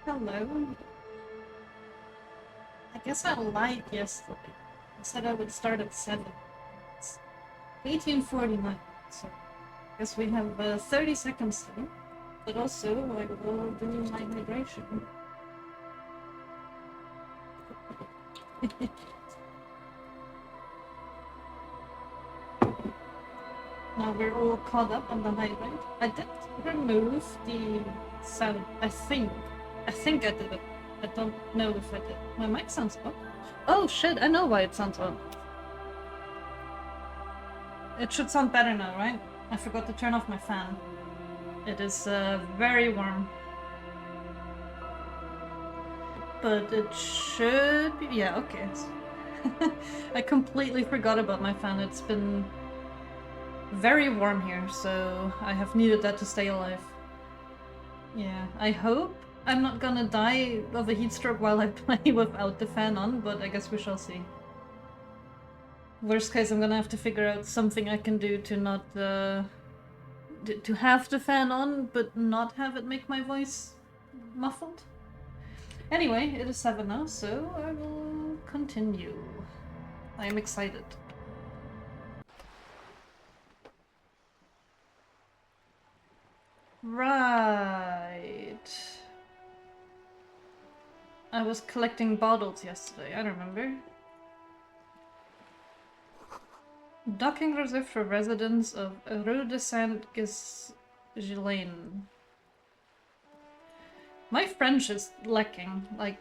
Hello. I guess I lied yesterday. I said I would start at 7. It's 18:49, so I guess we have 30 seconds still. But also, I will do my hydration. Now we're all caught up on the hydrate. I did remove the sound, I think. I think I did it. I don't know if I did. My mic sounds off. Oh shit, I know why it sounds off. It should sound better now, right? I forgot to turn off my fan. It is very warm. But it should be... yeah, okay. I completely forgot about my fan. It's been very warm here, so I have needed that to stay alive. Yeah, I hope I'm not gonna die of a heat stroke while I play without the fan on, but I guess we shall see. Worst case, I'm gonna have to figure out something I can do to not... to have the fan on, but not have it make my voice muffled. Anyway, it is 7 now, so I will continue. I am excited. Right. I was collecting bottles yesterday, I remember. Docking reserved for residents of Rue de Saint-Ghislain. My French is lacking. Like,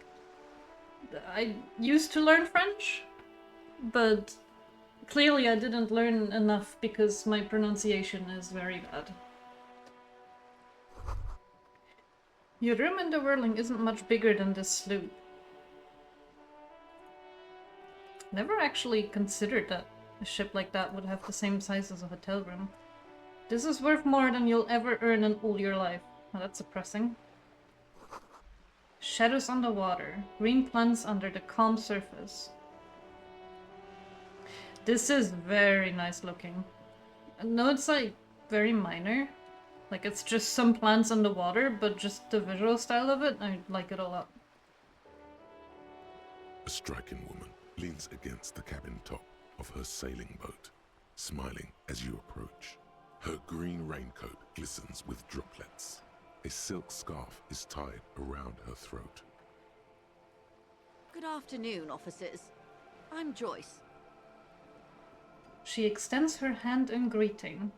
I used to learn French, but clearly I didn't learn enough because my pronunciation is very bad. Your room in the Whirling isn't much bigger than this sloop. Never actually considered that a ship like that would have the same size as a hotel room. This is worth more than you'll ever earn in all your life. Oh, that's depressing. Shadows on the water, green plants under the calm surface. This is very nice looking. No, it's like very minor. Like it's just some plants on the water, but just the visual style of it, I like it a lot. A striking woman leans against the cabin top of her sailing boat, smiling as you approach. Her green raincoat glistens with droplets. A silk scarf is tied around her throat. Good afternoon, officers. I'm Joyce. She extends her hand in greeting.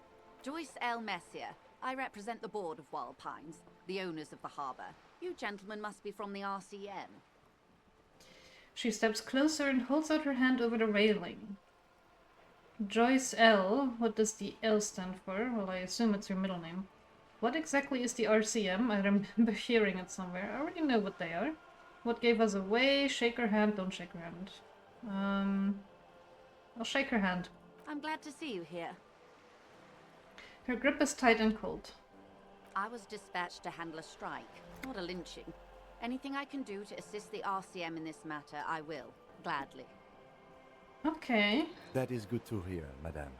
Joyce L. Messier. I represent the board of Wild Pines, the owners of the harbour. You gentlemen must be from the RCM. She steps closer and holds out her hand over the railing. Joyce L. What does the L stand for? Well, I assume it's your middle name. What exactly is the RCM? I remember hearing it somewhere. I already know what they are. What gave us away? Shake her hand. Don't shake her hand. I'll shake her hand. I'm glad to see you here. Her grip is tight and cold. I was dispatched to handle a strike, not a lynching. Anything I can do to assist the RCM in this matter, I will. Gladly. Okay. That is good to hear, madame.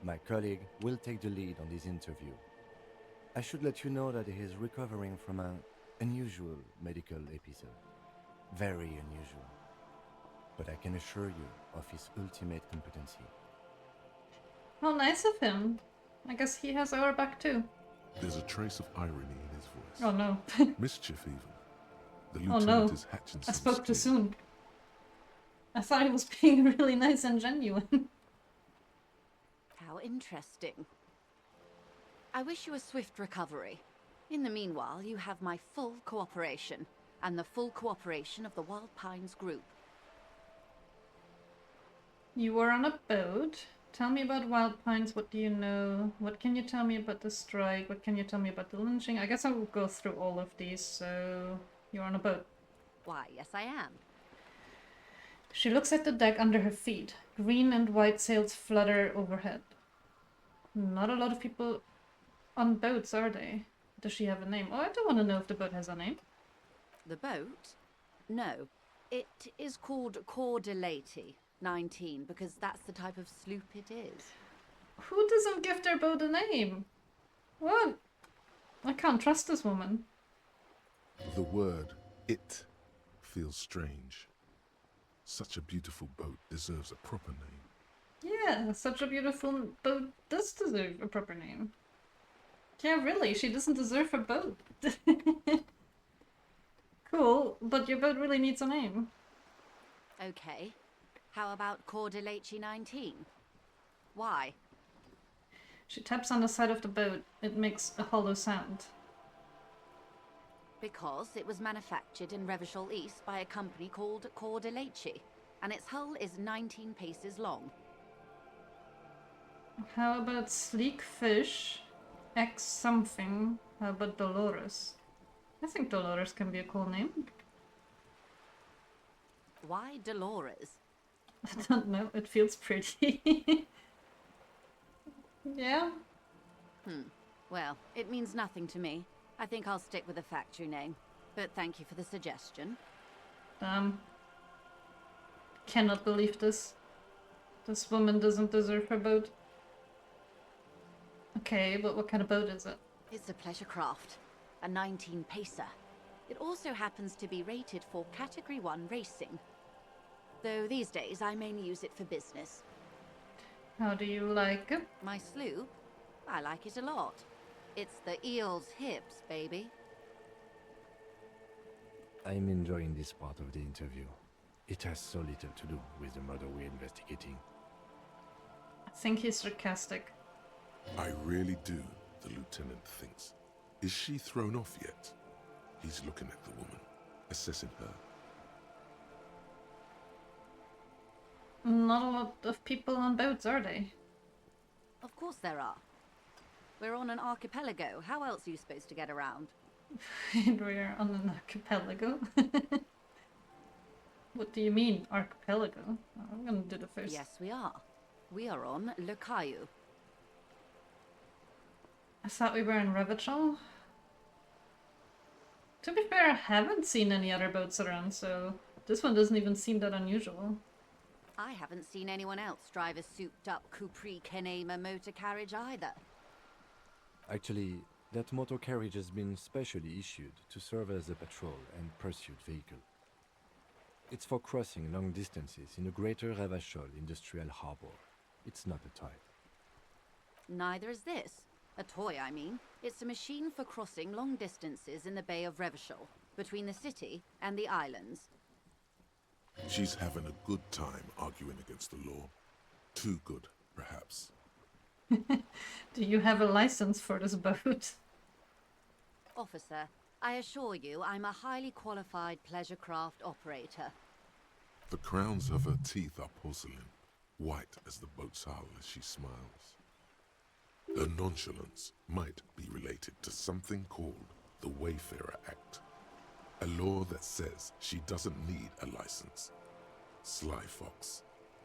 My colleague will take the lead on this interview. I should let you know that he is recovering from an unusual medical episode. Very unusual. But I can assure you of his ultimate competency. How nice of him. I guess he has our back too. There's a trace of irony in his voice. Oh no. Mischief even. The Oh lieutenant no. is hatching I some spoke too schemes. soon. I thought he was being really nice and genuine. How interesting. I wish you a swift recovery. In the meanwhile, you have my full cooperation, and the full cooperation of the Wild Pines group. You were on a boat. Tell me about Wild Pines. What do you know? What can you tell me about the strike? What can you tell me about the lynching? I guess I will go through all of these, so... You're on a boat. Why, yes I am. She looks at the deck under her feet. Green and white sails flutter overhead. Not a lot of people on boats, are they? Does she have a name? Oh, I don't want to know if the boat has a name. The boat? No. It is called Cor de Lady 19, because that's the type of sloop it is. Who doesn't give their boat a name? What? I can't trust this woman. The word It feels strange. Such a beautiful boat deserves a proper name. Yeah, such a beautiful boat does deserve a proper name. Yeah, really, she doesn't deserve a boat. Cool, but your boat really needs a name. Okay. How about Cordelechi 19? Why? She taps on the side of the boat. It makes a hollow sound. Because it was manufactured in Revachol East by a company called Cordelechi, and its hull is 19 paces long. How about Sleek Fish X something? How about Dolores? I think Dolores can be a cool name. Why Dolores? I don't know, it feels pretty. Yeah? Well, it means nothing to me. I think I'll stick with the factory name. But thank you for the suggestion. Cannot believe this. This woman doesn't deserve her boat. Okay, but what kind of boat is it? It's a pleasure craft, a 19 pacer. It also happens to be rated for Category 1 racing. Though these days I mainly use it for business. How do you like it? My sloop? I like it a lot. It's the eel's hips, baby. I'm enjoying this part of the interview. It has so little to do with the murder we're investigating. I think he's sarcastic. I really do, the lieutenant thinks. Is she thrown off yet? He's looking at the woman, assessing her. Not a lot of people on boats, are they? Of course there are. We're on an archipelago. How else are you supposed to get around? We're on an archipelago. What do you mean, archipelago? I'm gonna do the first. Yes, we are. We are on Le Caillou. I thought we were in Revachol. To be fair, I haven't seen any other boats around, so this one doesn't even seem that unusual. I haven't seen anyone else drive a souped-up Capri Kenema motor carriage either. Actually, that motor carriage has been specially issued to serve as a patrol and pursuit vehicle. It's for crossing long distances in the greater Revachol industrial harbor. It's not a toy. Neither is this. A toy, I mean. It's a machine for crossing long distances in the Bay of Revachol, between the city and the islands. She's having a good time arguing against the law. Too good, perhaps. Do you have a license for this boat? Officer, I assure you I'm a highly qualified pleasure craft operator. The crowns of her teeth are porcelain, white as the boat's hull as she smiles. Her nonchalance might be related to something called the Wayfarer Act, a law that says she doesn't need a license. Sly Fox,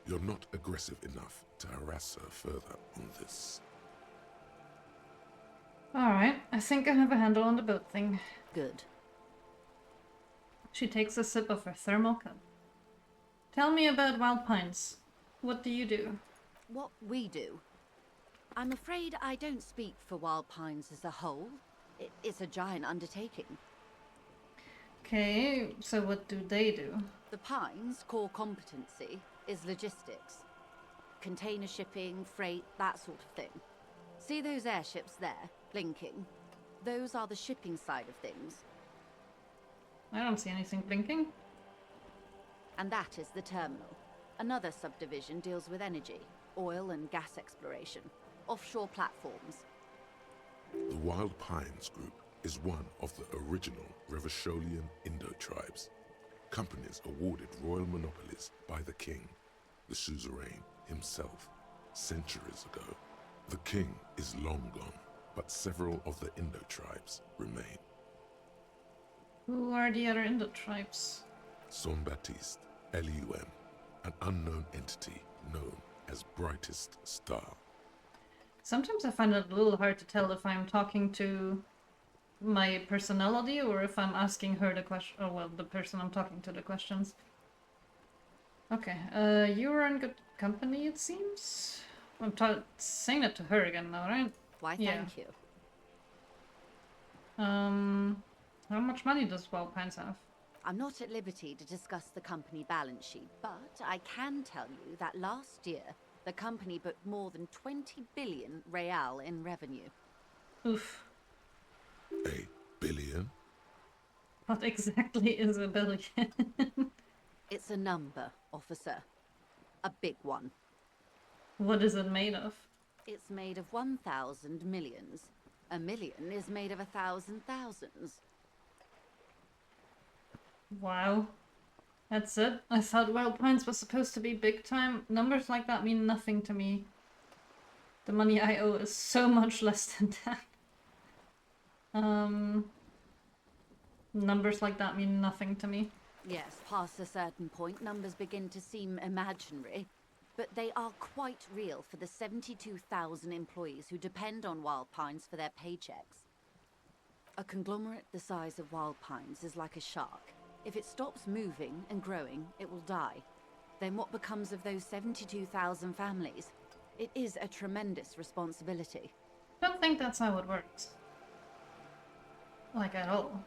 you're not aggressive enough to harass her further on this. Alright, I think I have a handle on the boat thing. Good. She takes a sip of her thermal cup. Tell me about Wild Pines. What do you do? What we do? I'm afraid I don't speak for Wild Pines as a whole. It's a giant undertaking. Okay, so what do they do? The Pines' core competency is logistics. Container shipping, freight, that sort of thing. See those airships there, blinking? Those are the shipping side of things. I don't see anything blinking. And that is the terminal. Another subdivision deals with energy, oil and gas exploration, offshore platforms. The Wild Pines Group is one of the original Revacholian Indo-tribes. Companies awarded royal monopolies by the king, the suzerain himself, centuries ago. The king is long gone, but several of the Indo-tribes remain. Who are the other Indo tribes? Son Baptiste, Elysium, an unknown entity known as Brightest Star. Sometimes I find it a little hard to tell if I'm talking to my personality or if I'm asking her the question. Oh, well, the person I'm talking to the questions. Okay, you were in good company, it seems? I'm saying that to her again now, right? Why, Yeah. thank you. How much money does Wild Pines have? I'm not at liberty to discuss the company balance sheet, but I can tell you that last year, the company booked more than 20 billion real in revenue. Oof. A billion? What exactly is a billion? It's a number, officer. A big one. What is it made of? It's made of 1,000 millions. A million is made of 1,000 thousands. Wow. That's it? I thought Wild Pines was supposed to be big time. Numbers like that mean nothing to me. The money I owe is so much less than that. Numbers like that mean nothing to me. Yes, past a certain point, numbers begin to seem imaginary. But they are quite real for the 72,000 employees who depend on Wild Pines for their paychecks. A conglomerate the size of Wild Pines is like a shark. If it stops moving and growing, it will die. Then what becomes of those 72,000 families? It is a tremendous responsibility. I don't think that's how it works. Like, at all.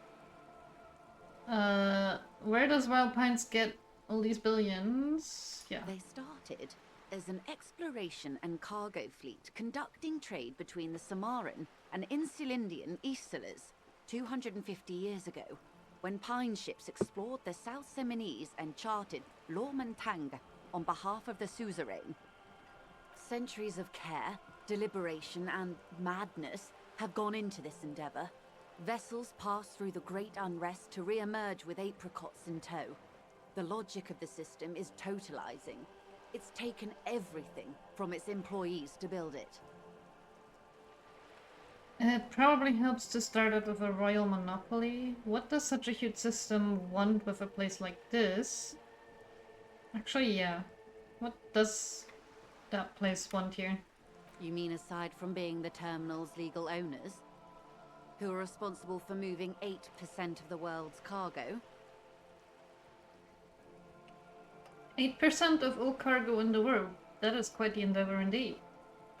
Where does Wild Pines get all these billions? Yeah. They started as an exploration and cargo fleet conducting trade between the Samaran and Insulindian Isolas 250 years ago, when pine ships explored the South Seminese and charted Lomantang on behalf of the suzerain. Centuries of care, deliberation, and madness have gone into this endeavor. Vessels pass through the great unrest to re-emerge with apricots in tow. The logic of the system is totalizing. It's taken everything from its employees to build it. It probably helps to start out with a royal monopoly. What does such a huge system want with a place like this? Actually, yeah. What does that place want here? You mean aside from being the terminal's legal owners? Who are responsible for moving 8% of the world's cargo? 8% of all cargo in the world. That is quite the endeavor indeed.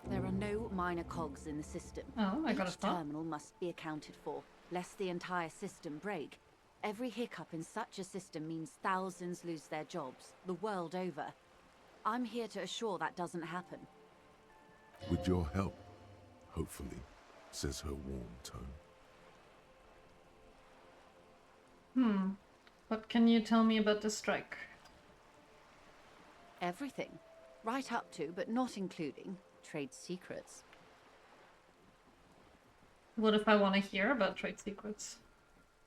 There are no minor cogs in the system. Oh, I got a Each spot. terminal must be accounted for, lest the entire system break. Every hiccup in such a system means thousands lose their jobs, the world over. I'm here to assure that doesn't happen. With your help, hopefully, says her warm tone. What can you tell me about the strike? Everything. Right up to, but not including, trade secrets. What if I want to hear about trade secrets?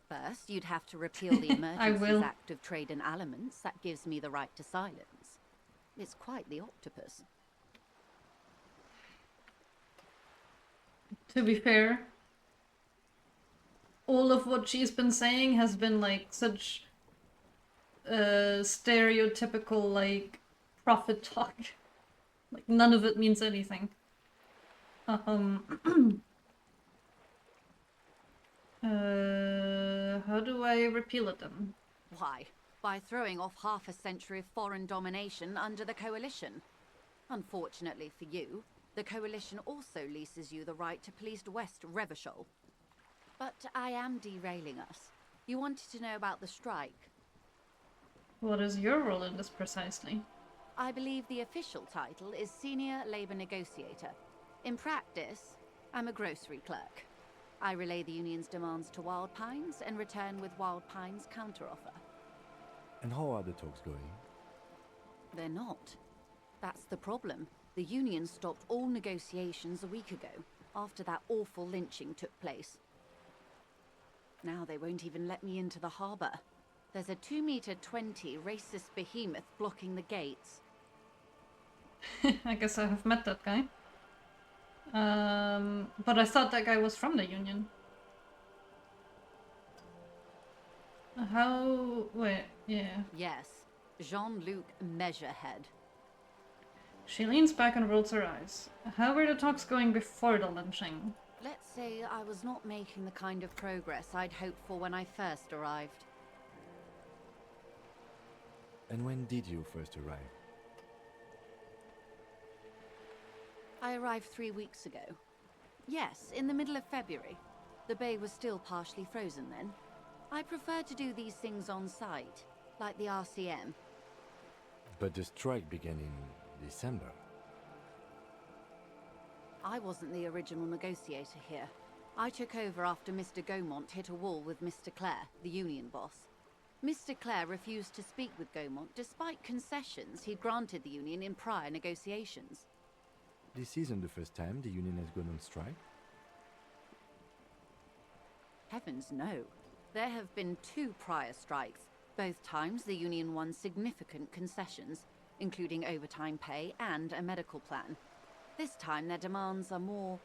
First, you'd have to repeal the I Emergencies will. Act of Trade and Aliments. That gives me the right to silence. It's quite the octopus. To be fair, all of what she's been saying has been like such stereotypical like profit talk. Like none of it means anything. How do I repeal it then? Why? By throwing off half a century of foreign domination under the Coalition. Unfortunately for you, the Coalition also leases you the right to police West Revachol. But I am derailing us. You wanted to know about the strike. What is your role in this precisely? I believe the official title is Senior Labor Negotiator. In practice, I'm a grocery clerk. I relay the union's demands to Wild Pines and return with Wild Pines' counteroffer. And how are the talks going? They're not. That's the problem. The union stopped all negotiations a week ago, after that awful lynching took place. Now they won't even let me into the harbour. There's a 2-meter-20 racist behemoth blocking the gates. I guess I have met that guy. But I thought that guy was from the union. How... wait, yeah. Yes, Jean-Luc Measurehead. She leans back and rolls her eyes. How were the talks going before the lynching? Let's say I was not making the kind of progress I'd hoped for when I first arrived. And when did you first arrive? I arrived 3 weeks ago. Yes, in the middle of February. The bay was still partially frozen then. I prefer to do these things on site, like the RCM. But the strike began in December. I wasn't the original negotiator here. I took over after Mr. Gaumont hit a wall with Mr. Clare, the union boss. Mr. Clare refused to speak with Gaumont despite concessions he'd granted the union in prior negotiations. This isn't the first time the union has gone on strike. Heavens no. There have been 2 prior strikes. Both times the union won significant concessions, including overtime pay and a medical plan. This time their demands are more,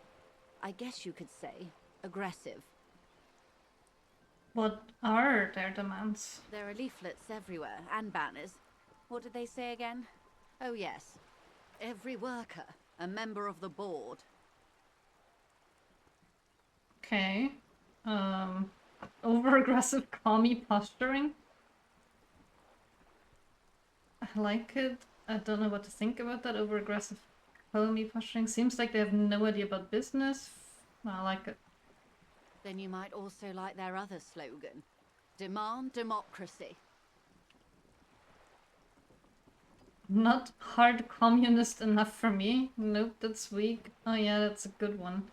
I guess you could say, aggressive. What are their demands? There are leaflets everywhere, and banners. What did they say again? Oh yes. Every worker, a member of the board. Okay. Over-aggressive commie posturing. I like it. I don't know what to think about that over-aggressive commie posturing. Seems like they have no idea about business. I like it. Then you might also like their other slogan. Demand democracy. Not hard communist enough for me. Nope, that's weak. Oh yeah, that's a good one.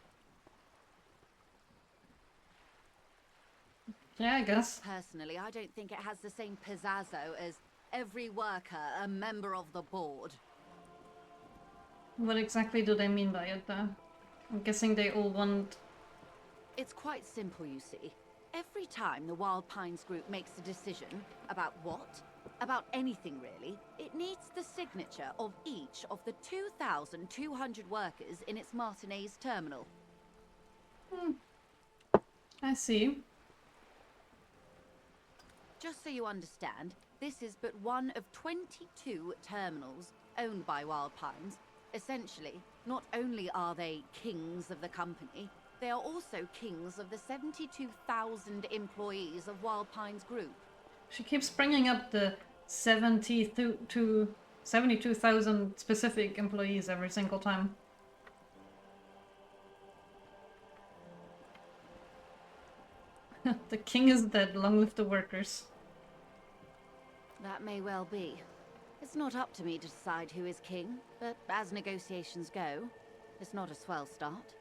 Yeah, I guess. Personally, I don't think it has the same pizzazzo as every worker, a member of the board. What exactly do they mean by it, though? I'm guessing they all want... It's quite simple, you see. Every time the Wild Pines group makes a decision about what? About anything, really, it needs the signature of each of the 2,200 workers in its Martinez terminal. I see. Just so you understand, this is but one of 22 terminals owned by Wild Pines. Essentially, not only are they kings of the company, they are also kings of the 72,000 employees of Wild Pines Group. She keeps bringing up the 72,000 specific employees every single time. The king is dead, long live the workers. That may well be. It's not up to me to decide who is king, but as negotiations go, it's not a swell start.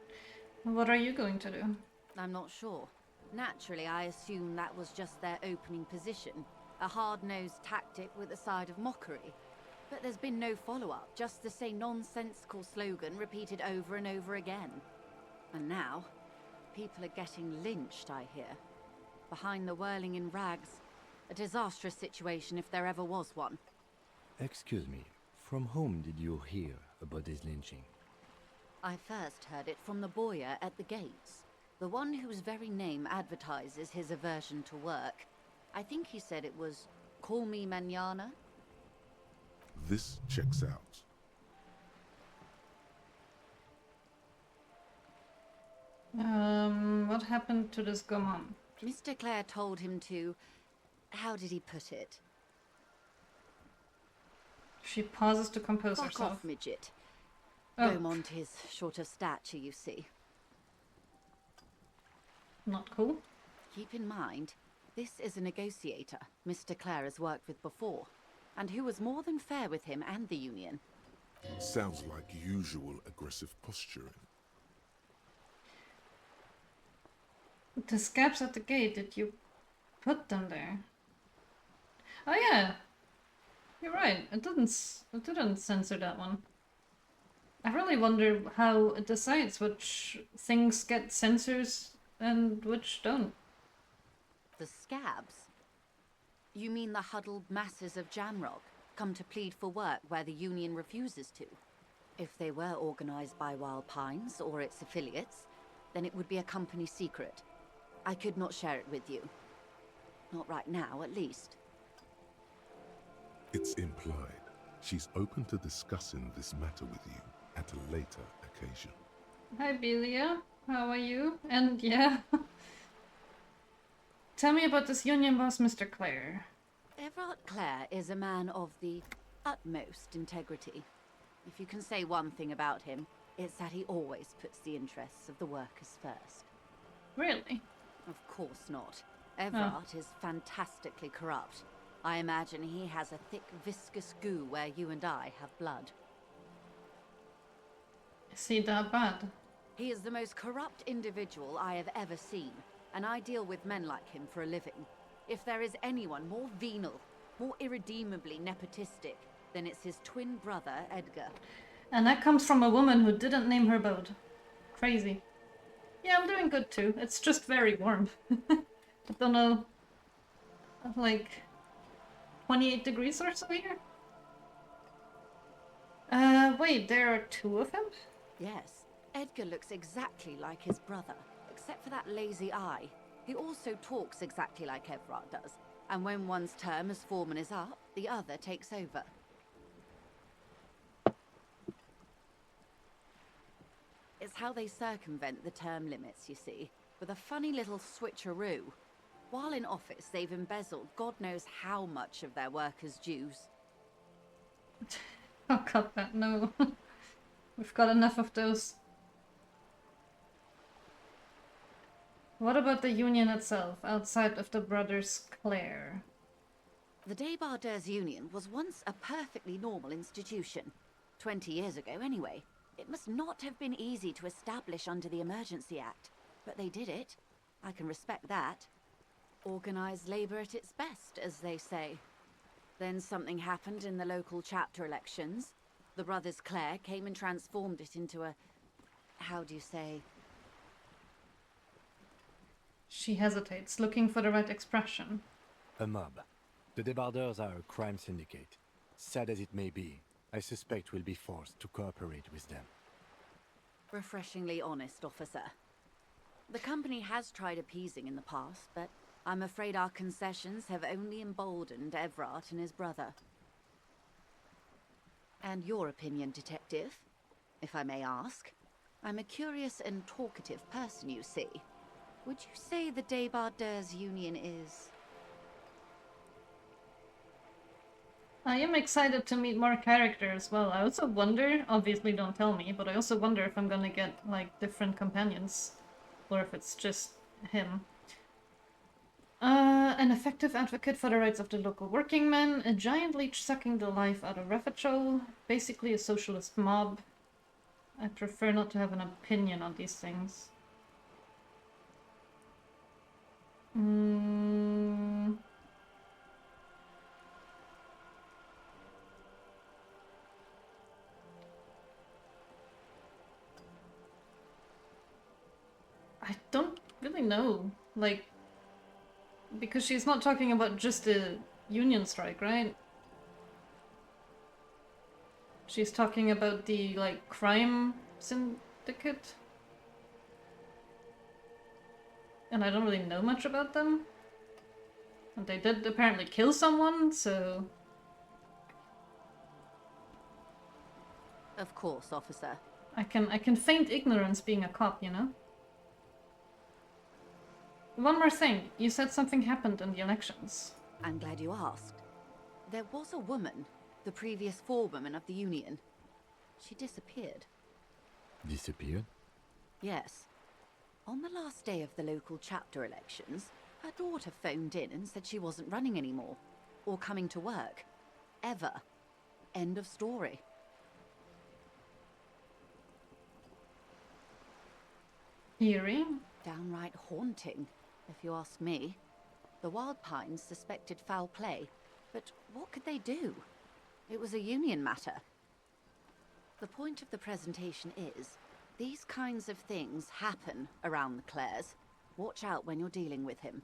What are you going to do? I'm not sure. Naturally, I assume that was just their opening position, a hard-nosed tactic with a side of mockery. But there's been no follow-up, just the same nonsensical slogan repeated over and over again. And now, people are getting lynched, I hear. Behind the whirling in rags. A disastrous situation if there ever was one. Excuse me, from whom did you hear about this lynching? I first heard it from the bowyer at the gates. The one whose very name advertises his aversion to work. I think he said it was, "Call me mañana." This checks out. What happened to this Gaumont? Mr. Clare told him to... How did he put it? She pauses to compose Fuck herself. off, midget. Oh. Gaumont is short of stature, you see. Not cool. Keep in mind, this is a negotiator Mr. Clare has worked with before, and who was more than fair with him and the union. Sounds like usual aggressive posturing. The scabs at the gate, did you put them there? Oh yeah, you're right. It didn't censor that one. I really wonder how it decides which things get censors and which don't. The scabs? You mean the huddled masses of Jamrock, come to plead for work where the union refuses to? If they were organized by Wild Pines or its affiliates, then it would be a company secret. I could not share it with you. Not right now, at least. It's implied she's open to discussing this matter with you at a later occasion. Hi Belia, how are you? And yeah. Tell me about this union boss, Mr. Clare. Everard Clare is a man of the utmost integrity. If you can say one thing about him, it's that he always puts the interests of the workers first. Really? Of course not. Evrart is fantastically corrupt. I imagine he has a thick, viscous goo where you and I have blood. Is he that bad? He is the most corrupt individual I have ever seen, and I deal with men like him for a living. If there is anyone more venal, more irredeemably nepotistic, then it's his twin brother, Edgar. And that comes from a woman who didn't name her boat. Crazy. Yeah, I'm doing good too. It's just very warm. I don't know, like 28 degrees or so here? Wait, there are two of him? Yes, Edgar looks exactly like his brother, except for that lazy eye. He also talks exactly like Evrart does, and when one's term as foreman is up, the other takes over. It's how they circumvent the term limits, you see, with a funny little switcheroo. While in office, they've embezzled God knows how much of their workers' dues. Oh god, that no. We've got enough of those. What about the union itself, outside of the brothers Claire? The Débardeurs Union was once a perfectly normal institution. 20 years ago, anyway. It must not have been easy to establish under the Emergency Act, but they did it. I can respect that. Organized labor at its best, as they say. Then something happened in the local chapter elections. The brothers Claire came and transformed it into a... how do you say? She hesitates, looking for the right expression. A mob. The Débardeurs are a crime syndicate. Sad as it may be, I suspect we'll be forced to cooperate with them. Refreshingly honest, officer. The company has tried appeasing in the past, but I'm afraid our concessions have only emboldened Evrart and his brother. And your opinion, detective, if I may ask? I'm a curious and talkative person, you see. Would you say the Débardeurs Union is... I am excited to meet more characters as well. I also wonder, obviously don't tell me, but I also wonder if I'm gonna get, like, different companions. Or if it's just him. An effective advocate for the rights of the local working men, a giant leech sucking the life out of Refachol, basically a socialist mob. I prefer not to have an opinion on these things. I don't really know, like, because she's not talking about just the union strike, right? She's talking about the, like, crime syndicate? And I don't really know much about them. And they did apparently kill someone, so... Of course, officer. I can feign ignorance being a cop, you know? One more thing. You said something happened in the elections. I'm glad you asked. There was a woman, the previous forewoman of the union. She disappeared. Disappeared? Yes. On the last day of the local chapter elections, her daughter phoned in and said she wasn't running anymore. Or coming to work. Ever. End of story. Eerie? Downright haunting, if you ask me. The Wild Pines suspected foul play, but what could they do? It was a union matter. The point of the presentation is, these kinds of things happen around the Clares. Watch out when you're dealing with him.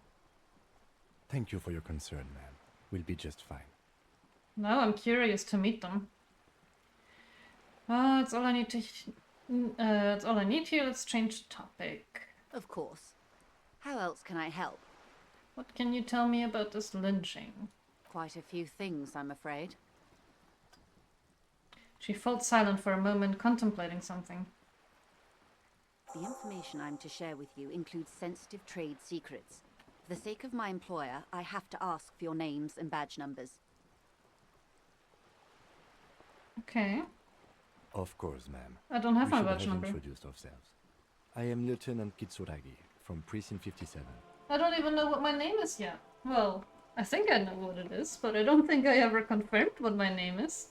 Thank you for your concern, ma'am. We'll be just fine. Now I'm curious to meet them. That's all I need to... that's all I need here. Let's change the topic. Of course. How else can I help? What can you tell me about this lynching? Quite a few things, I'm afraid. She falls silent for a moment, contemplating something. The information I'm to share with you includes sensitive trade secrets. For the sake of my employer, I have to ask for your names and badge numbers. Okay. Of course, ma'am. I don't have We my should badge have number. introduced ourselves. I am Lieutenant Kitsuragi from Precinct 57. I don't even know what my name is yet. Well, I think I know what it is, but I don't think I ever confirmed what my name is.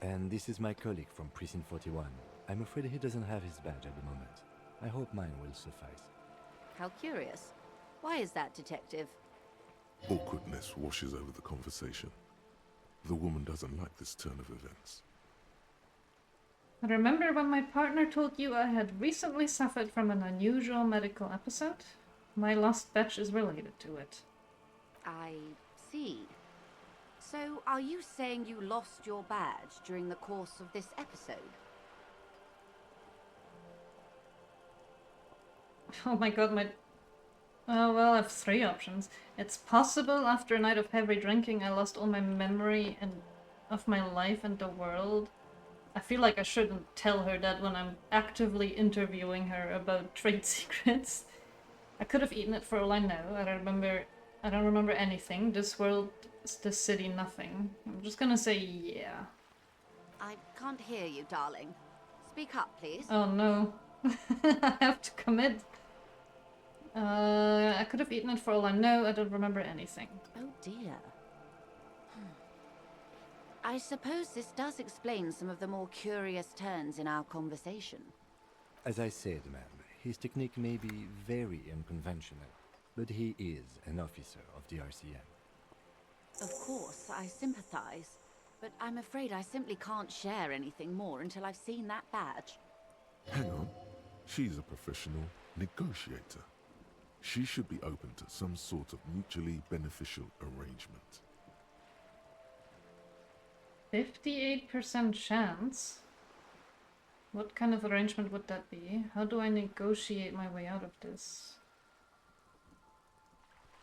And this is my colleague from Precinct 41. I'm afraid he doesn't have his badge at the moment. I hope mine will suffice. How curious. Why is that, Detective? Awkwardness washes over the conversation. The woman doesn't like this turn of events. I remember when my partner told you I had recently suffered from an unusual medical episode? My lost badge is related to it. I see. So, are you saying you lost your badge during the course of this episode? Oh my god, my... Oh, well, I have 3 options. It's possible after a night of heavy drinking I lost all my memory of my life and the world. I feel like I shouldn't tell her that when I'm actively interviewing her about trade secrets. I could have eaten it for all I know. I don't remember anything. This world, this city, nothing. I'm just gonna say yeah. I can't hear you, darling. Speak up, please. Oh no. I have to commit. I could have eaten it for all I know. I don't remember anything. Oh dear. I suppose this does explain some of the more curious turns in our conversation. As I said, ma'am, his technique may be very unconventional, but he is an officer of the RCM. Of course, I sympathize, but I'm afraid I simply can't share anything more until I've seen that badge. Hang on. She's a professional negotiator. She should be open to some sort of mutually beneficial arrangement. 58% chance? What kind of arrangement would that be? How do I negotiate my way out of this?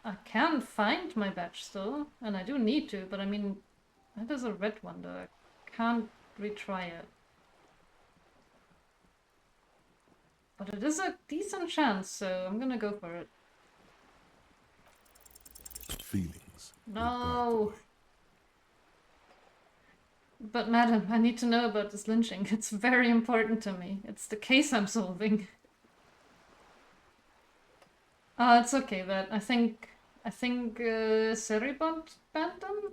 I can find my badge still, and I do need to, but I mean, that is a red one though. I can't retry it. But it is a decent chance, so I'm gonna go for it. Feelings. will guide the No! way. But madam, I need to know about this lynching. It's very important to me. It's the case I'm solving. It's okay, but I think Seribond banned them?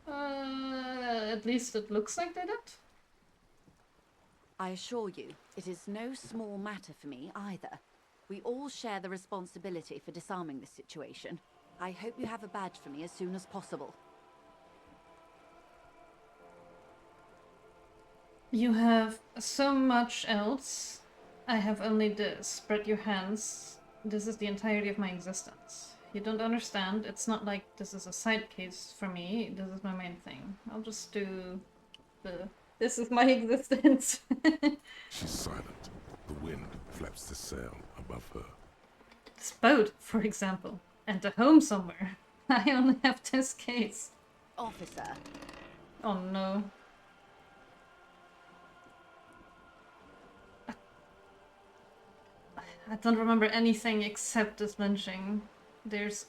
At least it looks like they did. I assure you, it is no small matter for me either. We all share the responsibility for disarming this situation. I hope you have a badge for me as soon as possible. You have so much else. I have only this. Spread your hands. This is the entirety of my existence. You don't understand. It's not like this is a side case for me. This is my main thing. I'll just do the... This is my existence. She's silent. The wind flaps the sail above her. This boat, for example. And a home somewhere. I only have this case. Officer, Oh no. I don't remember anything except this lynching. There's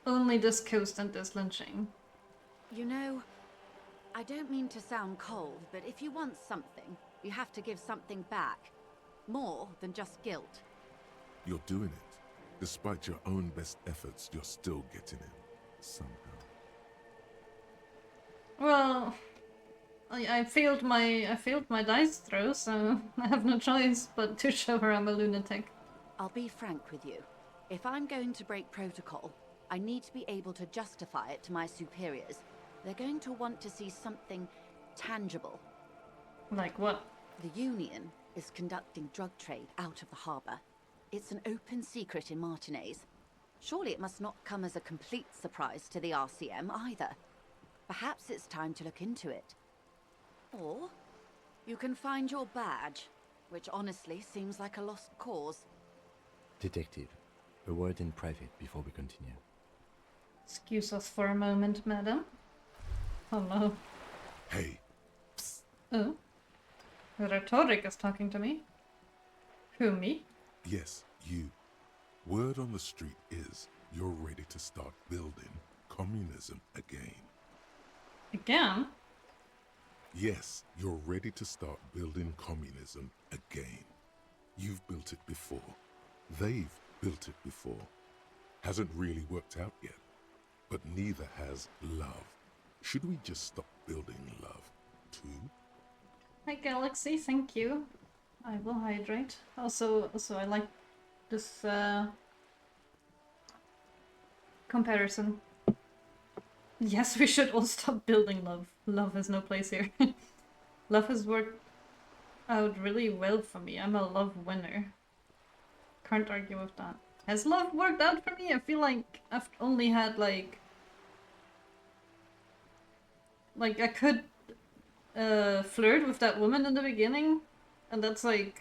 only this coast and this lynching. you know, I don't mean to sound cold, but if you want something, you have to give something back. More than just guilt. You're doing it. Despite your own best efforts, you're still getting it. Somehow. Well, I failed my dice throw, so I have no choice but to show her I'm a lunatic. I'll be frank with you. If I'm going to break protocol, I need to be able to justify it to my superiors. They're going to want to see something tangible. Like what? The Union is conducting drug trade out of the harbor. It's an open secret in Martinez. Surely it must not come as a complete surprise to the RCM either. Perhaps it's time to look into it. Or you can find your badge, which honestly seems like a lost cause. Detective, a word in private before we continue. Excuse us for a moment, madam. Oh no. Hey, Oh? The rhetoric is talking to me. Who, me? yes, you. Word on the street is you're ready to start building communism again. Again? Yes, you're ready to start building communism again. You've built it before. They've built it before. Hasn't really worked out yet. But neither has love. Should we just stop building love, too? Hi Galaxy, thank you. I will hydrate. Also I like this comparison. Yes, we should all stop building love. Love has no place here. Love has worked out really well for me. I'm a love winner. Can't argue with that. Has love worked out for me? I feel like I've only had like I could flirt with that woman in the beginning, and that's like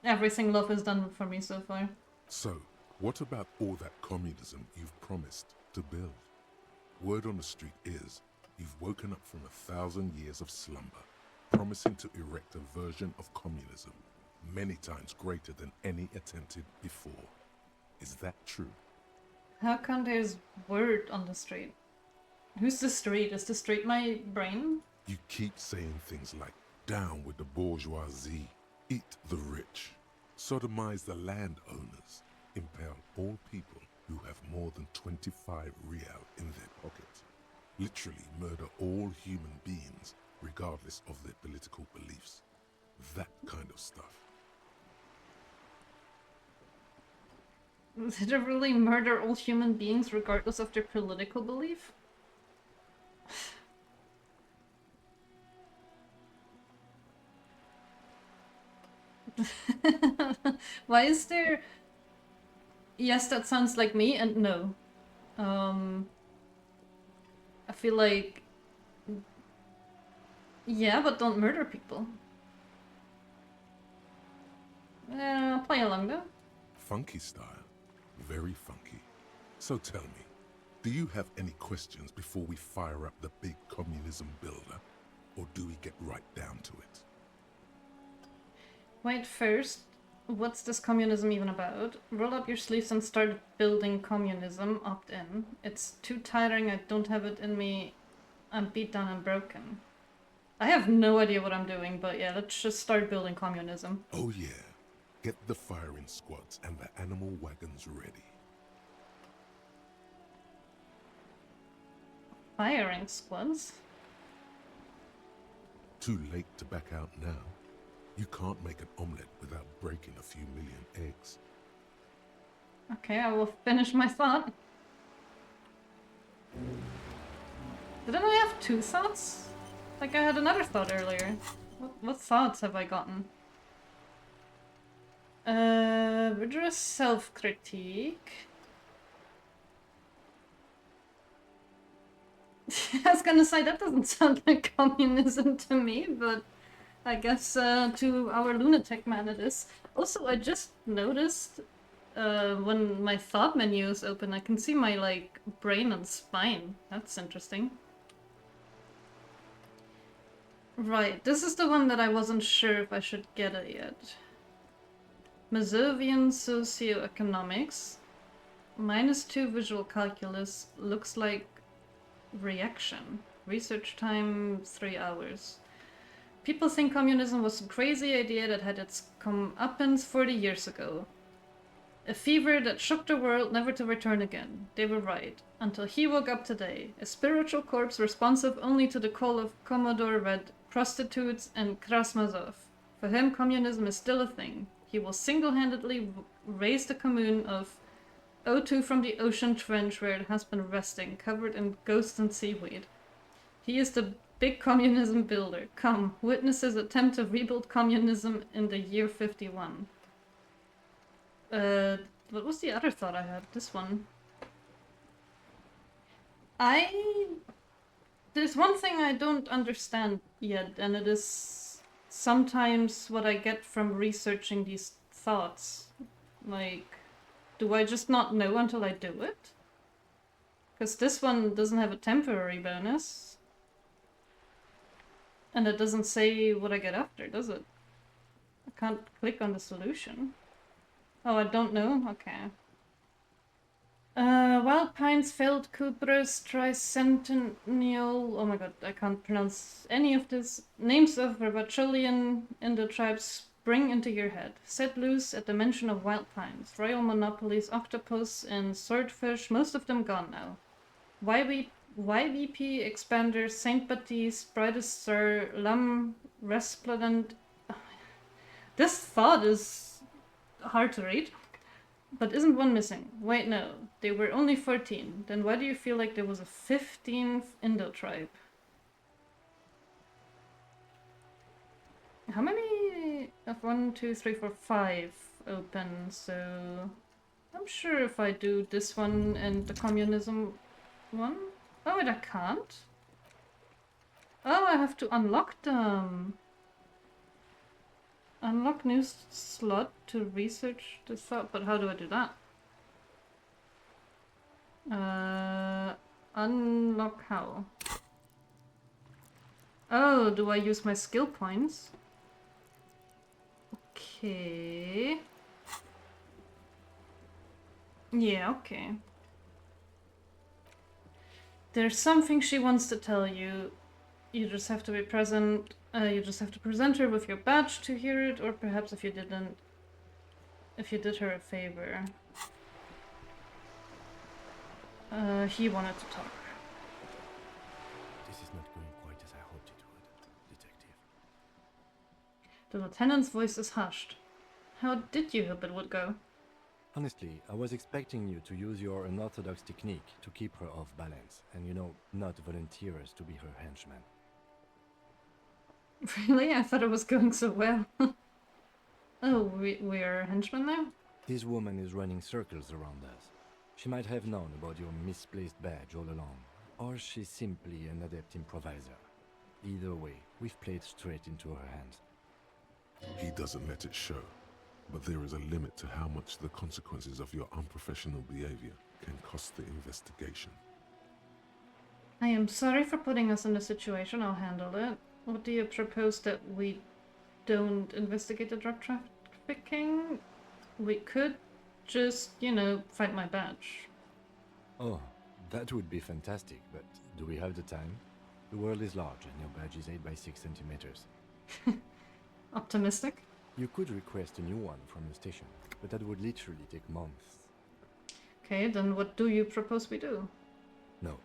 everything love has done for me so far. So, what about all that communism you've promised to build? Word on the street is you've woken up from 1,000 years of slumber, promising to erect a version of communism many times greater than any attempted before. Is that true? How come there's word on the street? Who's the street? Is the street my brain? You keep saying things like, down with the bourgeoisie, eat the rich, sodomize the landowners, impale all people who have more than 25 real in their pockets, literally murder all human beings regardless of their political beliefs. That kind of stuff. Literally murder all human beings regardless of their political belief? Why is there... Yes, that sounds like me, and no. I feel like... Yeah, but don't murder people. Play along though. Funky style. Very funky. So tell me, do you have any questions before we fire up the big communism builder? Or do we get right down to it? Wait, first, what's this communism even about? Roll up your sleeves and start building communism, opt in. It's too tiring, I don't have it in me. I'm beat down and broken. I have no idea what I'm doing, but yeah, let's just start building communism. Oh yeah. Get the firing squads and the animal wagons ready. Firing squads? Too late to back out now. You can't make an omelette without breaking a few million eggs. Okay, I will finish my thought. Didn't I have two thoughts? Like I had another thought earlier. What thoughts have I gotten? Rigorous self-critique. I was gonna say, that doesn't sound like communism to me, but I guess to our lunatic man it is. Also, I just noticed when my thought menu is open, I can see my, like, brain and spine. That's interesting. Right, this is the one that I wasn't sure if I should get it yet. Mazovian socioeconomics. -2 visual calculus. Looks like reaction. Research time 3 hours. People think communism was a crazy idea that had its comeuppance 40 years ago. A fever that shook the world, never to return again. They were right. Until he woke up today. A spiritual corpse responsive only to the call of Commodore Red, prostitutes, and Krasmazov. For him, communism is still a thing. He will single-handedly raise the commune of O2 from the ocean trench where it has been resting, covered in ghosts and seaweed. He is the big communism builder. Come, witness his attempt to rebuild communism in the year 51. What was the other thought I had? This one. There's one thing I don't understand yet, and it is sometimes what I get from researching these thoughts. Like, do I just not know until I do it? Because this one doesn't have a temporary bonus. And it doesn't say what I get after, does it? I can't click on the solution. Oh, I don't know? Okay. Wild Pines, Feld Cuprous, Tricentennial... Oh my god, I can't pronounce any of this. Names of Verbachulian in the tribe's bring into your head. Set loose at the mention of wild times, royal monopolies, octopus, and swordfish, most of them gone now. YBP, Expander, Saint Baptiste, Brightest Star, Lum, Resplendent. This thought is hard to read. But isn't one missing? Wait, no. They were only 14. Then why do you feel like there was a 15th Indo tribe? How many of 1, 2, 3, 4, 5 open? So I'm sure if I do this one and the communism one. Oh wait, I can't. Oh, I have to unlock them. Unlock new slot to research the thought, but how do I do that? Unlock how? Oh, do I use my skill points? Okay. Yeah, okay. There's something she wants to tell you. You just have to be present. You just have to present her with your badge to hear it, or perhaps if you didn't, if you did her a favor. He wanted to talk. This is not going quite as I hoped it would, Detective. The lieutenant's voice is hushed. How did you hope it would go? Honestly, I was expecting you to use your unorthodox technique to keep her off balance, and not volunteer us to be her henchman. Really? I thought it was going so well. Oh, we're henchmen now? This woman is running circles around us. She might have known about your misplaced badge all along, or she's simply an adept improviser. Either way, we've played straight into her hands. He doesn't let it show, but there is a limit to how much the consequences of your unprofessional behavior can cost the investigation. I am sorry for putting us in this situation. I'll handle it. What do you propose that we don't investigate the drug trafficking? We could just, find my badge. Oh, that would be fantastic, but do we have the time? The world is large and your badge is 8 by 6 centimeters. Optimistic? You could request a new one from the station, but that would literally take months. Okay, then what do you propose we do? No.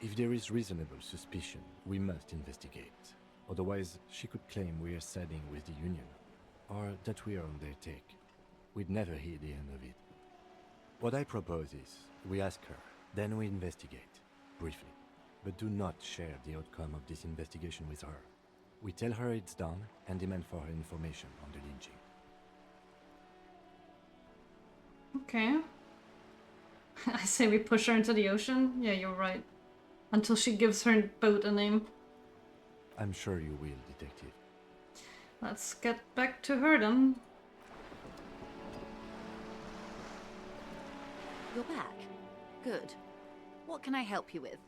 If there is reasonable suspicion, we must investigate. Otherwise, she could claim we are siding with the Union, or that we are on their take. We'd never hear the end of it. What I propose is, we ask her, then we investigate, briefly. But do not share the outcome of this investigation with her. We tell her it's done, and demand for her information on the lynching. Okay. I say we push her into the ocean? Yeah, you're right. Until she gives her boat a name. I'm sure you will, Detective. Let's get back to her then. You're back. Good. What can I help you with?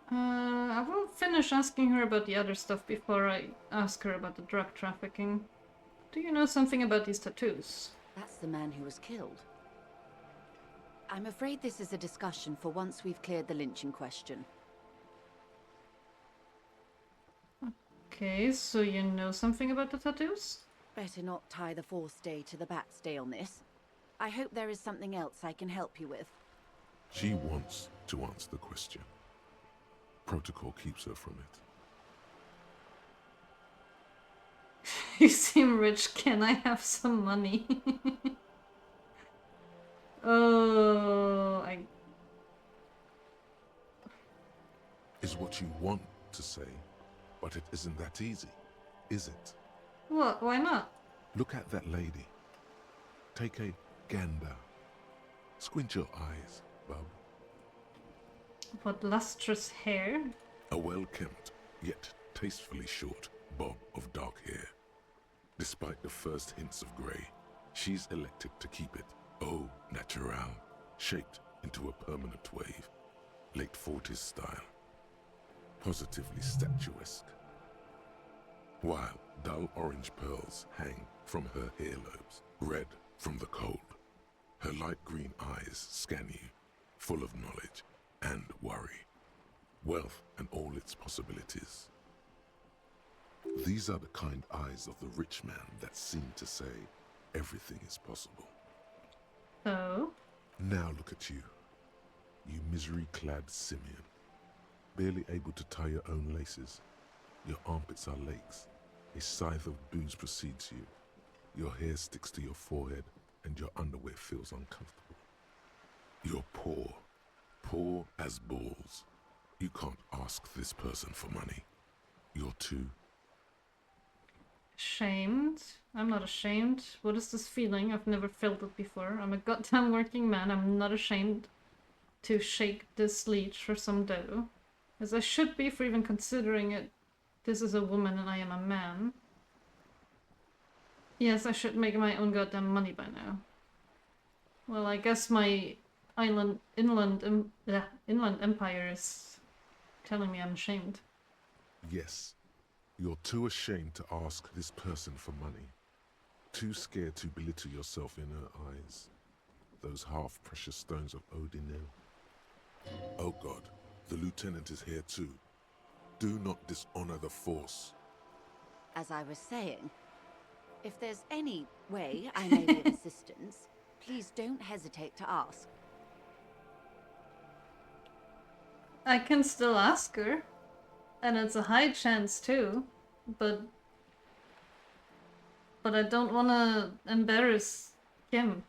I will finish asking her about the other stuff before I ask her about the drug trafficking. Do you know something about these tattoos? That's the man who was killed. I'm afraid this is a discussion for once we've cleared the lynching question. Okay, so you know something about the tattoos? Better not tie the fourth day to the bat's day on this. I hope there is something else I can help you with. She wants to answer the question. Protocol keeps her from it. You seem rich. Can I have some money? Oh, Is what you want to say, but it isn't that easy, is it? What? Why not? Look at that lady. Take a gander. Squint your eyes, bub. What lustrous hair? A well-kempt, yet tastefully short bob of dark hair. Despite the first hints of grey, she's elected to keep it au naturel, shaped into a permanent wave. Late 40s style. Positively statuesque. While dull orange pearls hang from her earlobes, red from the cold. Her light green eyes scan you, full of knowledge and worry. Wealth and all its possibilities. These are the kind eyes of the rich man that seem to say everything is possible. Oh? Now look at you, you misery-clad simian, barely able to tie your own laces. Your armpits are lakes. A scythe of booze precedes you. Your hair sticks to your forehead, and your underwear feels uncomfortable. You're poor. Poor as balls. You can't ask this person for money. You're too... Ashamed? I'm not ashamed. What is this feeling? I've never felt it before. I'm a goddamn working man. I'm not ashamed to shake this leech for some dough. As I should be for even considering it. This is a woman and I am a man. Yes, I should make my own goddamn money by now. Well, I guess my inland empire is telling me I'm ashamed. Yes. You're too ashamed to ask this person for money. Too scared to belittle yourself in her eyes. Those half-precious stones of Odinel. Oh God, the lieutenant is here too. Do not dishonor the force. As I was saying, if there's any way I may be of assistance, please don't hesitate to ask. I can still ask her. And it's a high chance too. But I don't want to embarrass him.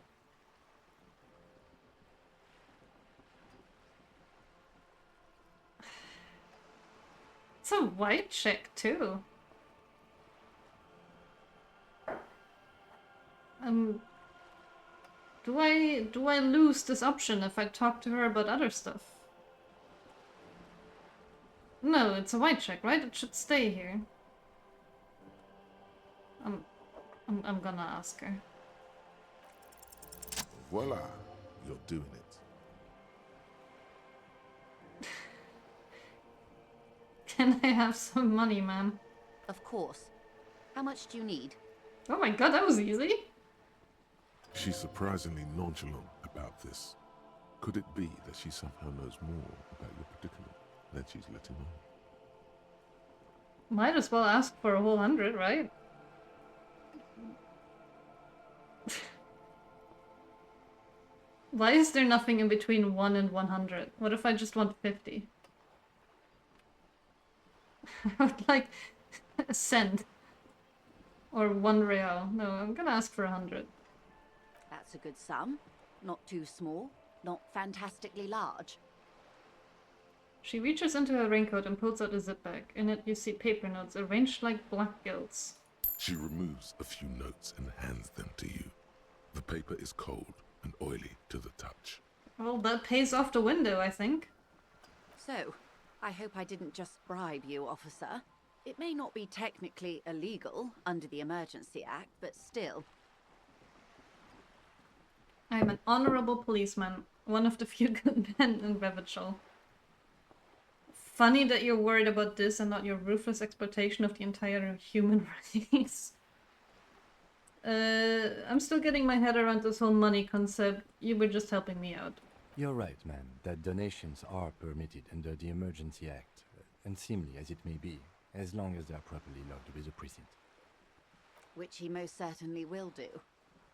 It's a white chick too. Do I lose this option if I talk to her about other stuff? No, it's a white chick, right? It should stay here. I'm gonna ask her. Voila, you're doing it. Can I have some money, ma'am? Of course. How much do you need? Oh my god, that was easy. She's surprisingly nonchalant about this. Could it be that she somehow knows more about your predicament than she's letting on? Might as well ask for a whole 100, right? Why is there nothing in between 1 and 100? What if I just want 50? I would like a cent. Or 1 real. No, I'm gonna ask for 100. That's a good sum. Not too small, not fantastically large. She reaches into her raincoat and pulls out a zip bag. In it you see paper notes arranged like black gilts. She removes a few notes and hands them to you. The paper is cold and oily to the touch. Well, that pays off the window, I think. So, I hope I didn't just bribe you, officer. It may not be technically illegal under the Emergency Act, but still. I'm an honorable policeman, one of the few good men in Revachol. Funny that you're worried about this and not your ruthless exploitation of the entire human race. I'm still getting my head around this whole money concept. You were just helping me out. You're right, ma'am, that donations are permitted under the Emergency Act, unseemly as it may be, as long as they are properly logged with the precinct. Which he most certainly will do.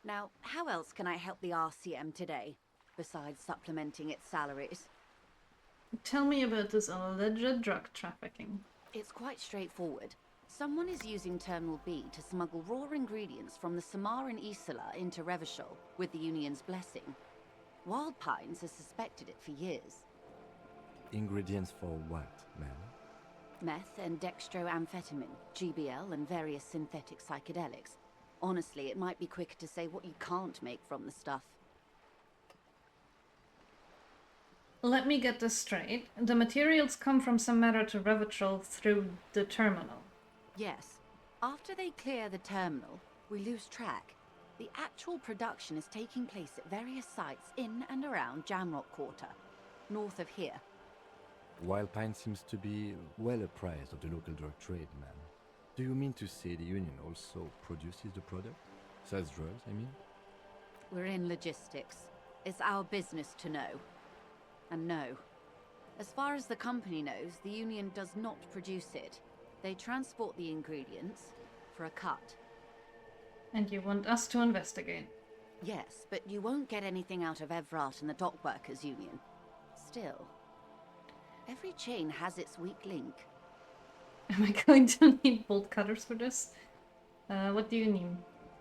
Now, how else can I help the RCM today, besides supplementing its salaries? Tell me about this alleged drug trafficking. It's quite straightforward. Someone is using Terminal B to smuggle raw ingredients from the Samar and Isola into Revachol with the Union's blessing. Wild Pines has suspected it for years. Ingredients for what, ma'am? Meth and dextroamphetamine, GBL and various synthetic psychedelics. Honestly, it might be quicker to say what you can't make from the stuff. Let me get this straight. The materials come from Samara to Revachol through the terminal. Yes. After they clear the terminal, we lose track. The actual production is taking place at various sites in and around Jamrock Quarter, north of here. Wild Pine seems to be well apprised of the local drug trade, ma'am. Do you mean to say the Union also produces the product? Sells drugs, I mean? We're in logistics. It's our business to know. And no. As far as the company knows, the Union does not produce it. They transport the ingredients for a cut. And you want us to investigate? Yes, but you won't get anything out of Evrat and the Dockworkers Union. Still, every chain has its weak link. Am I going to need bolt cutters for this? What do you need?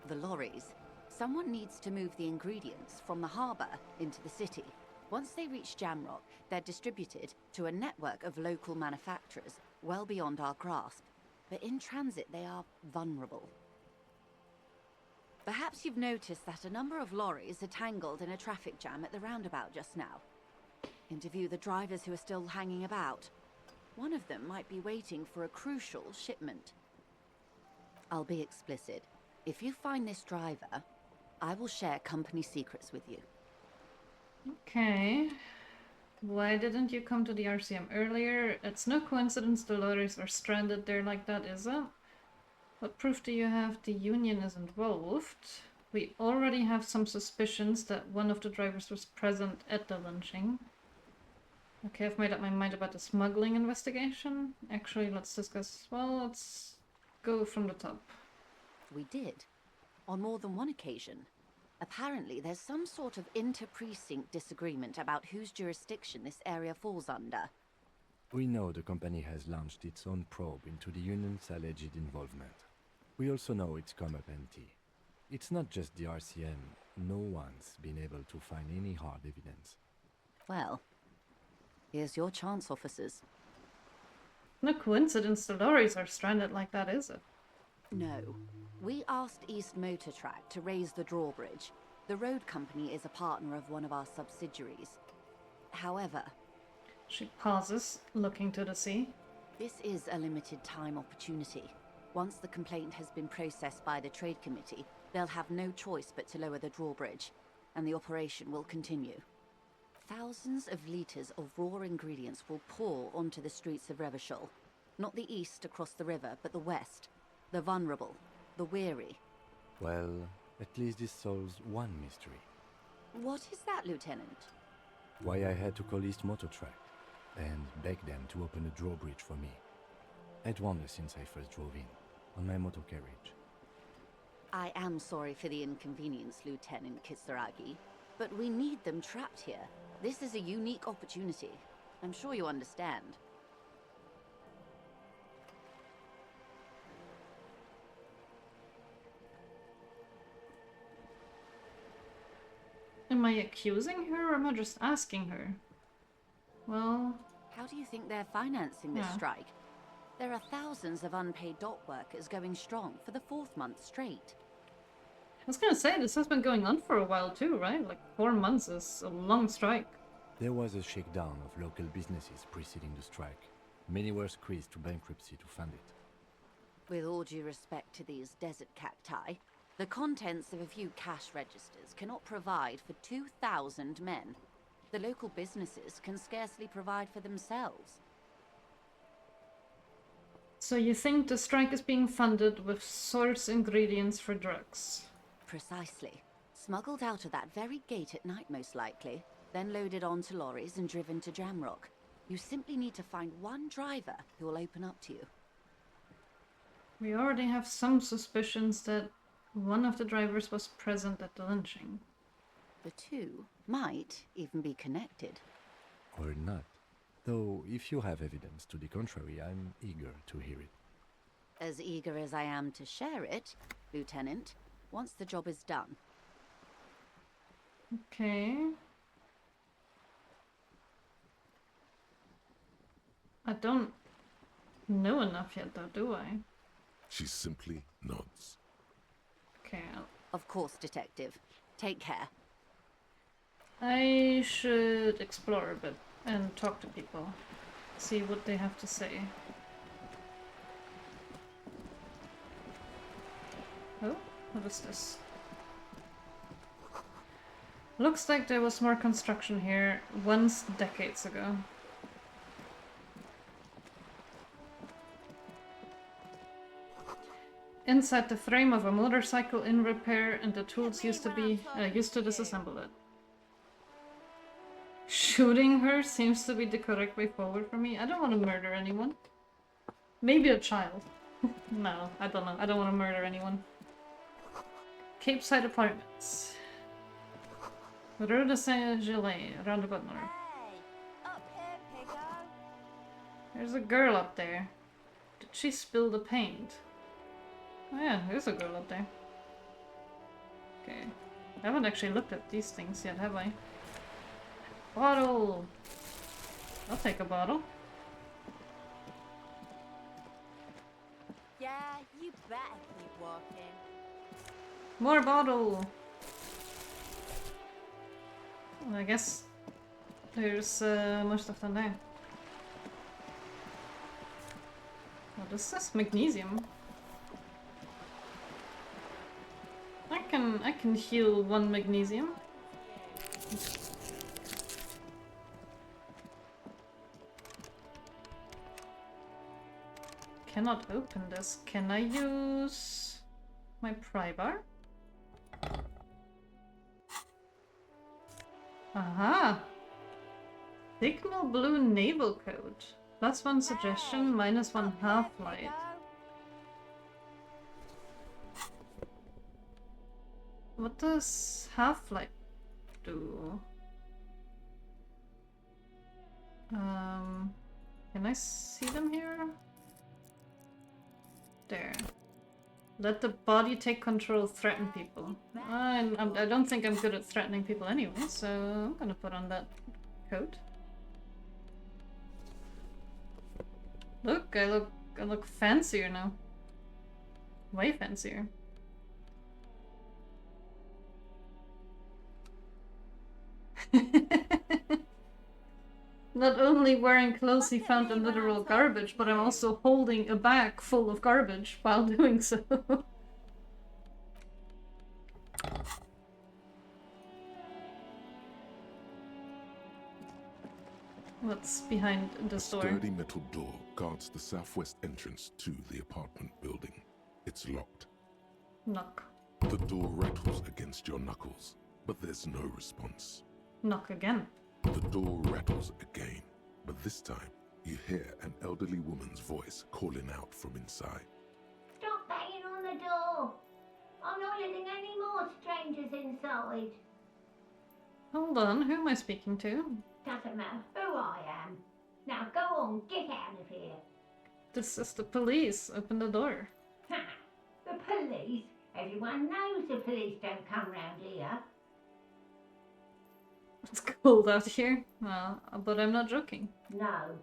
The lorries. Someone needs to move the ingredients from the harbour into the city. Once they reach Jamrock, they're distributed to a network of local manufacturers well beyond our grasp. But in transit, they are vulnerable. Perhaps you've noticed that a number of lorries are tangled in a traffic jam at the roundabout just now. Interview the drivers who are still hanging about. One of them might be waiting for a crucial shipment. I'll be explicit. If you find this driver, I will share company secrets with you. Okay. Why didn't you come to the RCM earlier? It's no coincidence the lorries are stranded there like that, is it? What proof do you have the Union is involved? We already have some suspicions that one of the drivers was present at the lynching. Okay, I've made up my mind about the smuggling investigation. Actually, let's discuss... Well, let's go from the top. We did. On more than one occasion. Apparently, there's some sort of inter-precinct disagreement about whose jurisdiction this area falls under. We know the company has launched its own probe into the Union's alleged involvement. We also know it's come up empty. It's not just the RCM. No one's been able to find any hard evidence. Well, here's your chance, officers. No coincidence the lorries are stranded like that, is it? No. We asked East Motor Track to raise the drawbridge. The road company is a partner of one of our subsidiaries. However, She pauses, looking to the sea. this is a limited time opportunity. Once the complaint has been processed by the Trade Committee, they'll have no choice but to lower the drawbridge, and the operation will continue. Thousands of litres of raw ingredients will pour onto the streets of Revachol. Not the east across the river, but the west. The vulnerable, the weary. Well, at least this solves one mystery. What is that, Lieutenant? Why I had to call East Motor Track and beg them to open a drawbridge for me. I'd wondered since I first drove in, on my motor carriage. I am sorry for the inconvenience, Lieutenant Kisaragi, but we need them trapped here. This is a unique opportunity. I'm sure you understand. Am I accusing her or am I just asking her? Well... How do you think they're financing this Yeah. strike? There are thousands of unpaid dock workers going strong for the 4th month straight. I was gonna say, this has been going on for a while too, right? Like 4 months is a long strike. There was a shakedown of local businesses preceding the strike. Many were squeezed to bankruptcy to fund it. With all due respect to these desert cacti, the contents of a few cash registers cannot provide for 2,000 men. The local businesses can scarcely provide for themselves. So you think the strike is being funded with source ingredients for drugs? Precisely. Smuggled out of that very gate at night, most likely, then loaded onto lorries and driven to Jamrock. You simply need to find one driver who will open up to you. We already have some suspicions that one of the drivers was present at the lynching. The two might even be connected. Or not. Though, if you have evidence to the contrary, I'm eager to hear it. As eager as I am to share it, Lieutenant, once the job is done. Okay. I don't know enough yet though, do I? She simply nods. Okay, Of course, Detective. Take care. I should explore a bit and talk to people. See what they have to say. Oh, what is this? Looks like there was more construction here once decades ago. Inside the frame of a motorcycle in repair, and the tools used to disassemble it. Shooting her seems to be the correct way forward for me. I don't want to murder anyone. Maybe a child. No, I don't know. I don't want to murder anyone. Cape Side Apartments. Rue de Saint-Gelais, roundabout north. Hey, up here, piggo. There's a girl up there. Did she spill the paint? Oh yeah, there's a girl up there. Okay. I haven't actually looked at these things yet, have I? Bottle! I'll take a bottle. Yeah, you better keep walking. More bottle! Well, I guess there's more stuff down there. What is this? Magnesium. I can heal 1 magnesium. Cannot open this. Can I use my pry bar? Aha! Signal blue naval coat. +1 suggestion, -1 half-light. What does half-light do? Can I see them here? There. Let the body take control, threaten people. I don't think I'm good at threatening people anyway, so I'm gonna put on that coat. Look, I look fancier now. Way fancier. Not only wearing clothes he found in literal garbage, but I'm also holding a bag full of garbage while doing so. What's behind this door? Sturdy metal door guards the southwest entrance to the apartment building. It's locked. Knock. The door rattles against your knuckles, but there's no response. Knock again. The door rattles again, but this time you hear an elderly woman's voice calling out from inside. Stop banging on the door! I'm not letting any more strangers inside. Hold on, who am I speaking to? Doesn't matter who I am. Now go on, get out of here. This is the police. Open the door. Ha! The police? Everyone knows the police don't come round here. It's cold out here. Well, but I'm not joking. No,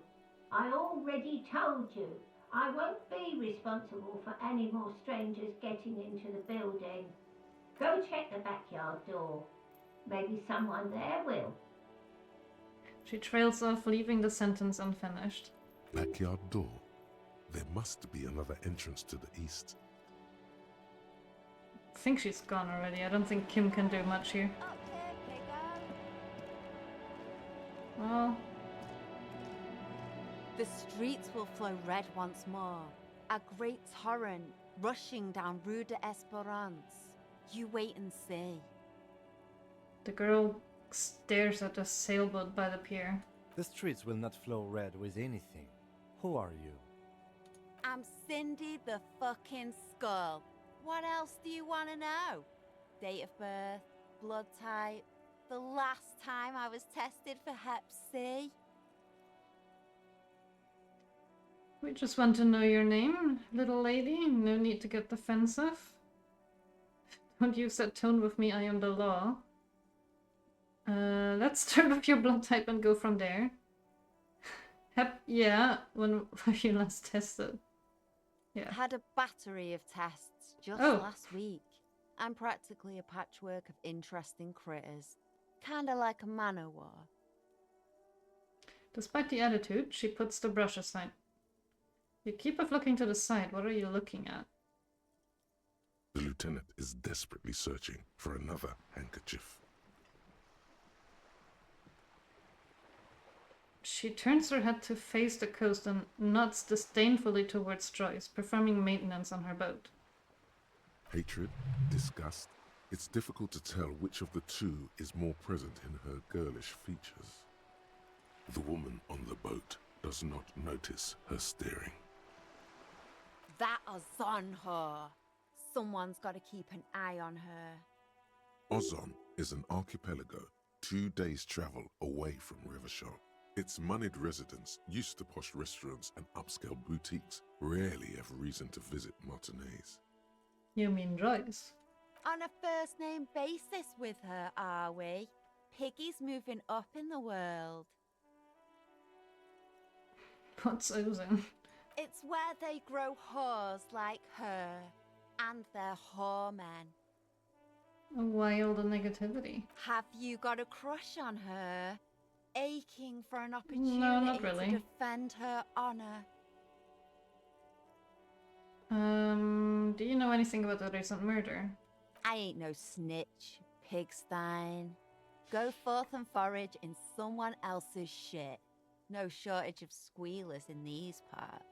I already told you. I won't be responsible for any more strangers getting into the building. Go check the backyard door. Maybe someone there will. She trails off, leaving the sentence unfinished. Backyard door. There must be another entrance to the east. I think she's gone already. I don't think Kim can do much here. Up here, piggo. Well, The streets will flow red once more. A great torrent rushing down Rue de Esperance. You wait and see. the girl stares at a sailboat by the pier. The streets will not flow red with anything. Who are you? I'm Cindy the fucking Skull. What else do you want to know? Date of birth, blood type, the last time I was tested for Hep C. We just want to know your name, little lady. No need to get defensive. Don't use that tone with me, I am the law. Let's start with your blood type and go from there. Yeah, when were you last tested? Yeah. Had a battery of tests just Oh. last week. I'm practically a patchwork of interesting critters. Kinda like a manowar. Despite the attitude, she puts the brush aside. You keep off looking to the side. What are you looking at? The lieutenant is desperately searching for another handkerchief. She turns her head to face the coast and nods disdainfully towards Joyce, performing maintenance on her boat. Hatred, disgust. It's difficult to tell which of the two is more present in her girlish features. The woman on the boat does not notice her staring. That Ozon whore. Someone's got to keep an eye on her. Ozon is an archipelago 2 days' travel away from Rivershaw. Its moneyed residents, used to posh restaurants and upscale boutiques, rarely have reason to visit Martinez. You mean Joyce? On a first-name basis with her, are we? Piggy's moving up in the world. What's Ozone? It's where they grow whores like her, and their whore men. Why all the negativity? Have you got a crush on her? Aching for an opportunity No, not really. to defend her honor? Do you know anything about the recent murder? I ain't no snitch, Pigstein. Go forth and forage in someone else's shit. No shortage of squealers in these parts.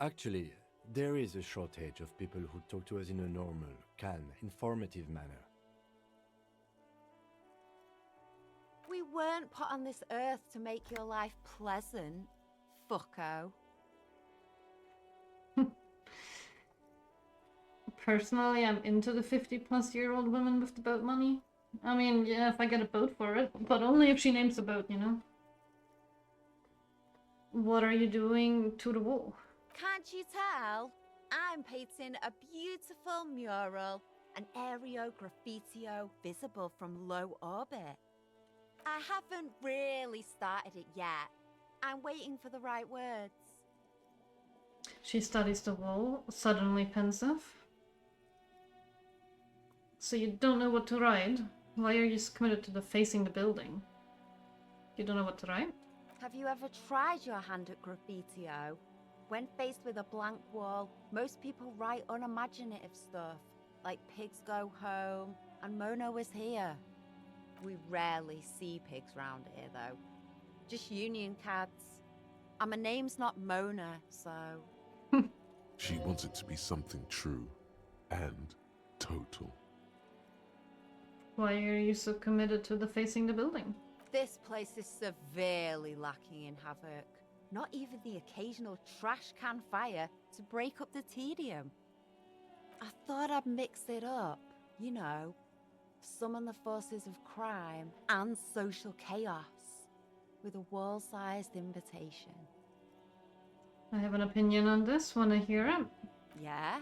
Actually, there is a shortage of people who talk to us in a normal, calm, informative manner. We weren't put on this earth to make your life pleasant, fucko. Personally, I'm into the 50-plus-year-old women with the boat money. I mean, yeah, if I get a boat for it, but only if she names the boat, you know? What are you doing to the wall? Can't you tell? I'm painting a beautiful mural, an aereo graffitio visible from low orbit. I haven't really started it yet. I'm waiting for the right words. She studies the wall, suddenly pensive. So you don't know what to write? Why are you so committed to the facing the building? You don't know what to write? Have you ever tried your hand at graffitio? When faced with a blank wall, most people write unimaginative stuff, like pigs go home and Mona was here. We rarely see pigs round here, though. Just union cads. And my name's not Mona, so... She wants it to be something true and total. Why are you so committed to the facing the building? This place is severely lacking in havoc. Not even the occasional trash can fire to break up the tedium. I thought I'd mix it up, you know. Summon the forces of crime and social chaos with a wall-sized invitation. I have an opinion on this. Wanna hear it? Yeah?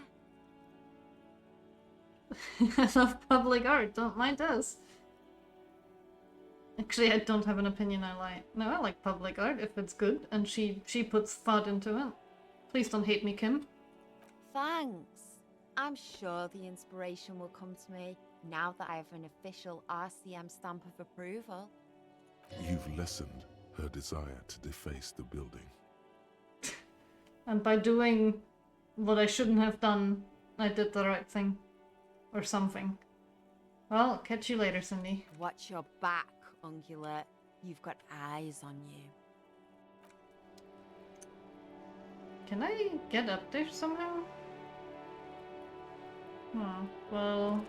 I love public art, don't mind us. Actually, I don't have an opinion I like. No, I like public art if it's good and she puts thought into it. Please don't hate me, Kim. Thanks. I'm sure the inspiration will come to me now that I have an official RCM stamp of approval. You've lessened her desire to deface the building. And by doing what I shouldn't have done, I did the right thing. Or something. Well, catch you later, Cindy. Watch your back, Ungulate. You've got eyes on you. Can I get up there somehow? Oh, well...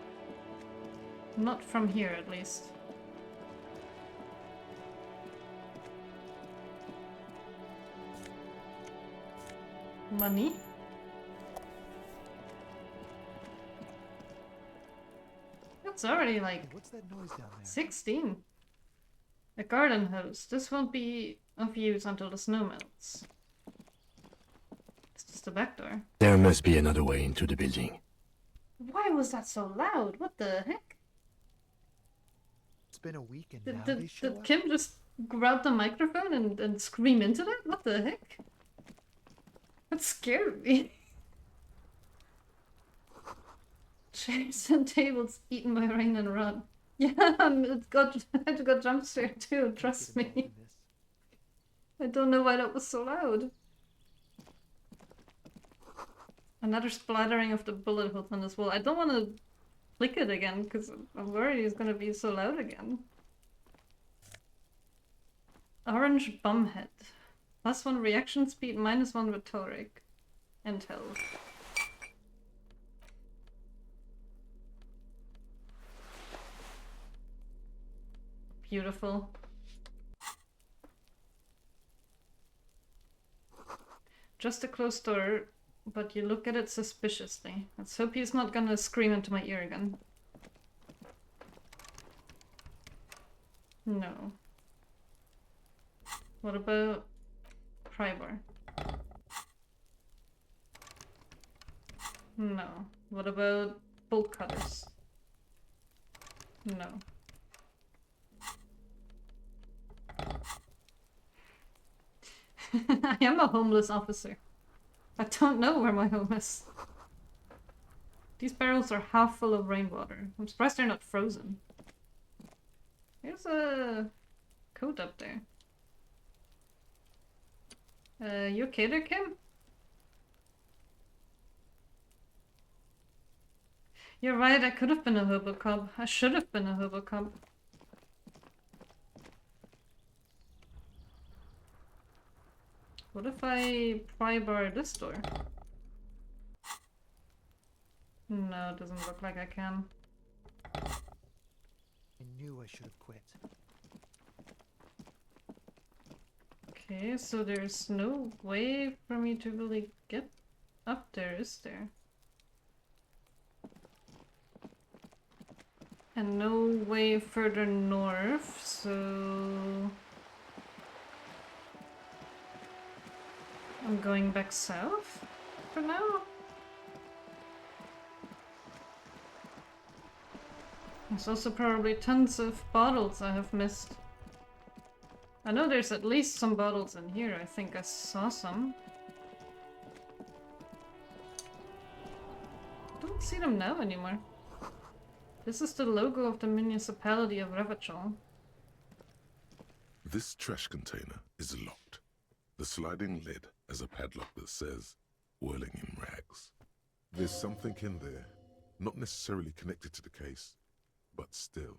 Not from here, at least. Money? It's already like What's that noise down there? 16. A garden hose. This won't be of use until the snow melts. It's just the back door. There must be another way into the building. Why was that so loud? What the heck? It's been a week and Did, now they did, show did up. Kim just grab the microphone and scream into it? What the heck? That scared me. Chairs and tables eaten by rain and run. Yeah, it got jump scared too, Can't trust get involved me. in this. I don't know why that was so loud. Another splattering of the bullet holes on this wall. I don't want to click it again because I'm worried it's going to be so loud again. Orange bumhead. +1 reaction speed, -1 rhetoric. Intel. Beautiful. Just a closed door but you look at it suspiciously. Let's hope he's not gonna scream into my ear again. No. What about pry bar? No. What about bolt cutters? No. I am a homeless officer. I don't know where my home is. These barrels are half full of rainwater. I'm surprised they're not frozen. There's a coat up there. You okay there, Kim? You're right, I could have been a hobo-cop. I should have been a hobo-cop. What if I pry bar this door? No, it doesn't look like I can. I knew I should have quit. Okay, so there's no way for me to really get up there, is there? And no way further north, so... I'm going back south for now? There's also probably tons of bottles I have missed. I know there's at least some bottles in here. I think I saw some. Don't see them now anymore. This is the logo of the municipality of Revachol. This trash container is locked. The sliding lid has a padlock that says, whirling in rags. There's something in there, not necessarily connected to the case, but still.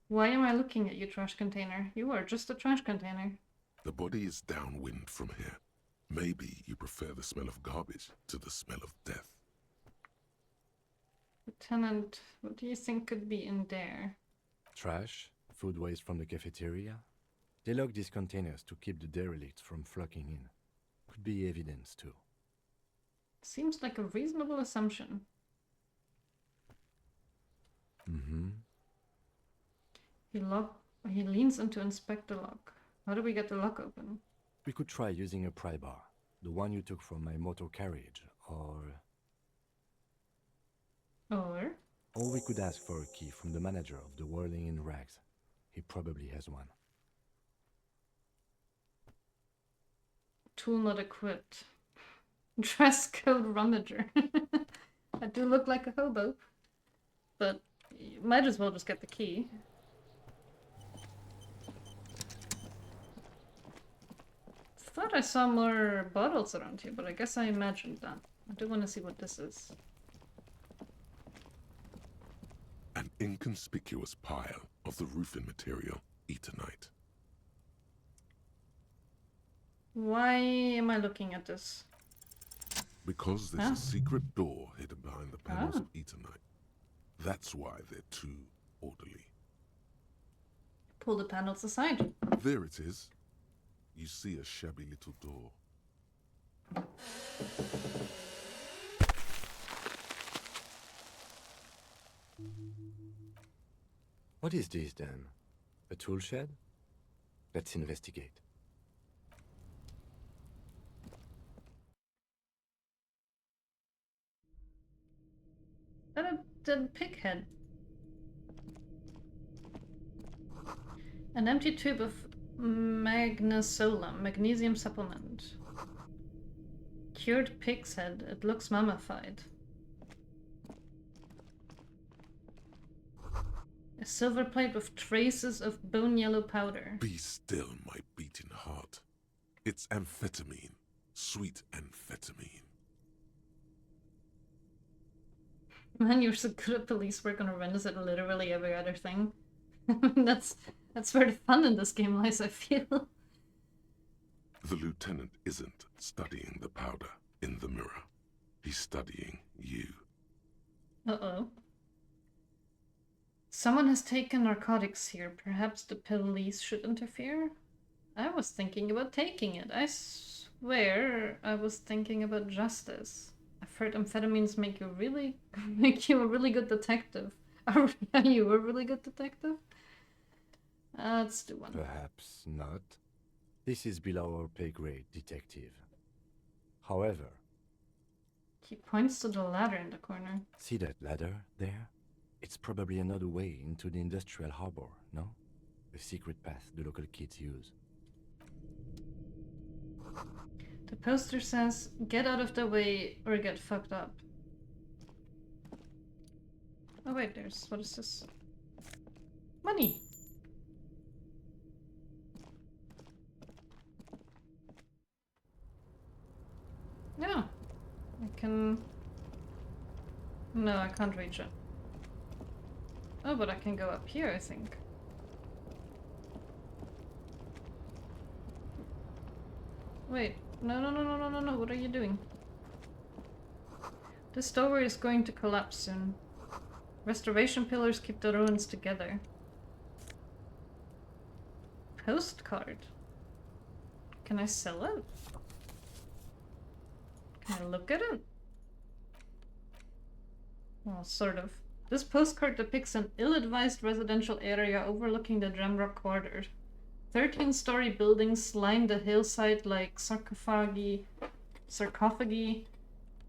Why am I looking at you, trash container? You are just a trash container. The body is downwind from here. Maybe you prefer the smell of garbage to the smell of death. Lieutenant, what do you think could be in there? Trash, food waste from the cafeteria. They lock these containers to keep the derelicts from flocking in. Could be evidence too. Seems like a reasonable assumption. Mm-hmm. He leans in to inspect the lock. How do we get the lock open? We could try using a pry bar, the one you took from my motor carriage, or we could ask for a key from the manager of the Whirling in Rags. He probably has one. Tool not equipped. Dress code rummager. I do look like a hobo. But you might as well just get the key. Thought I saw more bottles around here, but I guess I imagined that. I do want to see what this is. An inconspicuous pile of the roofing material, Eternite. Why am I looking at this? Because there's a secret door hidden behind the panels Ah. of Eternite. That's why they're too orderly. Pull the panels aside. There it is. You see a shabby little door. What is this then? A tool shed? Let's investigate. The pig head. An empty tube of magnesolum, magnesium supplement. Cured pig's head. It looks mummified. A silver plate with traces of bone yellow powder. Be still, my beating heart. It's amphetamine. Sweet amphetamine. Man, you're so good at police work on horrendous at literally every other thing. That's where the fun in this game lies, I feel. The lieutenant isn't studying the powder in the mirror. He's studying you. Uh-oh. Someone has taken narcotics here. Perhaps the police should interfere? I was thinking about taking it. I where I was thinking about justice. I've heard amphetamines make you really make you a really good detective. Are you a really good detective? Let's do one. Perhaps not. This is below our pay grade, detective. However, He points to the ladder in the corner. see that ladder there? It's probably another way into the industrial harbor, no? A secret path the local kids use. The poster says, "Get out of the way or get fucked up." Oh wait, what is this? Money! Yeah, I can... No, I can't reach it. Oh, but I can go up here, I think. Wait, no, what are you doing? This tower is going to collapse soon. Restoration pillars keep the ruins together. Postcard. Can I sell it? Can I look at it? Well, sort of. This postcard depicts an ill-advised residential area overlooking the Jamrock Quarter. 13-story buildings line the hillside like sarcophagi,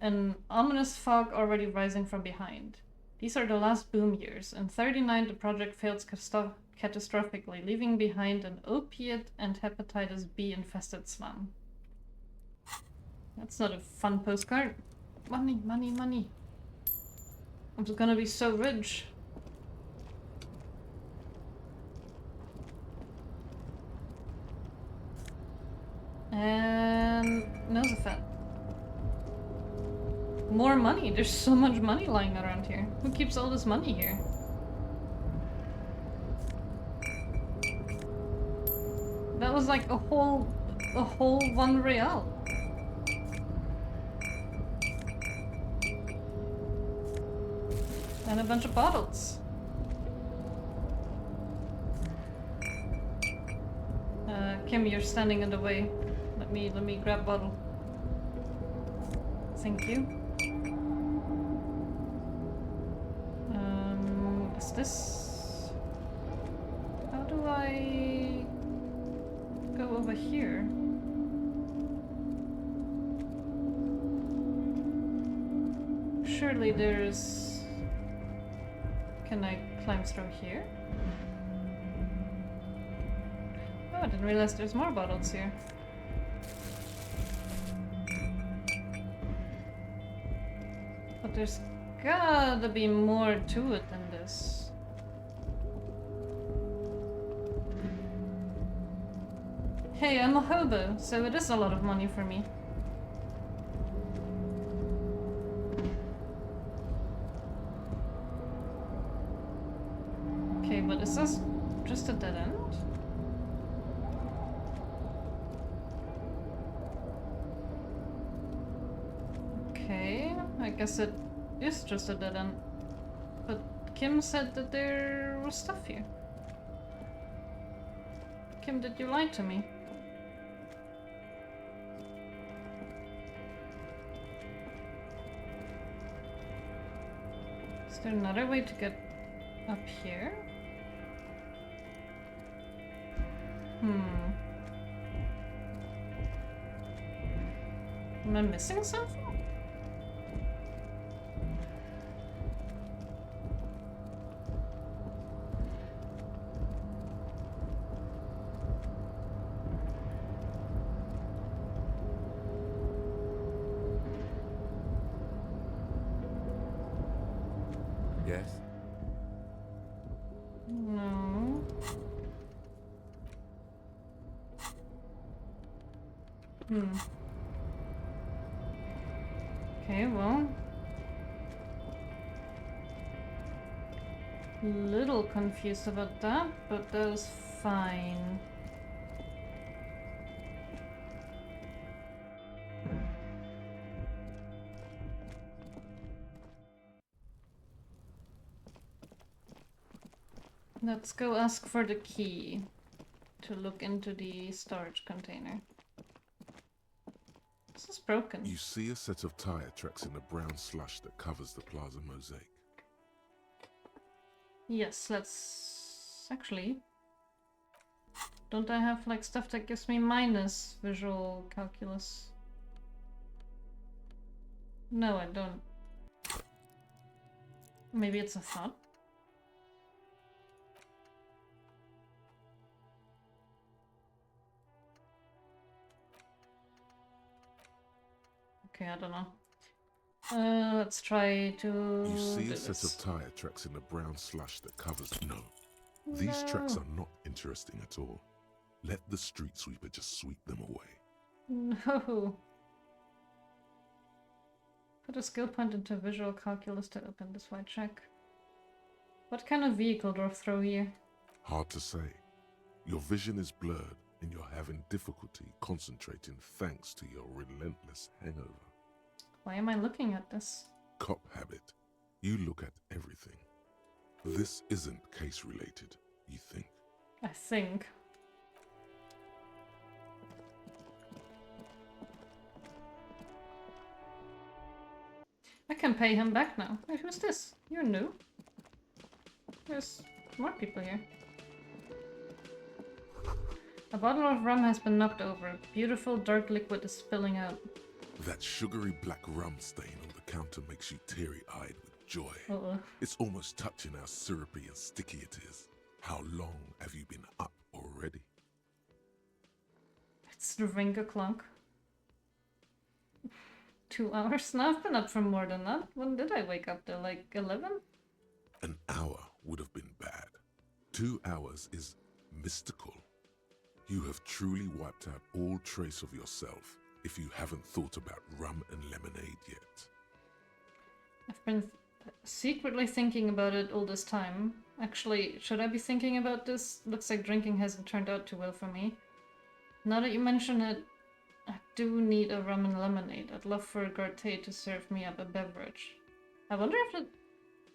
an ominous fog already rising from behind. These are the last boom years. In 39, the project failed catastrophically, leaving behind an opiate and hepatitis B-infested slum. That's not a fun postcard. Money, money, money. I'm just gonna be so rich. And Nosafet. More money. There's so much money lying around here. Who keeps all this money here? That was like a whole 1 real. And a bunch of bottles. Kim, you're standing in the way. Let me grab bottle. Thank you. Is this... How do I go over here? Surely there's... Can I climb through here? Oh, I didn't realize there's more bottles here. But there's gotta be more to it than this. Hey, I'm a hobo, so it is a lot of money for me. Okay, but is this just a dead end? Okay, I guess it is just a dead end. But Kim said that there was stuff here. Kim, did you lie to me? Is there another way to get up here? Am I missing something? Yes? No. Okay, well. Little confused about that, but that was fine. Let's go ask for the key to look into the storage container. broken. You see a set of tire tracks in the brown slush that covers the plaza mosaic. Yes, let's... Actually... Don't I have, like, stuff that gives me minus visual calculus? No, I don't. Maybe it's a thought? Okay, I don't know. Let's try to... You see do a set this. of tire tracks in the brown slush that covers... No. These tracks are not interesting at all. Let the street sweeper just sweep them away. No. Put a skill point into visual calculus to open this white check. What kind of vehicle do I throw here? Hard to say. Your vision is blurred and you're having difficulty concentrating thanks to your relentless hangover. Why am I looking at this? Cop habit. You look at everything. This isn't case related, you think. I think. I can pay him back now. Wait, who's this? You're new. There's more people here. A bottle of rum has been knocked over. Beautiful dark liquid is spilling out. That sugary black rum stain on the counter makes you teary-eyed with joy. Uh-oh. It's almost touching how syrupy and sticky it is. How long have you been up already? It's the ring o'clock. 2 hours? No, I've been up for more than that. When did I wake up there? Like 11? An hour would have been bad. 2 hours is mystical. You have truly wiped out all trace of yourself if you haven't thought about rum and lemonade yet. I've been secretly thinking about it all this time. Actually, should I be thinking about this? Looks like drinking hasn't turned out too well for me. Now that you mention it, I do need a rum and lemonade. I'd love for Garté to serve me up a beverage. I wonder if it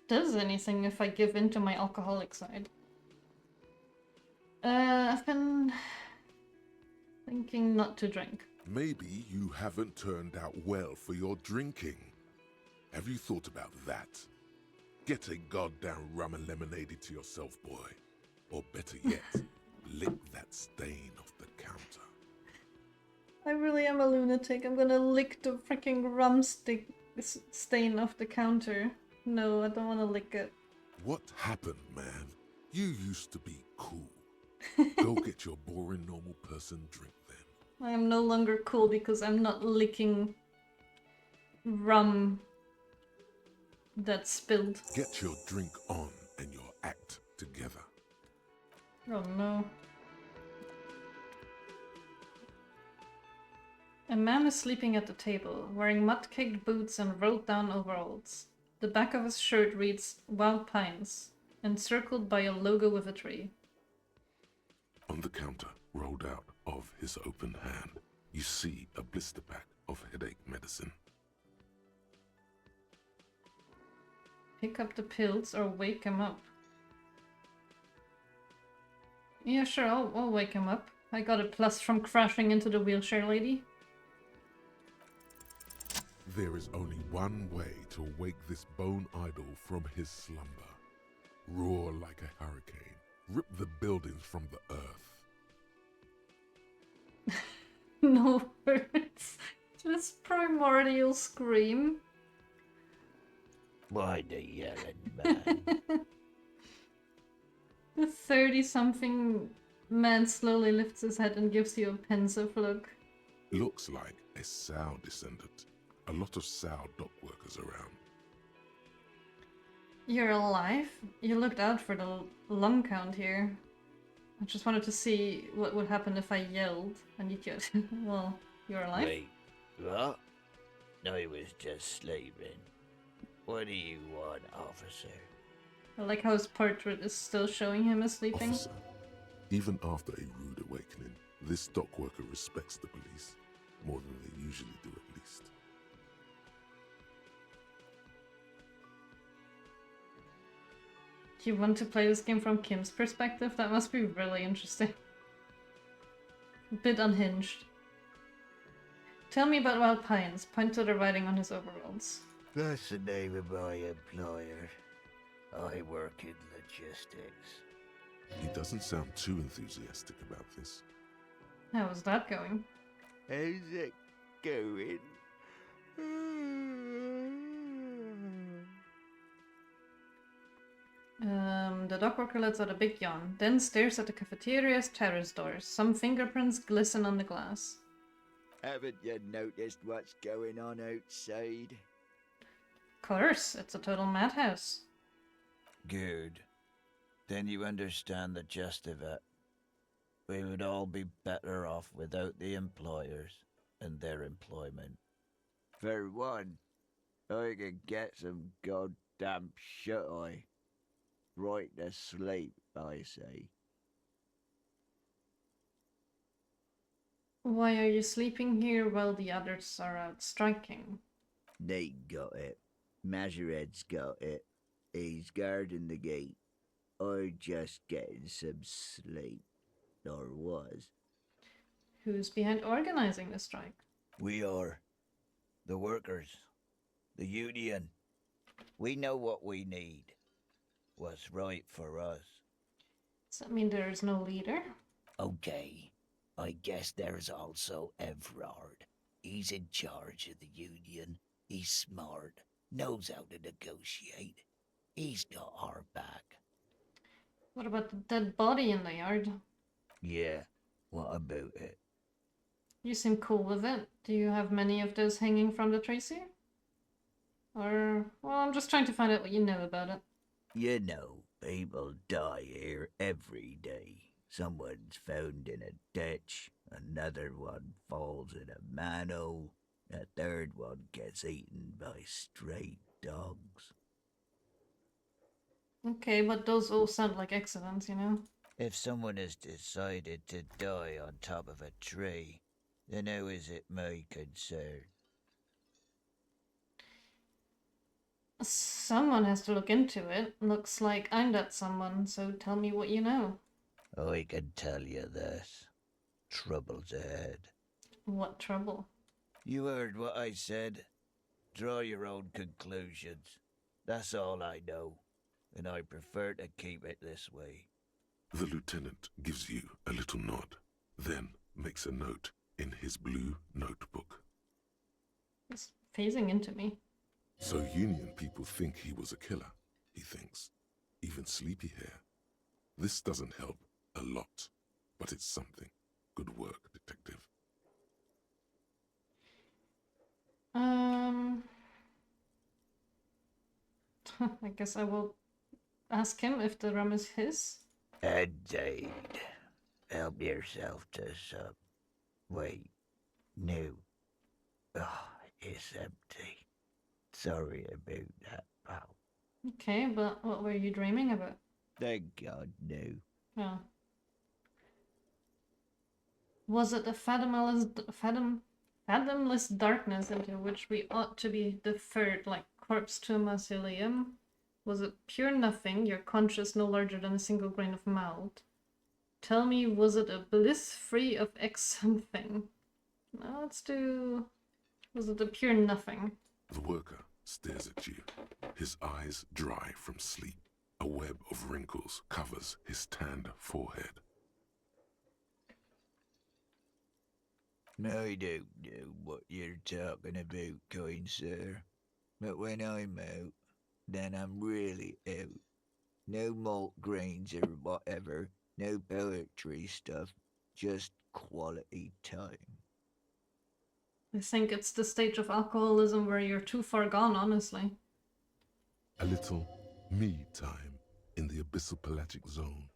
does anything if I give in to my alcoholic side. I've been thinking not to drink. Maybe you haven't turned out well for your drinking. Have you thought about that? Get a goddamn rum and lemonade into yourself, boy. Or better yet, lick that stain off the counter. I really am a lunatic. I'm gonna lick the freaking rum stain off the counter. No, I don't want to lick it. What happened, man? You used to be cool. Go get your boring normal person drink then. I am no longer cool because I'm not licking rum that spilled. Get your drink on and your act together. Oh no. A man is sleeping at the table, wearing mud-caked boots and rolled-down overalls. The back of his shirt reads Wild Pines, encircled by a logo with a tree. On the counter, rolled out of his open hand, you see a blister pack of headache medicine. Pick up the pills or wake him up. Yeah, sure, I'll wake him up. I got a plus from crashing into the wheelchair lady. There is only one way to wake this bone idol from his slumber. Roar like a hurricane. Rip the buildings from the earth. No words. Just primordial scream. Why the yelling, man? The 30-something man slowly lifts his head and gives you a pensive look. Looks like a Sow descendant. A lot of Sow dock workers around. You're alive? You looked out for the lung count here. I just wanted to see what would happen if I yelled, and you could. Well, you're alive? Wait, what? I was just sleeping. What do you want, officer? I like how his portrait is still showing him as sleeping. Officer, even after a rude awakening, this dock worker respects the police more than they usually do at least. Do you want to play this game from Kim's perspective? That must be really interesting. A bit unhinged. Tell me about Wild Pines. Point to the writing on his overalls. That's the name of my employer. I work in logistics. He doesn't sound too enthusiastic about this. How is that going? How's it going? The dockworker lets out a big yawn, then stares at the cafeteria's terrace doors. Some fingerprints glisten on the glass. Haven't you noticed what's going on outside? Of course, it's a total madhouse. Good. Then you understand the gist of it. We would all be better off without the employers and their employment. For one, I could get some goddamn shut-eye. Right to sleep, I say. Why are you sleeping here while the others are out striking? Nate got it. Majoret's got it. He's guarding the gate. I'm just getting some sleep. Or was. Who's behind organizing the strike? We are. The workers. The union. We know what we need. What's right for us. Does that mean there is no leader? Okay. I guess there's also Everard. He's in charge of the union. He's smart. Knows how to negotiate. He's got our back. What about the dead body in the yard? Yeah. What about it? You seem cool with it. Do you have many of those hanging from the Tracy? Or, well, I'm just trying to find out what you know about it. You know, people die here every day. Someone's found in a ditch, another one falls in a manhole, a third one gets eaten by stray dogs. Okay, but those all sound like accidents, you know? If someone has decided to die on top of a tree, then how is it my concern? Someone has to look into it. Looks like I'm that someone, so tell me what you know. I can tell you this. Trouble's ahead. What trouble? You heard what I said. Draw your own conclusions. That's all I know, and I prefer to keep it this way. The lieutenant gives you a little nod, then makes a note in his blue notebook. He's phasing into me. So Union people think he was a killer, he thinks. Even sleepy hair. This doesn't help a lot, but it's something. Good work, detective. I guess I will ask him if the rum is his. Indeed. Help yourself to some. Wait. No. Oh, it's empty. Sorry about that, pal. Okay, but what were you dreaming about? Thank God, no. Oh. Was it a fathomless darkness into which we ought to be deferred like corpse to a mausoleum? Was it pure nothing, your conscience no larger than a single grain of malt? Tell me, was it a bliss free of X something? Now let's do... Was it a pure nothing? The worker stares at you, his eyes dry from sleep. A web of wrinkles covers his tanned forehead. I don't know what you're talking about, kind sir. But when I'm out, then I'm really out. No malt grains or whatever, no poetry stuff, just quality time. I think it's the stage of alcoholism where you're too far gone, honestly. A little me time in the abyssal pelagic zone.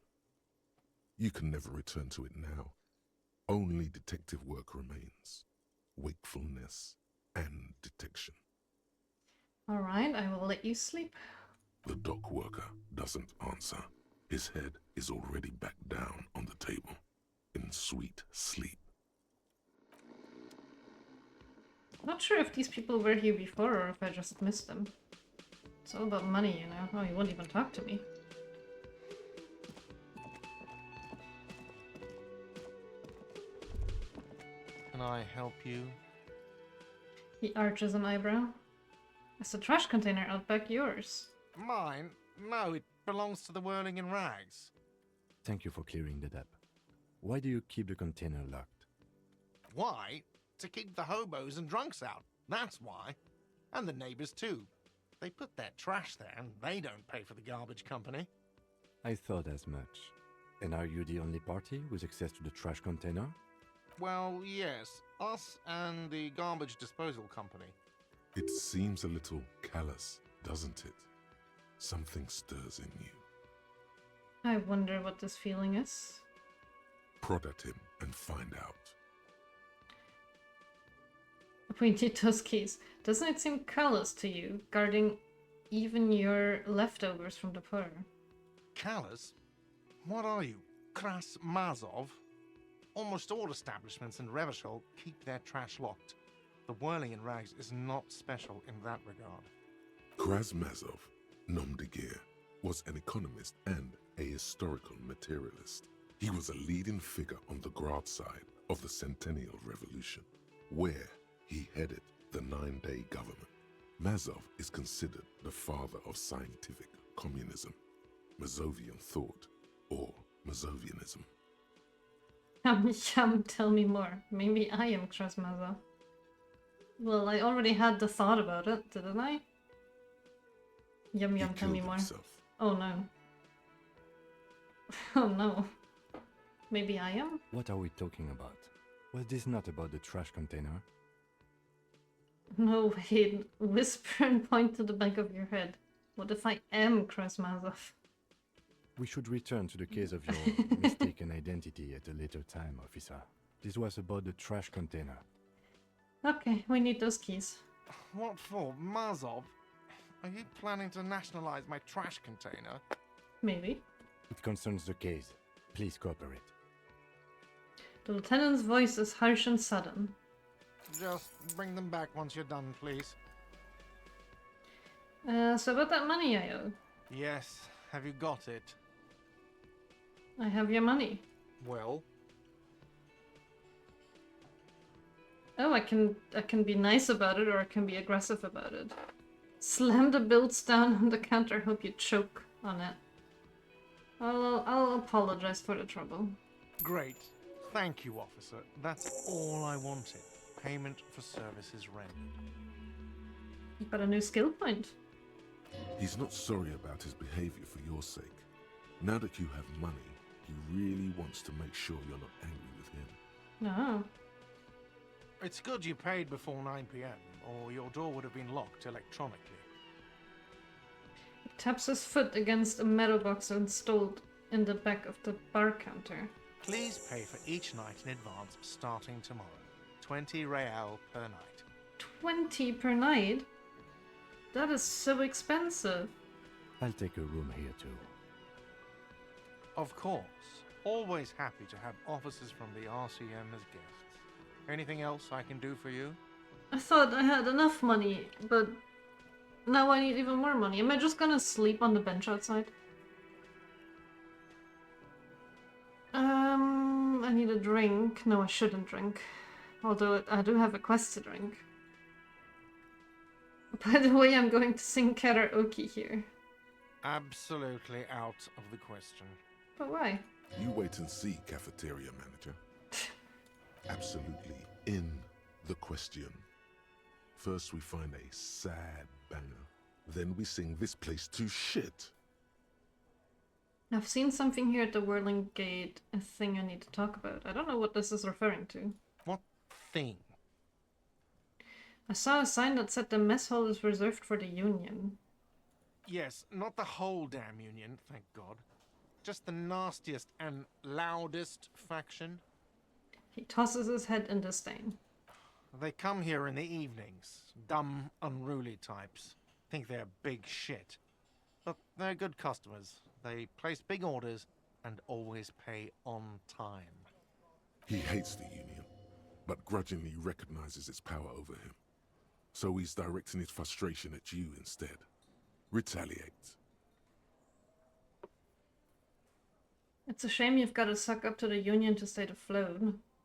You can never return to it now. Only detective work remains. Wakefulness and detection. Alright, I will let you sleep. The dock worker doesn't answer. His head is already back down on the table, in sweet sleep. Not sure if these people were here before or if I just missed them. It's all about money, you know. Oh, he won't even talk to me. Can I help you? He arches an eyebrow. Is the trash container out back yours? Mine? No, it belongs to the Whirling in Rags. Thank you for clearing that up. Why do you keep the container locked? Why? To keep the hobos and drunks out. That's why. And the neighbors too. They put their trash there and they don't pay for the garbage company. I thought as much. And are you the only party with access to the trash container? Well, yes. Us and the garbage disposal company. It seems a little callous, doesn't it? Something stirs in you. I wonder what this feeling is. Prod at him and find out. Pointy Tuskies. Doesn't it seem callous to you, guarding even your leftovers from the poor? Callous? What are you? Kras Mazov? Almost all establishments in Revachol keep their trash locked. The Whirling in Rags is not special in that regard. Krasmazov, nom de guerre, was an economist and a historical materialist. He was a leading figure on the Grad side of the Centennial Revolution, where he headed the 9-day government. Mazov is considered the father of scientific communism, Mazovian thought, or Mazovianism. Yum, tell me more. Maybe I am Krasmaza. Well, I already had the thought about it, didn't I? Yum, He tell me killed more. himself. Oh no. Oh no. Maybe I am? What are we talking about? Was this not about the trash container? No, wait. Whisper and point to the back of your head. What if I am Krasmazov? We should return to the case of your mistaken identity at a later time, officer. This was about the trash container. Okay, we need those keys. What for? Mazov? Are you planning to nationalize my trash container? Maybe. It concerns the case. Please cooperate. The lieutenant's voice is harsh and sudden. Just bring them back once you're done, please. So about that money I owe. Yes, have you got it? I have your money. Well, Oh, I can be nice about it or I can be aggressive about it. Slam the bills down on the counter, hope you choke on it. I'll apologize for the trouble. great. Thank you, officer. That's all I wanted. Payment for services rendered. You've got a new skill point. He's not sorry about his behavior for your sake. Now that you have money, he really wants to make sure you're not angry with him. No. It's good you paid before 9 p.m., or your door would have been locked electronically. He taps his foot against a metal box installed in the back of the bar counter. Please pay for each night in advance starting tomorrow. 20 real per night. 20 per night? That is so expensive. I'll take a room here too. Of course. Always happy to have officers from the RCM as guests. Anything else I can do for you? I thought I had enough money, but now I need even more money. Am I just gonna sleep on the bench outside? I need a drink. No, I shouldn't drink. Although I do have a quest to drink. By the way, I'm going to sing karaoke here. Absolutely out of the question. But why? You wait and see, cafeteria manager. Absolutely in the question. First we find a sad banger. Then we sing this place to shit. I've seen something here at the Whirling Gate, a thing I need to talk about. I don't know what this is referring to. What thing? I saw a sign that said the mess hall is reserved for the Union. Yes, not the whole damn Union, thank God. Just the nastiest and loudest faction. He tosses his head in disdain. They come here in the evenings. Dumb, unruly types. Think they're big shit. But they're good customers. They place big orders and always pay on time. He hates the Union, but grudgingly recognizes its power over him. So he's directing his frustration at you instead. Retaliate. It's a shame you've got to suck up to the Union to stay afloat.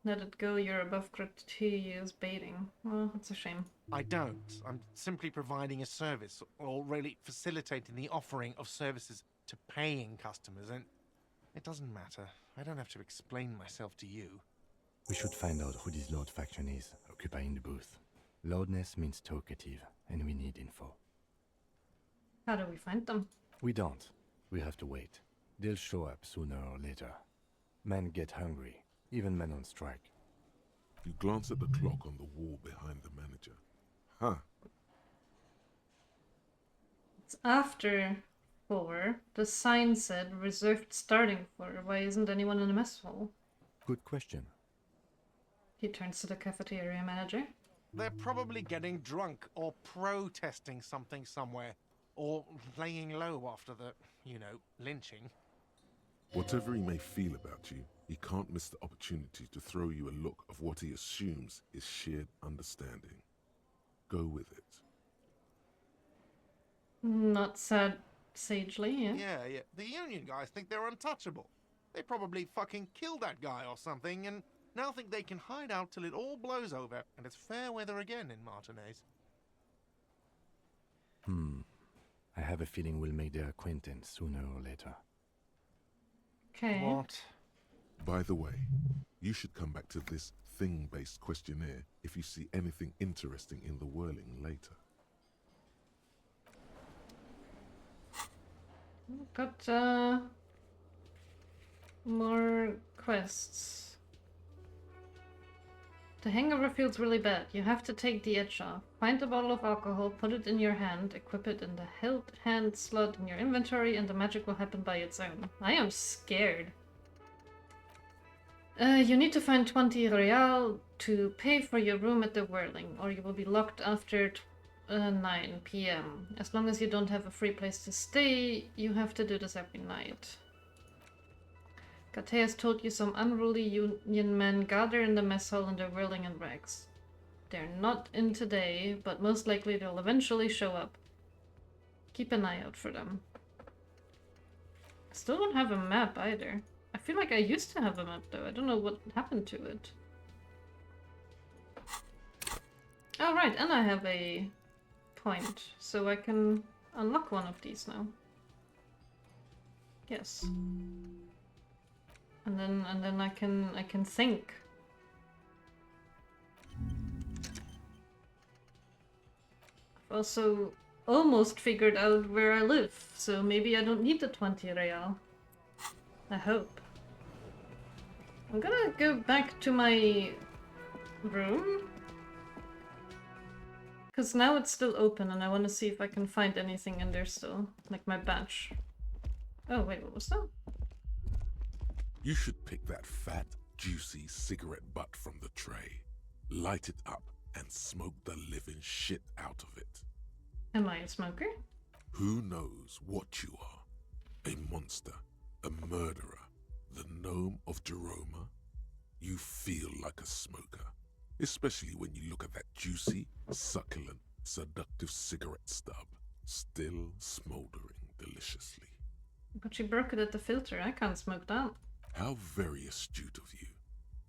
let it go, you're above gratuitous baiting. Well, that's a shame. I don't. I'm simply providing a service, or really facilitating the offering of services to paying customers, and it doesn't matter. I don't have to explain myself to you. We should find out who this Lord faction is, occupying the booth. Loudness means talkative, and we need info. How do we find them? We don't. We have to wait. They'll show up sooner or later. Men get hungry, even men on strike. You glance at the clock on the wall behind the manager. Huh. It's after 4. The sign said reserved starting for. Why isn't anyone in the mess hall? Good question. He turns to the cafeteria manager. They're probably getting drunk or protesting something somewhere, or laying low after the, lynching. Whatever he may feel about you, he can't miss the opportunity to throw you a look of what he assumes is shared understanding. Go with it. Not said sagely, yeah? Yeah. The Union guys think they're untouchable. They probably fucking killed that guy or something, and now think they can hide out till it all blows over, and it's fair weather again in Martinez. I have a feeling we'll make their acquaintance sooner or later. Okay. What? By the way, you should come back to this thing-based questionnaire if you see anything interesting in the whirling later. Got, more quests. The hangover feels really bad. You have to take the edge off. Find a bottle of alcohol, put it in your hand, equip it in the held hand slot in your inventory, and the magic will happen by its own. I am scared. You need to find 20 real to pay for your room at the Whirling, or you will be locked after 9 p.m. As long as you don't have a free place to stay, you have to do this every night. Kate has told you some unruly Union men gather in the mess hall and they're whirling in rags. They're not in today, but most likely they'll eventually show up. Keep an eye out for them. I still don't have a map either. I feel like I used to have a map though. I don't know what happened to it. Oh right, and I have a point, so I can unlock one of these now. Yes. And then I can think. I've also almost figured out where I live, so maybe I don't need the 20 real. I hope. I'm gonna go back to my room. Because now it's still open and I want to see if I can find anything in there still. Like my badge. Oh wait, what was that? You should pick that fat, juicy cigarette butt from the tray, light it up, and smoke the living shit out of it. Am I a smoker? Who knows what you are? A monster, a murderer, the gnome of Jeroma? You feel like a smoker, especially when you look at that juicy, succulent, seductive cigarette stub, still smoldering deliciously. But she broke it at the filter. I can't smoke that. How very astute of you.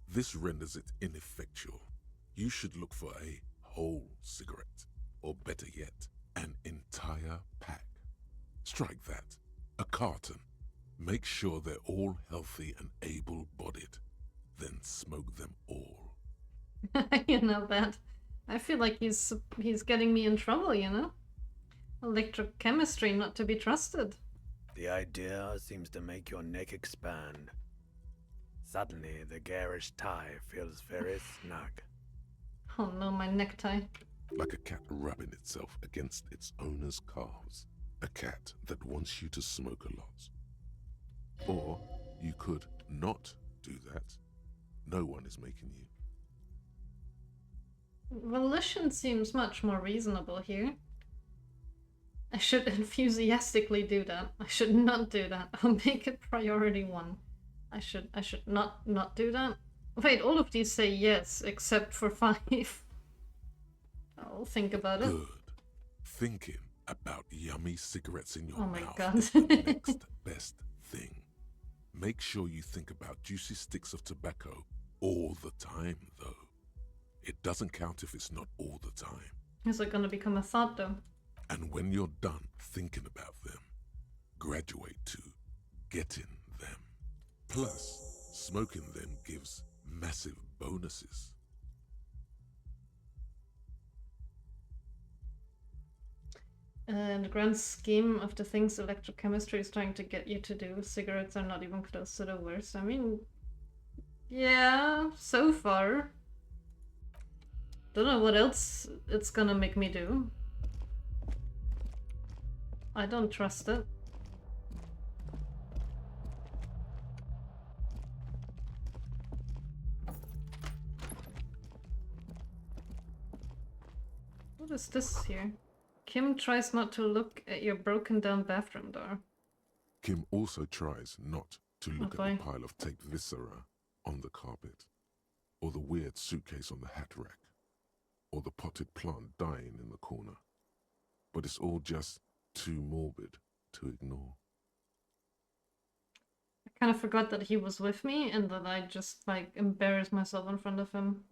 This renders it ineffectual. You should look for a whole cigarette, or better yet, an entire pack. Strike that. A carton. Make sure they're all healthy and able-bodied. Then smoke them all. You know that. I feel like he's getting me in trouble, you know? Electrochemistry not to be trusted. The idea seems to make your neck expand. Suddenly, the garish tie feels very snug. Oh no, my necktie. Like a cat rubbing itself against its owner's calves. A cat that wants you to smoke a lot. Or you could not do that. No one is making you. Volition seems much more reasonable here. I should enthusiastically do that. I should not do that. I'll make it priority 1. I should not do that. Wait, all of these say yes, except for 5. I'll think about it. Good. Thinking about yummy cigarettes in your Oh my mouth God. is the next best thing. Make sure you think about juicy sticks of tobacco all the time, though. It doesn't count if it's not all the time. Is it gonna become a thought, though? And when you're done thinking about them, graduate to getting them. Plus, smoking them gives massive bonuses. In the grand scheme of the things electrochemistry is trying to get you to do, cigarettes are not even close to the worst. I mean, yeah, so far. Don't know what else it's gonna make me do. I don't trust it. What is this here? Kim tries not to look at your broken down bathroom door. Kim also tries not to look boy. at the pile of taped viscera on the carpet, or the weird suitcase on the hat rack, or the potted plant dying in the corner. But it's all just too morbid to ignore. I kind of forgot that he was with me and that I just, like, embarrassed myself in front of him.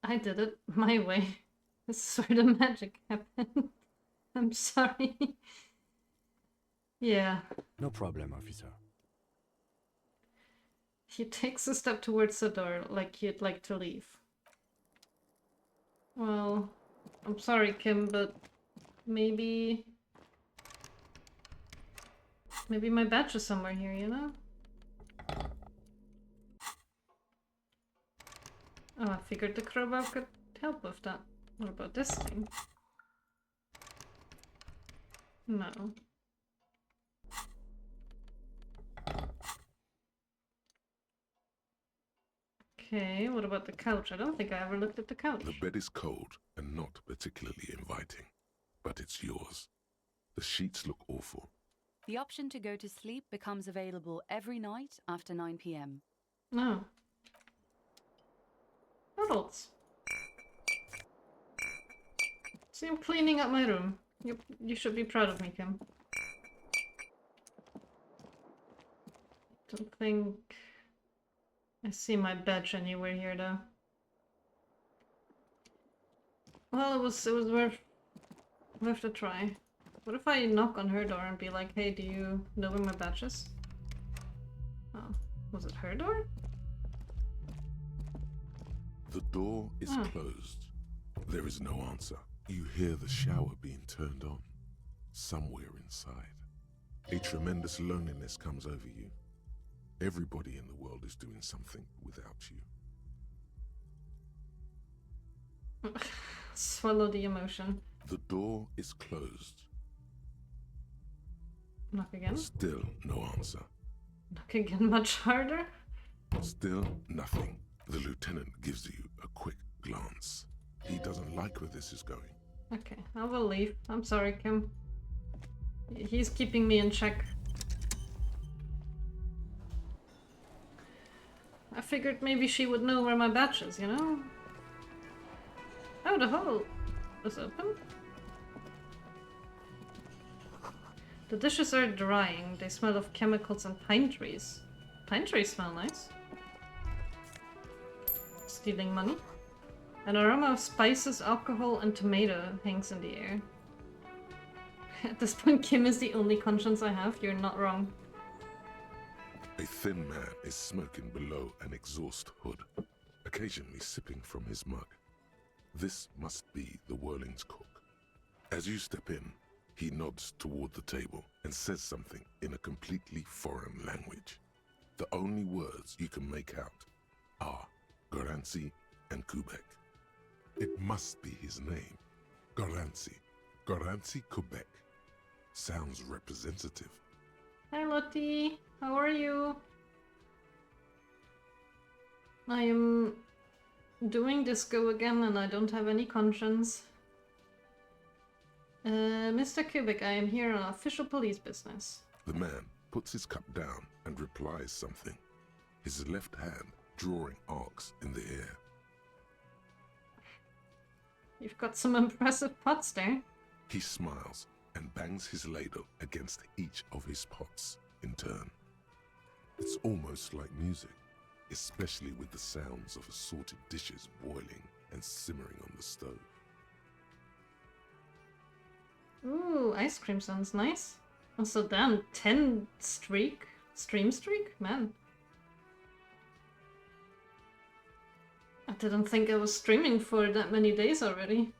I did it my way. This is where the magic happened. I'm sorry. Yeah. No problem, officer. He takes a step towards the door, like he'd like to leave. Well, I'm sorry, Kim, but maybe my badge is somewhere here, you know? Oh, I figured the crowbar could help with that. What about this thing? No. Okay, what about the couch? I don't think I ever looked at the couch. The bed is cold and not particularly inviting, but it's yours. The sheets look awful. The option to go to sleep becomes available every night after 9 p.m. No. Adults. See, I'm cleaning up my room. You should be proud of me, Kim. Don't think I see my badge anywhere here, though. Well, it was worth a try. What if I knock on her door and be like, hey, do you know where my badge is? Oh, was it her door? The door is closed. There is no answer. You hear the shower being turned on. Somewhere inside. A tremendous loneliness comes over you. Everybody in the world is doing something without you. Swallow the emotion. The door is closed. Knock again? Still no answer. Knock again much harder? Still nothing. The lieutenant gives you a quick glance. He doesn't like where this is going. Okay, I will leave. I'm sorry, Kim. He's keeping me in check. I figured maybe she would know where my badge is, you know? Oh, the hole is open. The dishes are drying. They smell of chemicals and pine trees. Pine trees smell nice. Stealing money. An aroma of spices, alcohol, and tomato hangs in the air. At this point, Kim is the only conscience I have. You're not wrong. A thin man is smoking below an exhaust hood, occasionally sipping from his mug. This must be the Whirling's cook. As you step in, he nods toward the table and says something in a completely foreign language. The only words you can make out are Garancy and Kubek. It must be his name. Garancy. Garancy Kubek. Sounds representative. Hi Lottie, how are you? I am doing disco again and I don't have any conscience. Mr. Kubik, I am here on official police business. The man puts his cup down and replies something, his left hand drawing arcs in the air. You've got some impressive pots there. He smiles and bangs his ladle against each of his pots in turn. It's almost like music. especially with the sounds of assorted dishes boiling and simmering on the stove. Ooh, ice cream sounds nice. Also, damn, 10 stream streak? Man. I didn't think I was streaming for that many days already.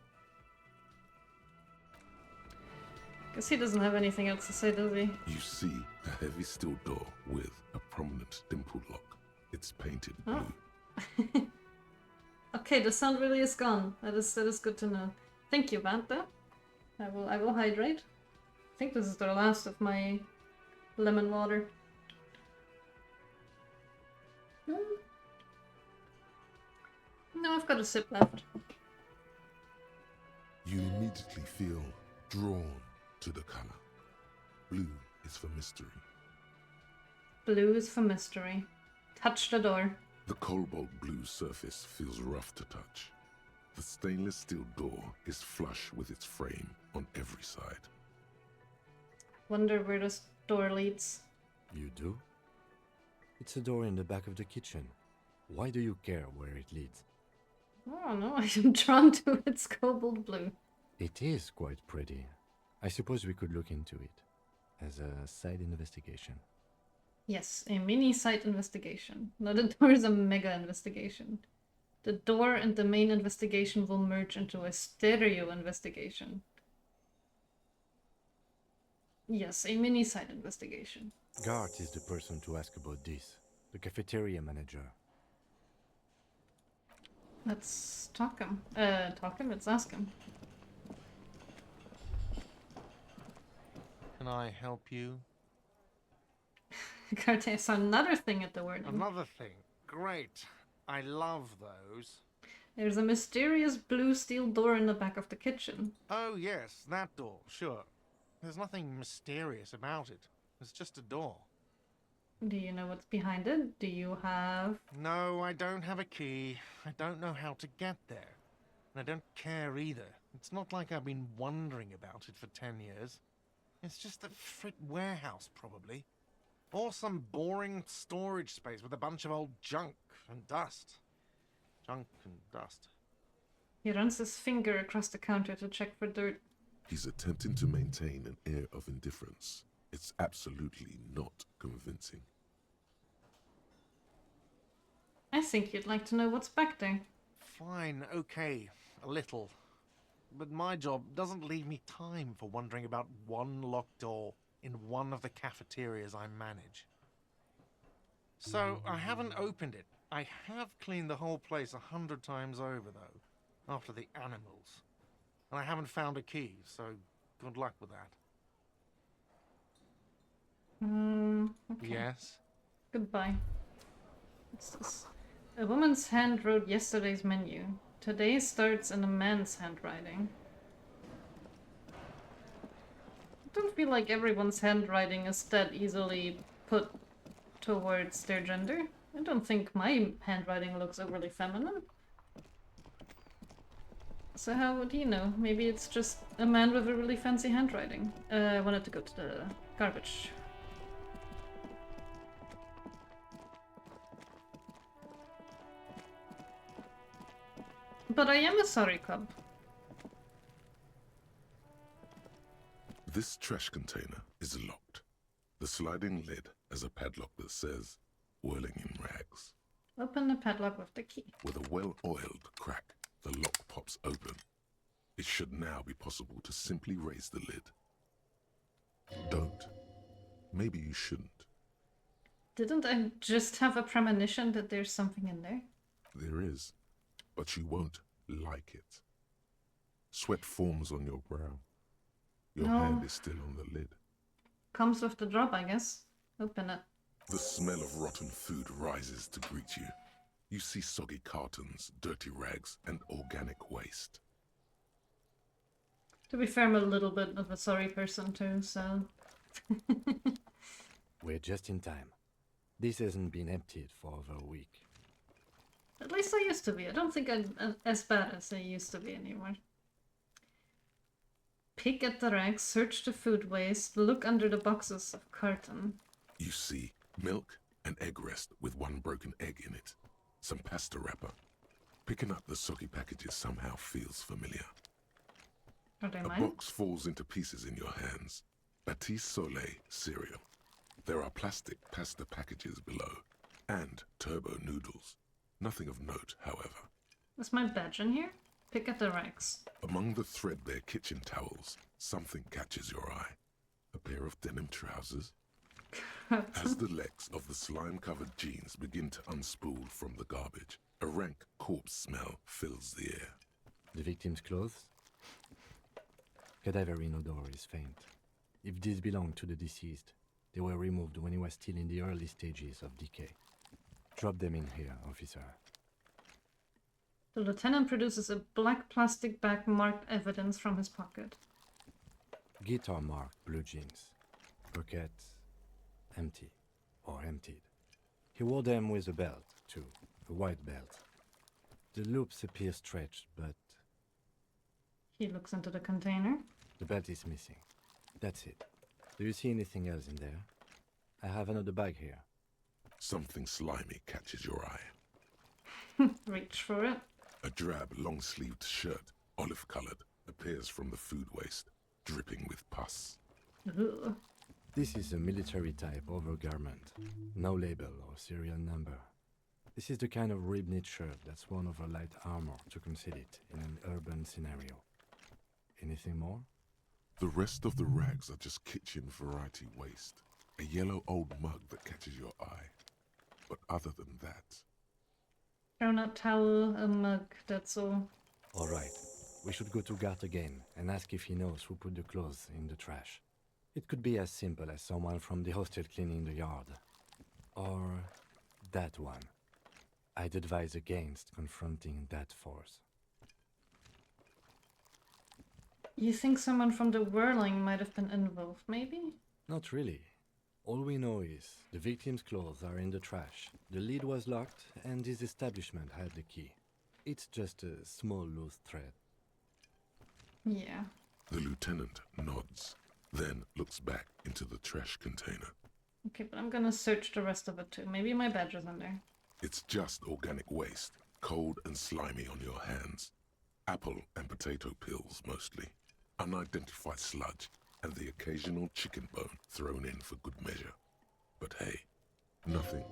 Guess he doesn't have anything else to say, does he? You see a heavy steel door with a prominent dimple lock. It's painted blue. Oh. Okay, the sound really is gone. That is good to know. Thank you, Vanta. I will hydrate. I think this is the last of my lemon water. No, I've got a sip left. You immediately feel drawn to the color. Blue is for mystery. Blue is for mystery. Touch the door. The cobalt blue surface feels rough to touch. The stainless steel door is flush with its frame on every side. Wonder where this door leads. You do? It's a door in the back of the kitchen. Why do you care where it leads? Oh no, I am drawn to its cobalt blue. It is quite pretty. I suppose we could look into it as a side investigation. Yes, a mini site investigation. Now the door is a mega investigation. The door and the main investigation will merge into a stereo investigation. Yes, a mini site investigation. Gart is the person to ask about this. The cafeteria manager. Let's talk him. Let's ask him. Can I help you? Carte saw another thing at the word. Another thing. Great. I love those. There's a mysterious blue steel door in the back of the kitchen. Oh, yes, that door, sure. There's nothing mysterious about it. It's just a door. Do you know what's behind it? Do you have... No, I don't have a key. I don't know how to get there. And I don't care either. It's not like I've been wondering about it for 10 years. It's just a frit warehouse, probably. Or some boring storage space with a bunch of old junk and dust. Junk and dust. He runs his finger across the counter to check for dirt. He's attempting to maintain an air of indifference. It's absolutely not convincing. I think you'd like to know what's back there. Fine, okay, a little. But my job doesn't leave me time for wondering about one locked door in one of the cafeterias I manage. So I haven't opened it. I have cleaned the whole place 100 times over, though, after the animals. And I haven't found a key, so good luck with that. Okay. Yes? Goodbye. What's this? A woman's hand wrote yesterday's menu. Today starts in a man's handwriting. I don't feel like everyone's handwriting is that easily put towards their gender. I don't think my handwriting looks overly feminine. So how would he know? Maybe it's just a man with a really fancy handwriting. I wanted to go to the garbage. But I am a sorry cub. This trash container is locked. The sliding lid has a padlock that says, "Whirling in rags." Open the padlock with the key. With a well-oiled crack, the lock pops open. It should now be possible to simply raise the lid. Don't. Maybe you shouldn't. Didn't I just have a premonition that there's something in there? There is, but you won't like it. Sweat forms on your brow. Your No. hand is still on the lid. Comes with the drop, I guess. Open it. The smell of rotten food rises to greet you. You see soggy cartons, dirty rags, and organic waste. To be fair, I'm a little bit of a sorry person too, so... We're just in time. This hasn't been emptied for over a week. At least I used to be. I don't think I'm as bad as I used to be anymore. Pick at the rags, search the food waste, look under the boxes of carton. You see milk An egg rest with one broken egg in it. Some pasta wrapper. Picking up the soggy packages somehow feels familiar. Are they A mine? box falls into pieces in your hands. Batiste Soleil cereal. There are plastic pasta packages below. And turbo noodles. Nothing of note, however. Is my badge in here? Pick at the racks. Among the threadbare kitchen towels, something catches your eye. A pair of denim trousers. As the legs of the slime-covered jeans begin to unspool from the garbage, a rank corpse smell fills the air. The victim's clothes? Cadaverine odor is faint. If these belong to the deceased, they were removed when he was still in the early stages of decay. Drop them in here, officer. The lieutenant produces a black plastic bag marked evidence from his pocket. Guitar marked blue jeans. Pocket empty or emptied. He wore them with a belt, too. A white belt. The loops appear stretched, but He looks into the container. the belt is missing. That's it. Do you see anything else in there? I have another bag here. Something slimy catches your eye. Reach for it. A drab, long-sleeved shirt, olive-colored, appears from the food waste, dripping with pus. Ugh. This is a military-type overgarment. No label or serial number. This is the kind of rib-knit shirt that's worn over light armor to conceal it in an urban scenario. Anything more? The rest of the rags are just kitchen variety waste. A yellow old mug that catches your eye. But other than that, Thrown out towel, a mug, that's all. All right. We should go to Gart again and ask if he knows who put the clothes in the trash. It could be as simple as someone from the hostel cleaning the yard. Or that one. I'd advise against confronting that force. You think someone from the whirling might have been involved, maybe? Not really. All we know is the victim's clothes are in the trash. The lid was locked and this establishment had the key. It's just a small loose thread. Yeah. the lieutenant nods, then looks back into the trash container. Okay, but I'm gonna search the rest of it too. Maybe my badge is in there. It's just organic waste, cold and slimy on your hands. Apple and potato peels, mostly. Unidentified sludge, and the occasional chicken bone thrown in for good measure. But hey, nothing.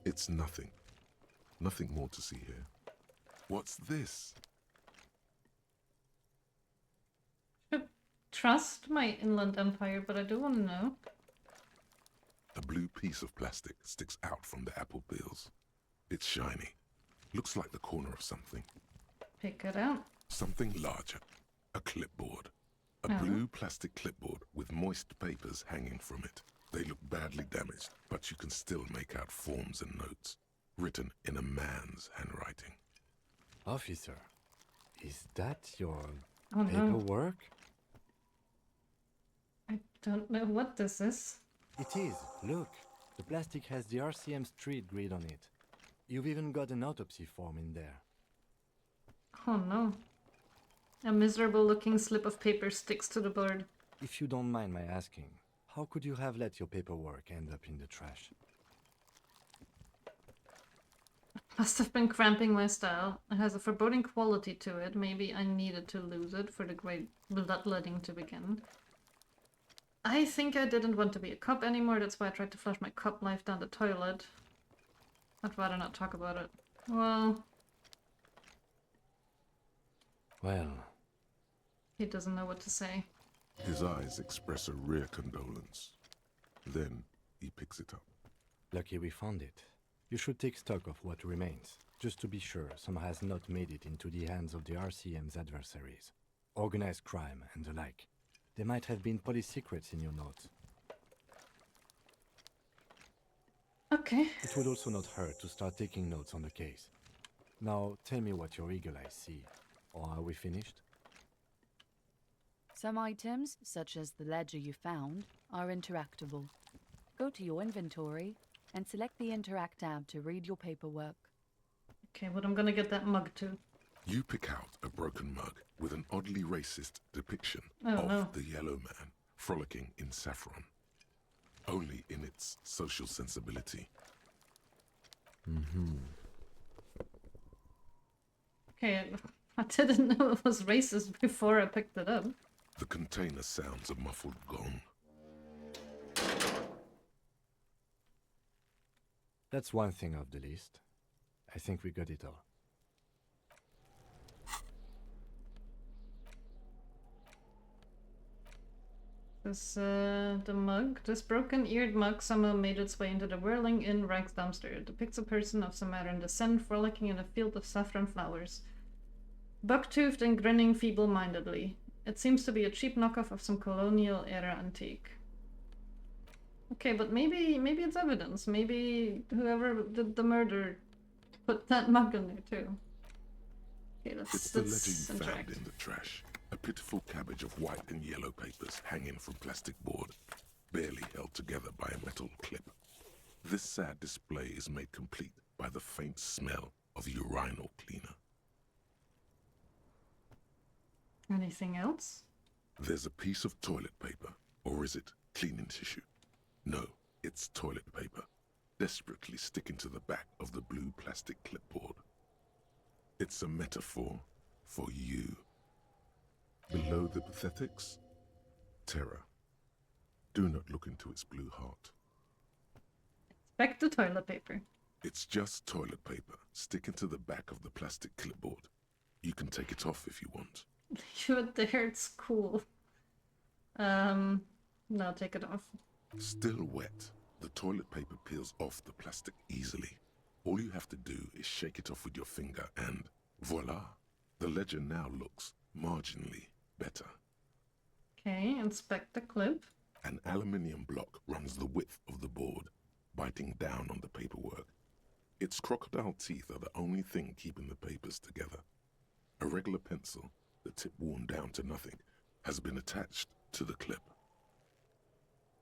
It's nothing. Nothing more to see here. What's this? Trust my inland empire, but I do want to know. A blue piece of plastic sticks out from the apple peels. It's shiny. Looks like the corner of something. Pick it out. Something larger. A clipboard. A blue plastic clipboard with moist papers hanging from it. They look badly damaged, but you can still make out forms and notes, written in a man's handwriting. Officer, is that your Oh no. paperwork? I don't know what this is. It is. Look, the plastic has the RCM street grid on it. You've even got an autopsy form in there. Oh no. A miserable looking slip of paper sticks to the board. If you don't mind my asking, how could you have let your paperwork end up in the trash? Must have been cramping my style. It has a foreboding quality to it. Maybe I needed to lose it for the great bloodletting to begin. I think I didn't want to be a cop anymore. That's why I tried to flush my cop life down the toilet. I'd rather not talk about it. Well, he doesn't know what to say. His eyes express a rare condolence. Then he picks it up. Lucky we found it. You should take stock of what remains, just to be sure some has not made it into the hands of the RCM's adversaries. Organized crime and the like. There might have been police secrets in your notes. Okay. It would also not hurt to start taking notes on the case. Now, tell me what your eagle eyes see. Or are we finished? Some items, such as the ledger you found, are interactable. Go to your inventory and select the Interact tab to read your paperwork. Okay, but I'm gonna get that mug too. You pick out a broken mug with an oddly racist depiction Oh, of no. the yellow man frolicking in saffron. Only in its social sensibility, Okay, I didn't know it was racist before I picked it up. The container sounds a muffled gong. That's one thing off the list. I think we got it all. The mug. This broken-eared mug somehow made its way into the Whirling Inn Rags dumpster. It depicts a person of Sumerian descent frolicking in a field of saffron flowers. Buck-toothed and grinning feeble-mindedly. It seems to be a cheap knockoff of some colonial-era antique. Okay, but maybe it's evidence. Maybe whoever did the murder put that mug in there too. Okay, It's the ledger let's you interact. found in the trash. A pitiful cabbage of white and yellow papers hanging from plastic board, barely held together by a metal clip. This sad display is made complete by the faint smell of urinal cleaner. Anything else? There's a piece of toilet paper, or is it cleaning tissue? No, it's toilet paper, desperately sticking to the back of the blue plastic clipboard. It's a metaphor for you. Below the pathetics, terror. Do not look into its blue heart. Back to toilet paper. It's just toilet paper sticking to the back of the plastic clipboard. You can take it off if you want. You there, it's cool. No, take it off. Still wet, the toilet paper peels off the plastic easily. All you have to do is shake it off with your finger and voila! The ledger now looks marginally better. Okay, inspect the clip. An aluminium block runs the width of the board, biting down on the paperwork. Its crocodile teeth are the only thing keeping the papers together. A regular pencil, the tip worn down to nothing, has been attached to the clip.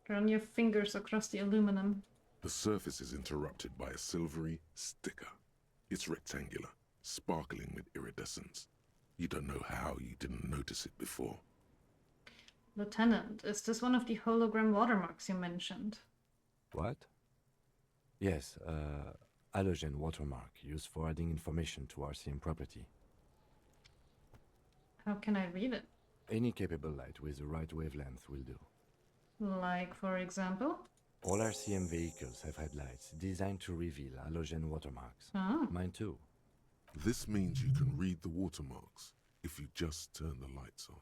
Run your fingers across the aluminum. The surface is interrupted by a silvery sticker. It's rectangular, sparkling with iridescence. You don't know how you didn't notice it before. Lieutenant, is this one of the hologram watermarks you mentioned? What? Yes, halogen watermark used for adding information to RCM property. How can I read it? Any capable light with the right wavelength will do. Like, for example? All RCM vehicles have headlights designed to reveal halogen watermarks. Oh. Mine too. This means you can read the watermarks if you just turn the lights on.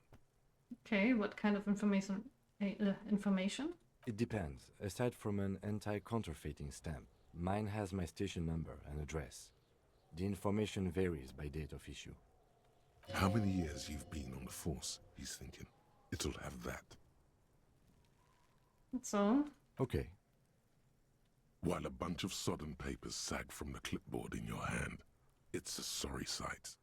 Okay, what kind of information? It depends. Aside from an anti-counterfeiting stamp, mine has my station number and address. The information varies by date of issue. How many years you've been on the force, he's thinking. It'll have that. That's all. Okay. While a bunch of sodden papers sag from the clipboard in your hand, it's a sorry sight.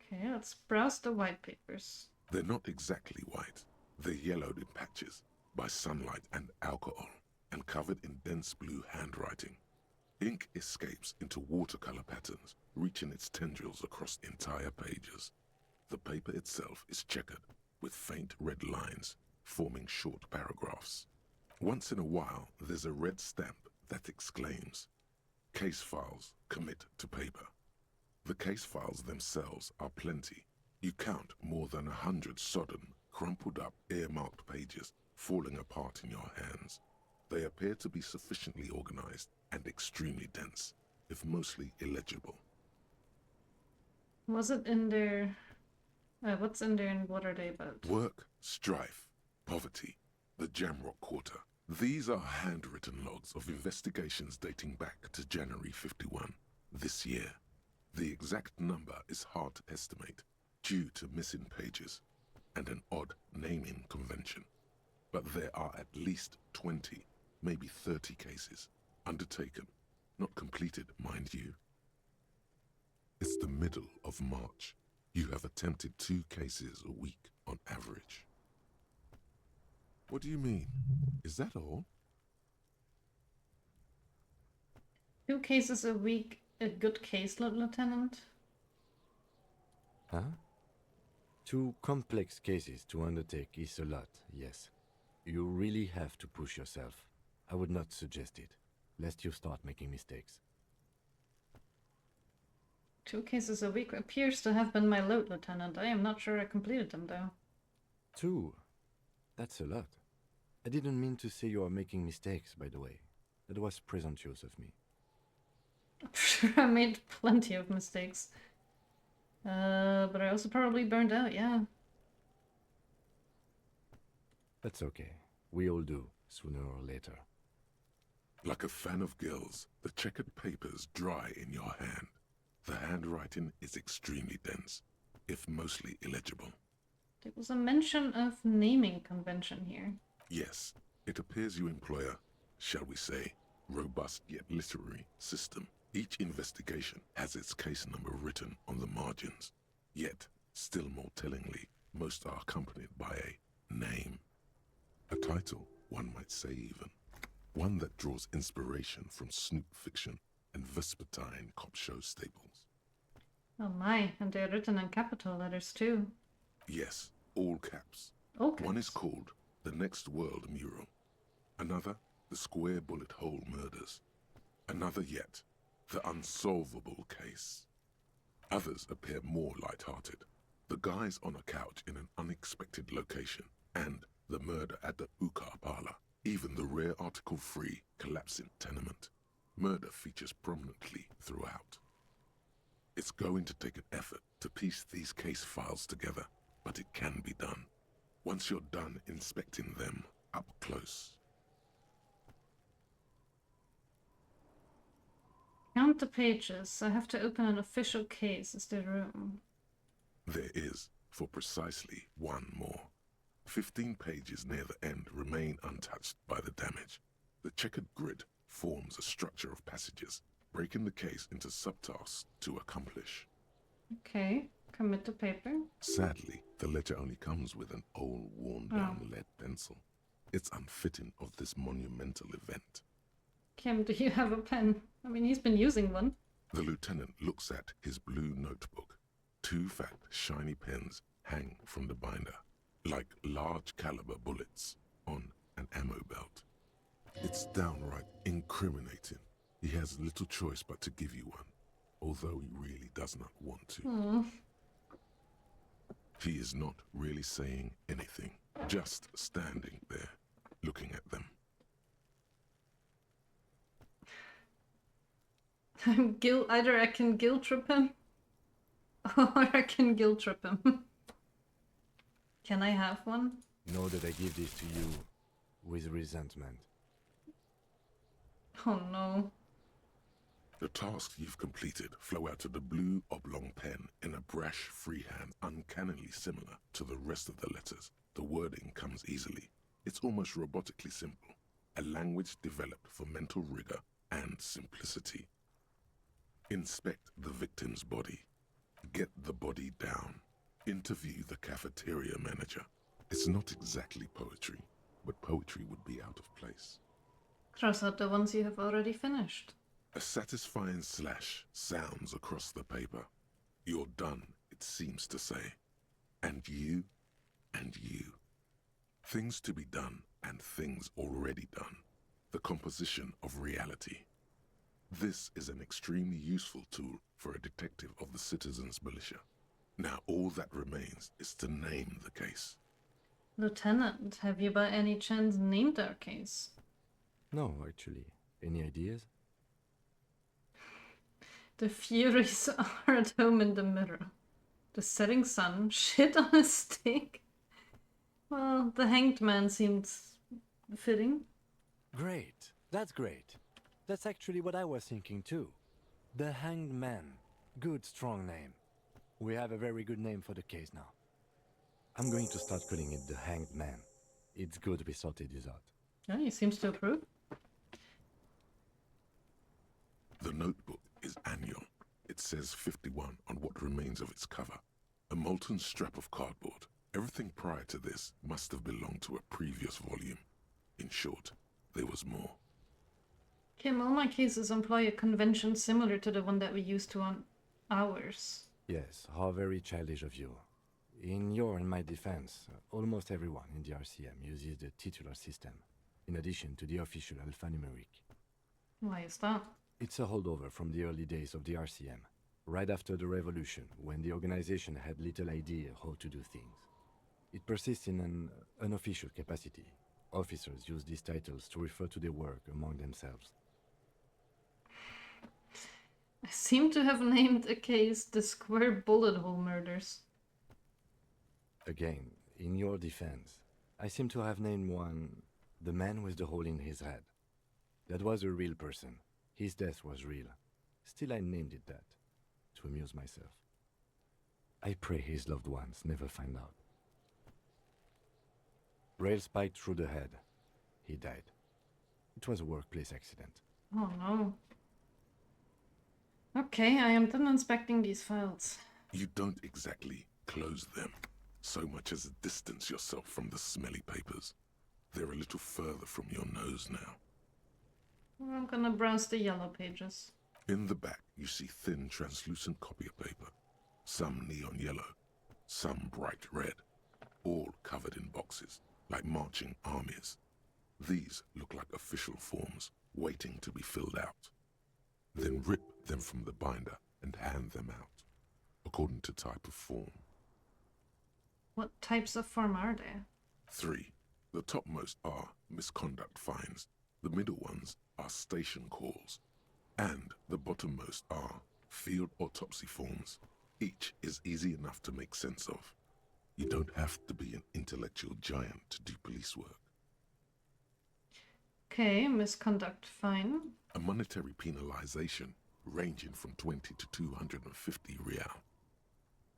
Okay, let's browse the white papers. They're not exactly white. They're yellowed in patches by sunlight and alcohol, and covered in dense blue handwriting. Ink escapes into watercolor patterns, reaching its tendrils across entire pages. The paper itself is checkered, with faint red lines, forming short paragraphs. Once in a while, there's a red stamp that exclaims, "Case files commit to paper." The case files themselves are plenty. You count more than 100 sodden, crumpled up, earmarked pages falling apart in your hands. They appear to be sufficiently organized and extremely dense, if mostly illegible. Was it in there? What's in there and what are they about? Work, strife, poverty, the Jamrock Quarter. These are handwritten logs of investigations dating back to January 51, this year. The exact number is hard to estimate due to missing pages and an odd naming convention. But there are at least 20, maybe 30 cases undertaken, not completed, mind you. It's the middle of March. You have attempted 2 cases a week on average. What do you mean? Is that all? 2 cases a week, a good caseload, Lieutenant? Huh? 2 complex cases to undertake is a lot, yes. You really have to push yourself. I would not suggest it, lest you start making mistakes. 2 cases a week appears to have been my load, Lieutenant. I am not sure I completed them, though. 2? That's a lot. I didn't mean to say you are making mistakes, by the way. That was presumptuous of me. I'm sure I made plenty of mistakes. But I also probably burned out, yeah. That's okay. We all do, sooner or later. Like a fan of gills, the checkered papers dry in your hand. The handwriting is extremely dense, if mostly illegible. There was a mention of naming convention here. Yes, it appears you employ a, shall we say, robust yet literary system. Each investigation has its case number written on the margins. Yet, still more tellingly, most are accompanied by a name. A title, one might say even. One that draws inspiration from snoop fiction and vespertine cop show staples. Oh my, and they're written in capital letters too. Yes, all caps. All caps. One is called The Next World Mural. Another, The Square Bullet Hole Murders. Another yet, The Unsolvable Case. Others appear more light-hearted. The guys on a couch in an unexpected location, and the murder at the hookah parlor. Even the rare article-free collapsing tenement. Murder features prominently throughout. It's going to take an effort to piece these case files together, but it can be done. Once you're done inspecting them up close. Count the pages. I have to open an official case. Is there room? There is, for precisely one more. 15 pages near the end remain untouched by the damage. The checkered grid forms a structure of passages, breaking the case into subtasks to accomplish. Okay, commit to paper. Sadly, the ledger only comes with an old, worn-down lead pencil. It's unfitting of this monumental event. Kim, do you have a pen? I mean, he's been using one. The lieutenant looks at his blue notebook. 2 fat, shiny pens hang from the binder, like large caliber bullets on an ammo belt. It's downright incriminating. He has little choice but to give you one, although he really does not want to. He is not really saying anything, just standing there, looking at them. Either I can guilt trip him, or I can guilt trip him. Can I have one? Know that I give this to you with resentment. Oh no. The tasks you've completed flow out of the blue oblong pen in a brash freehand uncannily similar to the rest of the letters. The wording comes easily. It's almost robotically simple. A language developed for mental rigor and simplicity. Inspect the victim's body. Get the body down. Interview the cafeteria manager. It's not exactly poetry, but poetry would be out of place. Cross out the ones you have already finished. A satisfying slash sounds across the paper. You're done, it seems to say. And you, and you. Things to be done and things already done. The composition of reality. This is an extremely useful tool for a detective of the citizens' militia. Now all that remains is to name the case. Lieutenant, have you by any chance named our case? No, actually. Any ideas? The Furies are at home in the mirror. The setting sun, shit on a stick. Well, the hanged man seemed fitting. Great. That's great. That's actually what I was thinking too. The Hanged Man. Good, strong name. We have a very good name for the case now. I'm going to start calling it the Hanged Man. It's good we sorted this out. Yeah, he seems to approve. The notebook is annual. It says 51 on what remains of its cover. A molten strap of cardboard. Everything prior to this must have belonged to a previous volume. In short, there was more. Kim, all my cases employ a convention similar to the one that we used to on ours. Yes, how very childish of you. In your and my defense, almost everyone in the RCM uses the titular system, in addition to the official alphanumeric. Why is that? It's a holdover from the early days of the RCM. right after the revolution, when the organization had little idea how to do things. It persists in an unofficial capacity. Officers use these titles to refer to their work among themselves. I seem to have named a case the Square Bullet Hole Murders. Again, in your defense, I seem to have named one the man with the hole in his head. That was a real person. His death was real. Still, I named it that, to amuse myself. I pray his loved ones never find out. Rail spiked through the head. He died. It was a workplace accident. Oh no. Okay, I am done inspecting these files. You don't exactly close them, so much as distance yourself from the smelly papers. They're a little further from your nose now. I'm gonna browse the yellow pages. In the back, you see thin, translucent copier paper. Some neon yellow, some bright red, all covered in boxes, like marching armies. These look like official forms, waiting to be filled out. Then rip them from the binder and hand them out, according to type of form. What types of form are there? 3. The topmost are misconduct fines. The middle ones are station calls. And the bottommost are field autopsy forms. Each is easy enough to make sense of. You don't have to be an intellectual giant to do police work. Okay, misconduct fine. A monetary penalization ranging from 20 to 250 real.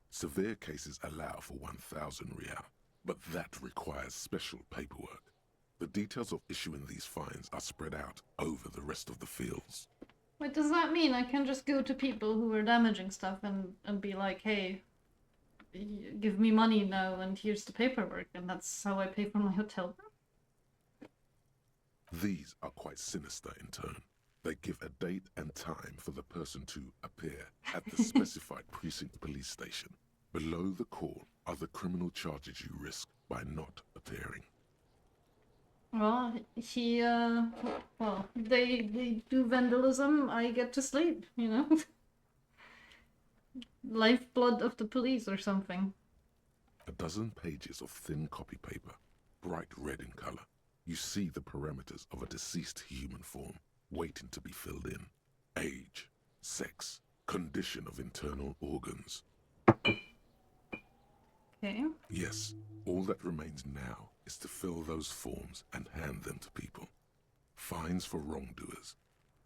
Severe cases allow for 1,000 real, but that requires special paperwork. The details of issuing these fines are spread out over the rest of the fields. Wait, does that mean I can just go to people who are damaging stuff and be like, hey, give me money now and here's the paperwork, and that's how I pay for my hotel room? These are quite sinister in turn. They give a date and time for the person to appear at the specified precinct police station. Below the call are the criminal charges you risk by not appearing. Well, they do vandalism, I get to sleep, you know? Lifeblood of the police or something. A dozen pages of thin copy paper, bright red in color. You see the parameters of a deceased human form, waiting to be filled in. Age, sex, condition of internal organs. Okay. Yes, all that remains now is to fill those forms and hand them to people. Fines for wrongdoers,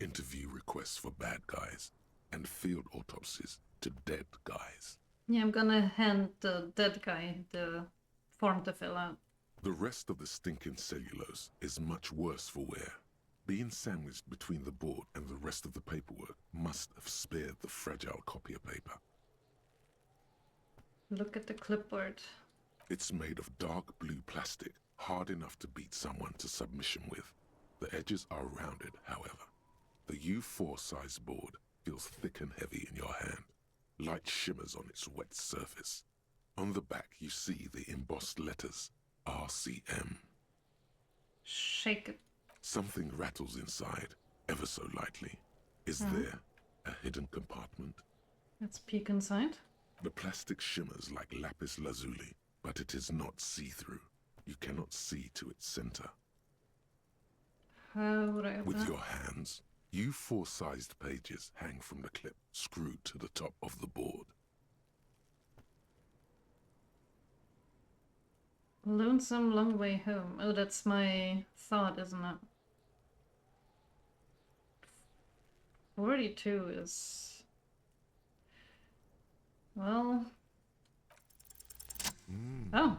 interview requests for bad guys, and field autopsies to dead guys. Yeah, I'm gonna hand the dead guy the form to fill out. The rest of the stinking cellulose is much worse for wear. Being sandwiched between the board and the rest of the paperwork must have spared the fragile copier paper. Look at the clipboard. It's made of dark blue plastic, hard enough to beat someone to submission with. The edges are rounded, however. The U4 size board feels thick and heavy in your hand. Light shimmers on its wet surface. On the back you see the embossed letters, RCM. Shake it. Something rattles inside, ever so lightly. Is there a hidden compartment? Let's peek inside. The plastic shimmers like lapis lazuli, but it is not see-through. You cannot see to its center. How would I open With it? your hands, U4-sized pages hang from the clip screwed to the top of the board. Lonesome Long Way Home. Oh, that's my thought, isn't it? 42 is... Well... Oh.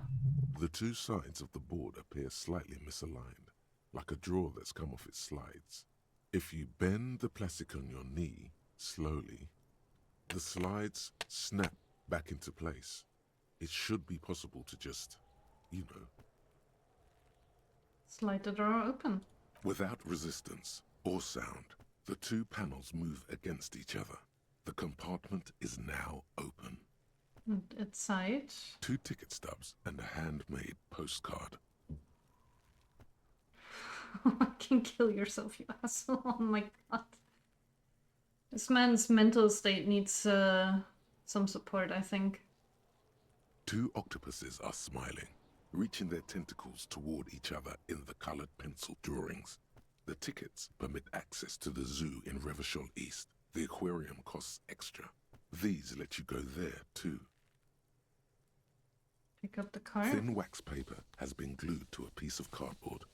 The two sides of the board appear slightly misaligned, like a drawer that's come off its slides. If you bend the plastic on your knee, slowly, the slides snap back into place. It should be possible to just, you know, Slide the drawer open. without resistance or sound, the two panels move against each other. The compartment is now open. And inside... 2 ticket stubs and a handmade postcard. You can kill yourself, you asshole. Oh my god. This man's mental state needs some support, I think. 2 octopuses are smiling, reaching their tentacles toward each other in the colored pencil drawings. The tickets permit access to the zoo in Revachol East. The aquarium costs extra. These let you go there, too. Pick up the card. Thin wax paper has been glued to a piece of cardboard.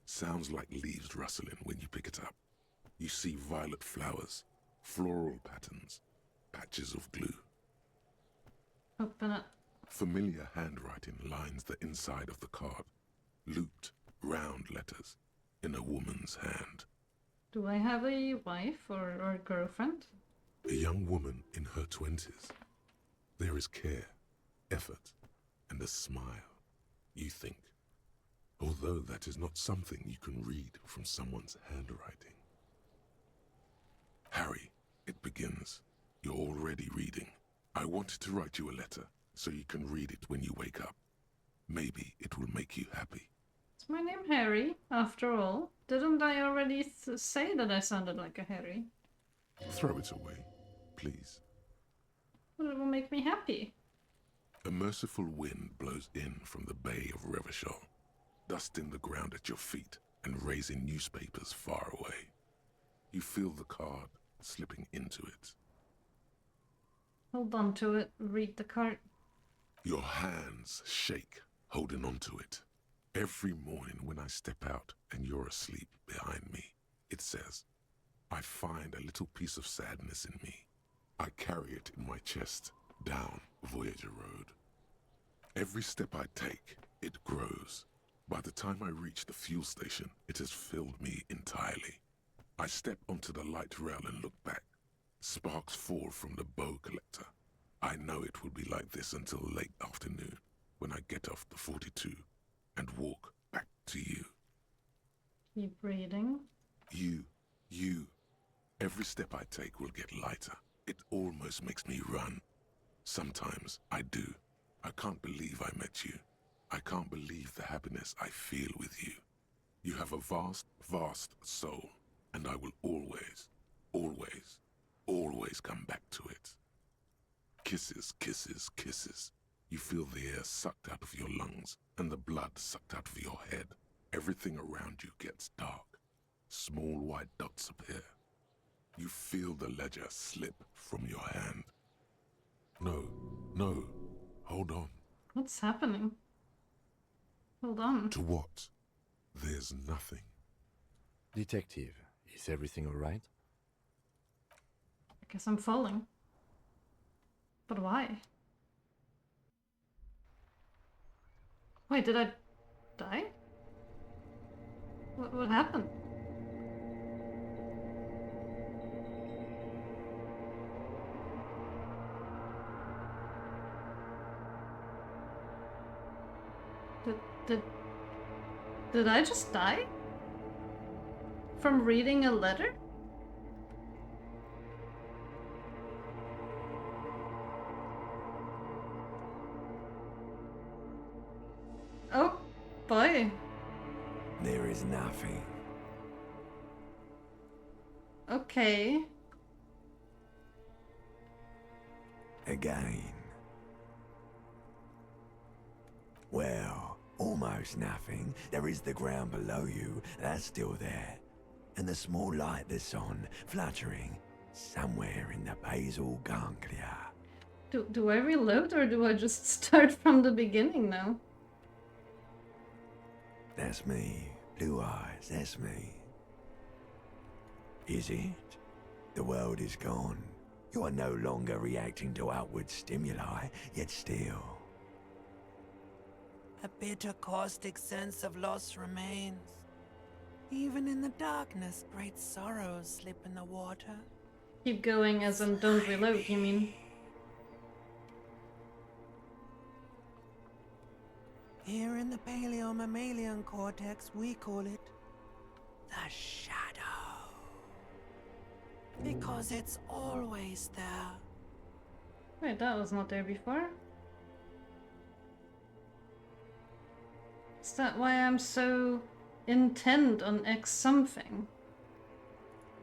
Sounds like leaves rustling when you pick it up. You see violet flowers, floral patterns, patches of glue. Open it. Familiar handwriting lines the inside of the card. Looped, round letters in a woman's hand. Do I have a wife or a girlfriend? A young woman in her 20s. There is care, effort, and a smile, you think. Although that is not something you can read from someone's handwriting. Harry, it begins. You're already reading. I wanted to write you a letter so you can read it when you wake up. Maybe it will make you happy. Is my name Harry, after all? Didn't I already say that I sounded like a Harry? Throw it away, please. Well, it will make me happy. A merciful wind blows in from the bay of Revachol, dusting the ground at your feet and raising newspapers far away. You feel the card slipping into it. Hold on to it, read the card. Your hands shake, holding on to it. Every morning when I step out and you're asleep behind me, it says, I find a little piece of sadness in me. I carry it in my chest down Voyager Road. Every step I take, it grows. By the time I reach the fuel station, it has filled me entirely. I step onto the light rail and look back. Sparks fall from the bow collector. I know it will be like this until late afternoon, when I get off the 42 and walk back to you. Keep reading. You. Every step I take will get lighter. It almost makes me run. Sometimes I do. I can't believe I met you. I can't believe the happiness I feel with you. You have a vast, vast soul, and I will always, always, always come back to it. Kisses, kisses, kisses. You feel the air sucked out of your lungs and the blood sucked out of your head. Everything around you gets dark. Small white dots appear. You feel the ledger slip from your hand. No, hold on. What's happening? Hold on. To what? There's nothing. Detective, is everything all right? I guess I'm falling. But why? Wait, did I die? What happened? Did I just die? From reading a letter? Oh boy. There is nothing. Okay. Again. Well, almost nothing. There is the ground below you. That's still there. And the small light that's on, fluttering, somewhere in the basal ganglia. Do I reload or do I just start from the beginning now? That's me. Blue eyes, that's me. Is it? The world is gone. You are no longer reacting to outward stimuli, yet still. A bitter, caustic sense of loss remains. Even in the darkness, great sorrows slip in the water. Keep going as in don't reload, you mean? Here in the paleo-mammalian cortex, we call it the shadow. Because it's always there. Wait, that was not there before. Is that why I'm so intent on X something?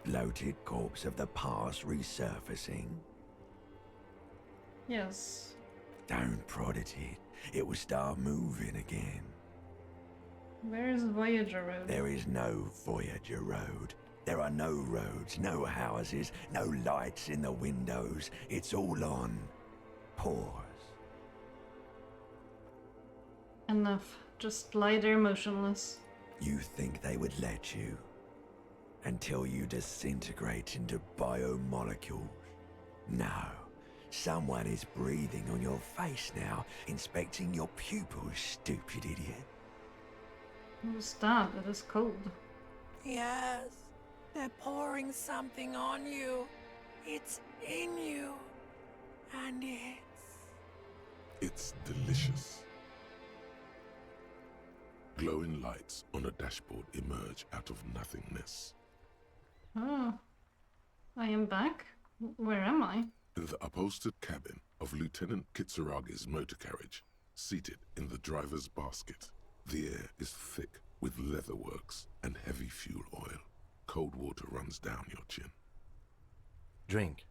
bloated corpse of the past resurfacing? Yes. Don't prod at it. It will start moving again. Where is Voyager Road? There is no Voyager Road. There are no roads, no houses, no lights in the windows. It's all on pause. Enough. Just lie there motionless. You think they would let you? Until you disintegrate into biomolecules? No. Someone is breathing on your face now, inspecting your pupils, stupid idiot. Oh, stop, it is cold. Yes, they're pouring something on you. It's in you. And It's delicious. Glowing lights on a dashboard emerge out of nothingness. Oh. I am back? Where am I? In the upholstered cabin of Lieutenant Kitsuragi's motor carriage, seated in the driver's basket. The air is thick with leatherworks and heavy fuel oil. Cold water runs down your chin. Drink.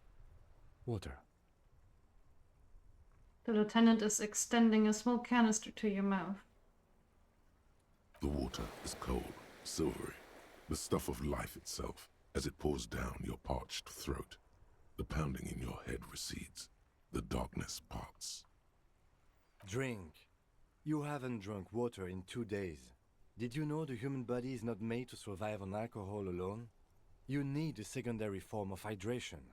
Water. The lieutenant is extending a small canister to your mouth. The water is cold, silvery, the stuff of life itself as it pours down your parched throat. The pounding in your head recedes. The darkness parts. Drink. You haven't drunk water in 2 days. Did you know the human body is not made to survive on alcohol alone? You need a secondary form of hydration.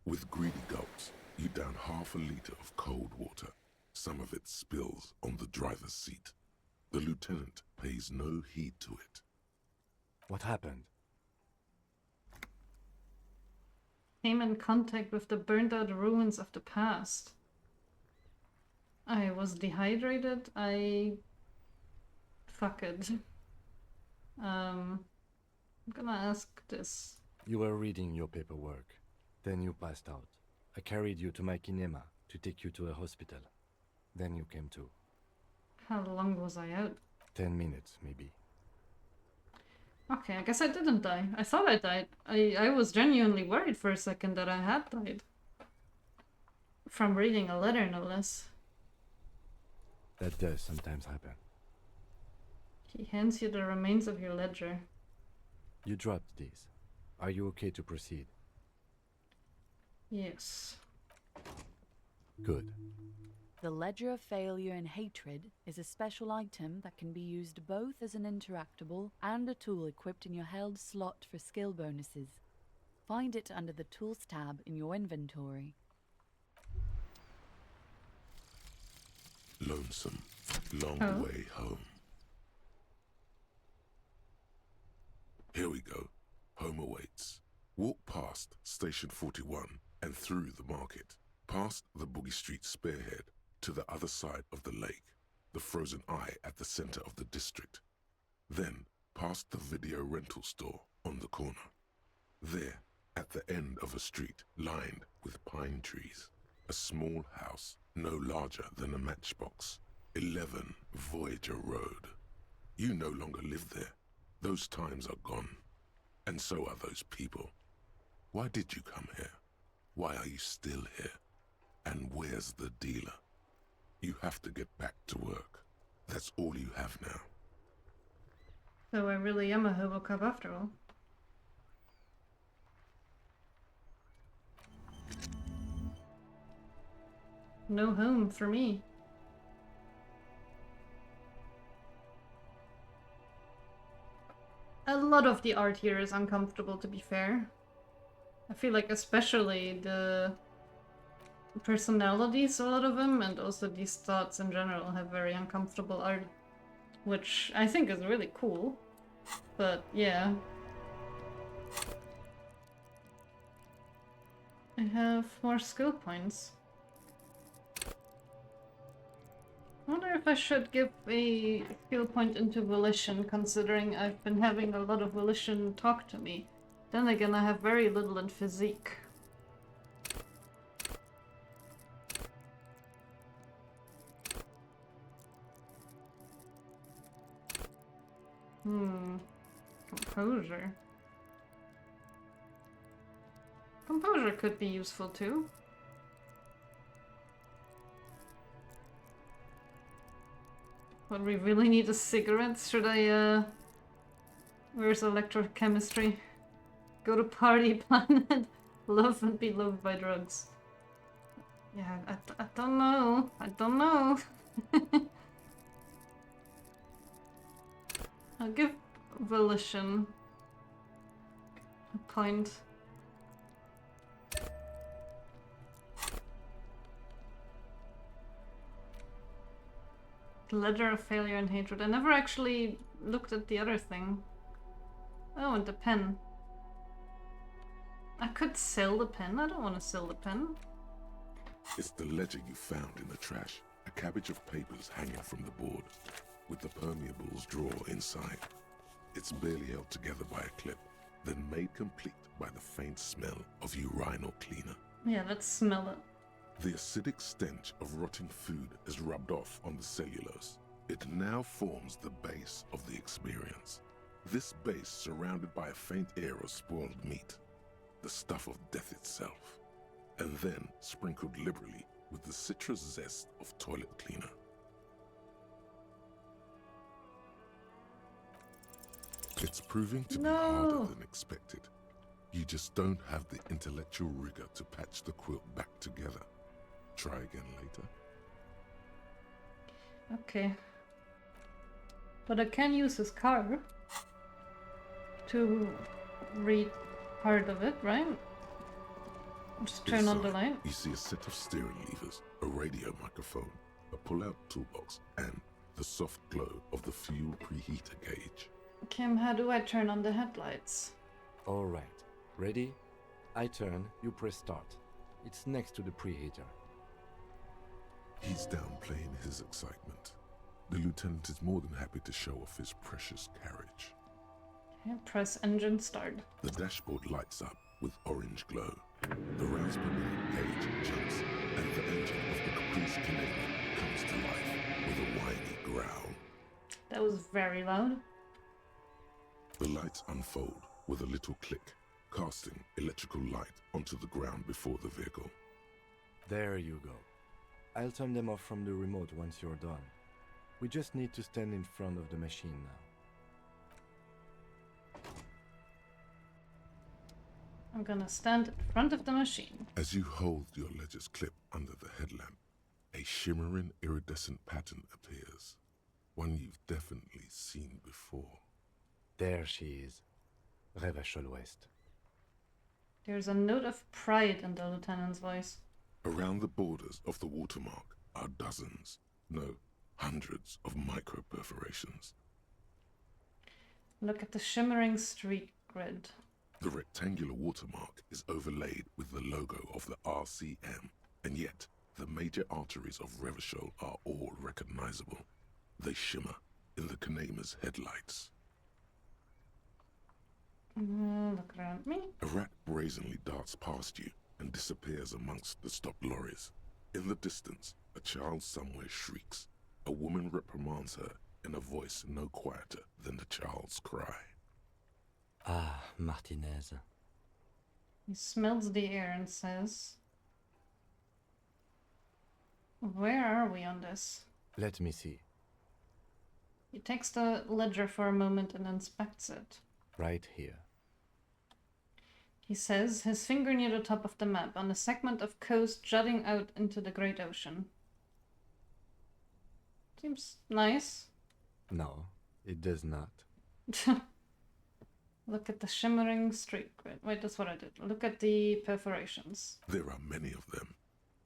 With greedy gulps, you down half a liter of cold water. Some of it spills on the driver's seat. The lieutenant pays no heed to it. What happened? Came in contact with the burned out ruins of the past. I was dehydrated. Fuck it. I'm gonna ask this. You were reading your paperwork. Then you passed out. I carried you to my kinema to take you to a hospital. Then you came to. How long was I out? 10 minutes, maybe. Okay, I guess I didn't die. I thought I died. I was genuinely worried for a second that I had died. From reading a letter, no less. That does sometimes happen. He hands you the remains of your ledger. You dropped these. Are you okay to proceed? Yes. Good. The Ledger of Failure and Hatred is a special item that can be used both as an interactable and a tool equipped in your held slot for skill bonuses. Find it under the Tools tab in your inventory. Lonesome, long way home. Here we go. Home awaits. Walk past Station 41 and through the market, past the Boogie Street spearhead, to the other side of the lake, the frozen eye at the center of the district. Then, past the video rental store on the corner. There, at the end of a street lined with pine trees, a small house no larger than a matchbox. 11 Voyager Road. You no longer live there. Those times are gone. And so are those people. Why did you come here? Why are you still here? And where's the dealer? You have to get back to work. That's all you have now. So I really am a Hobocop after all. No home for me. A lot of the art here is uncomfortable, to be fair. I feel like especially the personalities, a lot of them, and also these thoughts in general have very uncomfortable art, which I think is really cool. But yeah. I have more skill points. I wonder if I should give a skill point into Volition, considering I've been having a lot of Volition talk to me. Then again, I have very little in Physique. Composure. Composure could be useful too. But we really need a cigarette. Should I, where's electrochemistry? Go to party planet. Love and be loved by drugs. Yeah, I don't know. I don't know. I'll give volition a point. Ledger of failure and hatred. I never actually looked at the other thing. Oh, and the pen. I could sell the pen. I don't want to sell the pen. It's the ledger you found in the trash. A cabbage of papers hanging from the board, with the permeables drawer inside. It's barely held together by a clip, then made complete by the faint smell of urinal cleaner. Yeah, let's smell it. The acidic stench of rotting food is rubbed off on the cellulose. It now forms the base of the experience. This base surrounded by a faint air of spoiled meat, the stuff of death itself, and then sprinkled liberally with the citrus zest of toilet cleaner. It's proving to be harder than expected. You just don't have the intellectual rigor to patch the quilt back together. Try again later. Okay. But I can use his car to read part of it, right? Just turn on the light. You see a set of steering levers, a radio microphone, a pull-out toolbox, and the soft glow of the fuel preheater gauge. Kim, how do I turn on the headlights? Alright. Ready? I turn, you press start. It's next to the preheater. He's downplaying his excitement. The lieutenant is more than happy to show off his precious carriage. Okay, press engine start. The dashboard lights up with orange glow. The rounds per minute gauge jumps, and the engine of the Caprice Canadian comes to life with a whiny growl. That was very loud. The lights unfold with a little click, casting electrical light onto the ground before the vehicle. There you go. I'll turn them off from the remote once you're done. We just need to stand in front of the machine now. I'm gonna stand in front of the machine. As you hold your ledger's clip under the headlamp, a shimmering iridescent pattern appears. One you've definitely seen before. There she is. Revachol West. There's a note of pride in the lieutenant's voice. Around the borders of the watermark are dozens, no, hundreds of micro-perforations. Look at the shimmering street grid. The rectangular watermark is overlaid with the logo of the RCM, and yet the major arteries of Revachol are all recognizable. They shimmer in the Kanema's headlights. Look around me. A rat brazenly darts past you and disappears amongst the stopped lorries. In the distance, a child somewhere shrieks. A woman reprimands her in a voice no quieter than the child's cry. Ah, Martinez. He smells the air and says, "Where are we on this?" Let me see. He takes the ledger for a moment and inspects it. Right here. He says, his finger near the top of the map, on a segment of coast jutting out into the great ocean. Seems nice. No, it does not. Look at the shimmering street grid. Wait, that's what I did. Look at the perforations. There are many of them,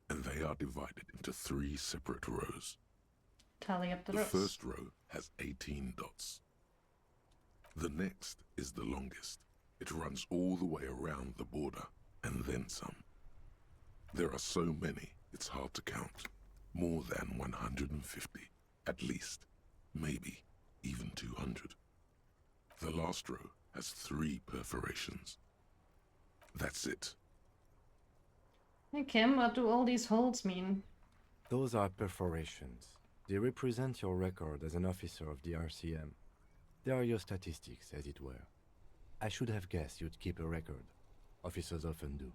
and they are divided into 3 separate rows. Tally up the The rows. first row has 18 dots. The next is the longest. It runs all the way around the border, and then some. There are so many, it's hard to count. More than 150, at least. Maybe even 200. The last row has 3 perforations. That's it. Hey Kim, what do all these holes mean? Those are perforations. They represent your record as an officer of the RCM. They are your statistics, as it were. I should have guessed you'd keep a record. Officers often do.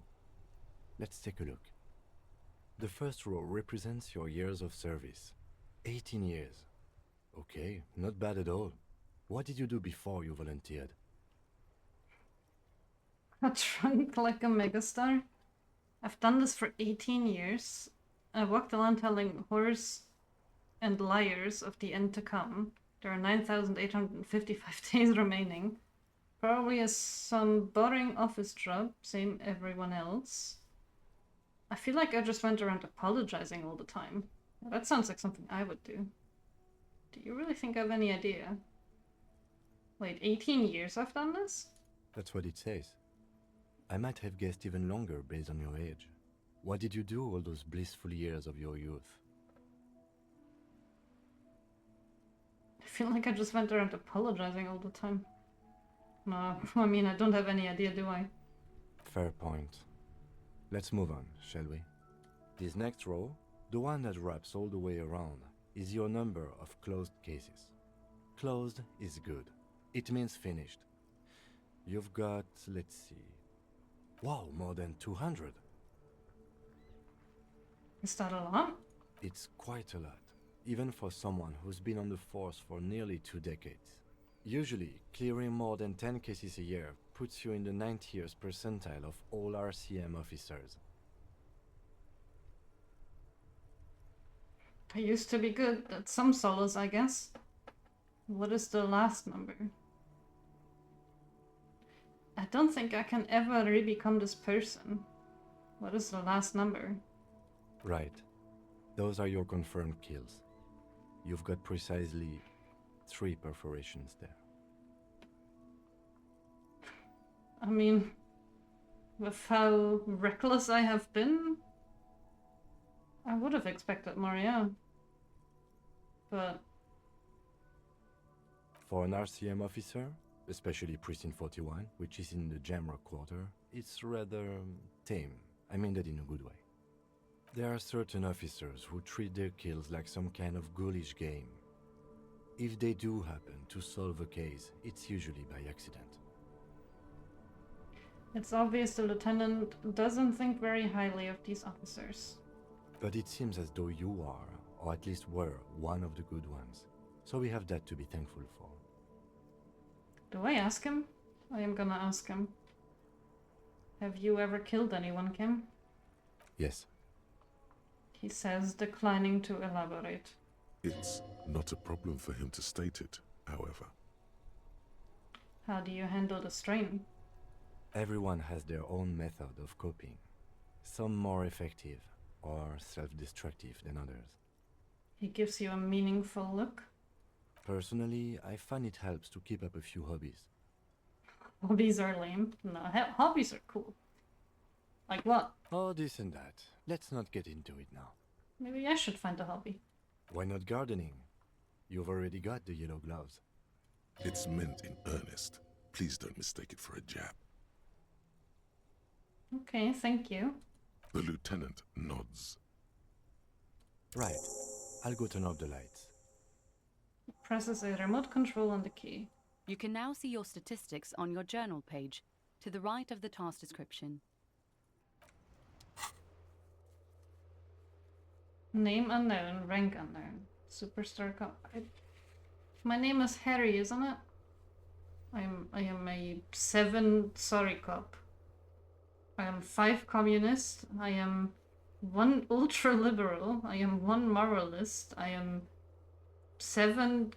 Let's take a look. The first row represents your years of service. 18 years. Okay, not bad at all. What did you do before you volunteered? A trunk like a megastar? I've done this for 18 years. I walked around telling horrors and liars of the end to come. There are 9,855 days remaining. Probably some boring office job, same everyone else. I feel like I just went around apologizing all the time. That sounds like something I would do. Do you really think I have any idea? Wait, 18 years I've done this? That's what it says. I might have guessed even longer based on your age. What did you do all those blissful years of your youth? I feel like I just went around apologizing all the time. No, I mean, I don't have any idea, do I? Fair point. Let's move on, shall we? This next row, the one that wraps all the way around, is your number of closed cases. Closed is good. It means finished. You've got, let's see... Wow, more than 200. Is that a lot? It's quite a lot, even for someone who's been on the force for nearly 2 decades. Usually, clearing more than 10 cases a year puts you in the 90th percentile of all RCM officers. I used to be good at some solos, I guess. What is the last number? I don't think I can ever really become this person. What is the last number? Right. Those are your confirmed kills. You've got precisely 3 perforations there. I mean, with how reckless I have been, I would have expected more, yeah. But... For an RCM officer, especially Precinct 41, which is in the Jamrock Quarter, it's rather tame. I mean that in a good way. There are certain officers who treat their kills like some kind of ghoulish game. If they do happen to solve a case, it's usually by accident. It's obvious the lieutenant doesn't think very highly of these officers. But it seems as though you are, or at least were, one of the good ones. So we have that to be thankful for. Do I ask him? I am gonna ask him. Have you ever killed anyone, Kim? Yes. He says, declining to elaborate. It's not a problem for him to state it, however. How do you handle the strain? Everyone has their own method of coping. Some more effective or self-destructive than others. He gives you a meaningful look? Personally, I find it helps to keep up a few hobbies. Hobbies are lame. No, hobbies are cool. Like what? Oh, this and that. Let's not get into it now. Maybe I should find a hobby. Why not gardening? You've already got the yellow gloves. It's meant in earnest. Please don't mistake it for a jab. Okay, thank you. The lieutenant nods. Right. I'll go turn off the lights. He presses a remote control on the key. You can now see your statistics on your journal page, to the right of the task description. Name unknown, rank unknown. Superstar cop. My name is Harry, isn't it? I am a 7 sorry cop. I am 5 communist. I am 1 ultra liberal. I am 1 moralist. I am 7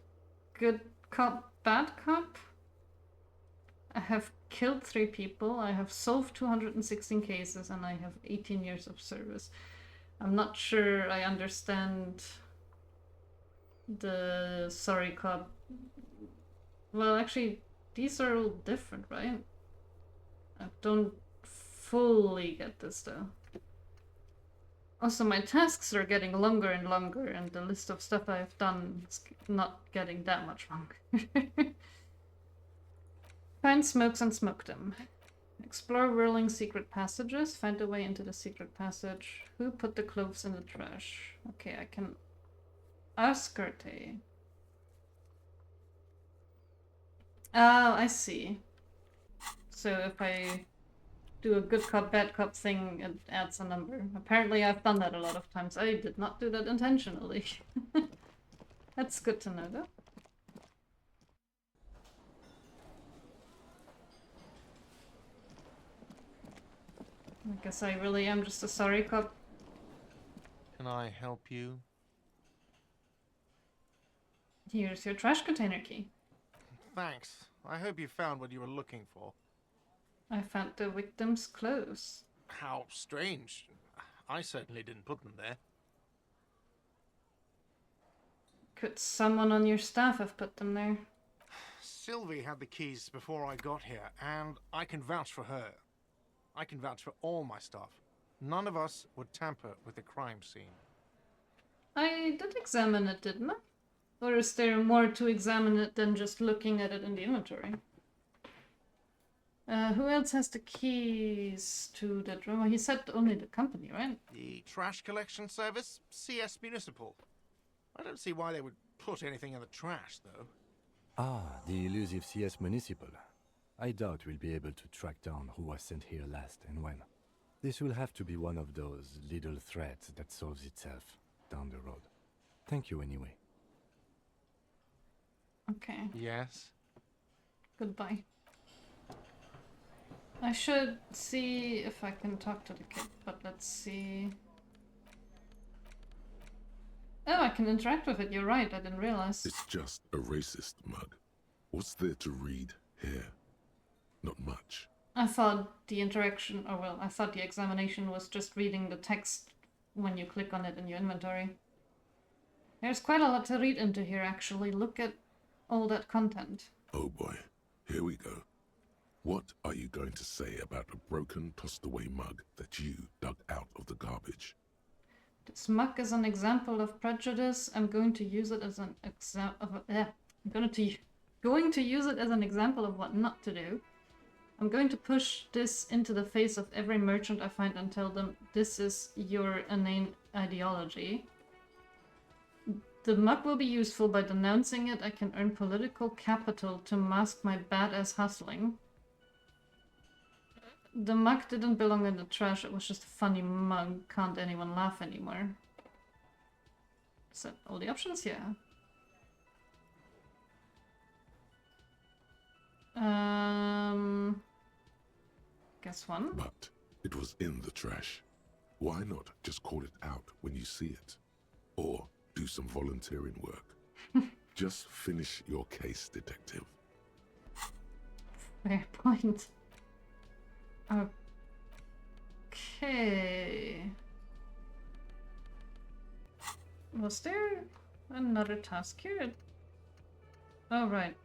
good cop, bad cop. I have killed 3 people. I have solved 216 cases, and I have 18 years of service. I'm not sure I understand the sorry cop. Well, actually, these are all different, right? I don't fully get this though. Also, my tasks are getting longer and longer, and the list of stuff I've done is not getting that much longer. Find smokes and smoke them. Explore whirling secret passages. Find a way into the secret passage. Who put the clothes in the trash? Okay, I can ask Gertie. Oh, I see. So if I do a good cop, bad cop thing, it adds a number. Apparently I've done that a lot of times. I did not do that intentionally. That's good to know, though. I guess I really am just a sorry cop. Can I help you? Here's your trash container key. Thanks. I hope you found what you were looking for. I found the victim's clothes. How strange. I certainly didn't put them there. Could someone on your staff have put them there? Sylvie had the keys before I got here, and I can vouch for her. I can vouch for all my staff. None of us would tamper with the crime scene. I did examine it, didn't I? Or is there more to examine it than just looking at it in the inventory? Who else has the keys to that room? He said only the company, right? The trash collection service? CS Municipal. I don't see why they would put anything in the trash, though. Ah, the elusive CS Municipal. I doubt we'll be able to track down who was sent here last and when. This will have to be one of those little threads that solves itself down the road. Thank you anyway. Okay. Yes? Goodbye. I should see if I can talk to the kid, but let's see. Oh, I can interact with it, you're right, I didn't realize. It's just a racist mug. What's there to read here? Not much. I thought the interaction, or well, I thought the examination was just reading the text when you click on it in your inventory. There's quite a lot to read into here, actually. Look at all that content. Oh boy, here we go. What are you going to say about a broken, tossed-away mug that you dug out of the garbage? This mug is an example of prejudice. I'm going to use it as an going to use it as an example of what not to do. I'm going to push this into the face of every merchant I find and tell them this is your inane ideology. The mug will be useful. By denouncing it, I can earn political capital to mask my badass hustling. The mug didn't belong in the trash, it was just a funny mug. Can't anyone laugh anymore? Is that all the options? Yeah. Guess one. But it was in the trash. Why not just call it out when you see it? Or do some volunteering work. Just finish your case, detective. Fair point. Okay. Was there another task here? Oh, right.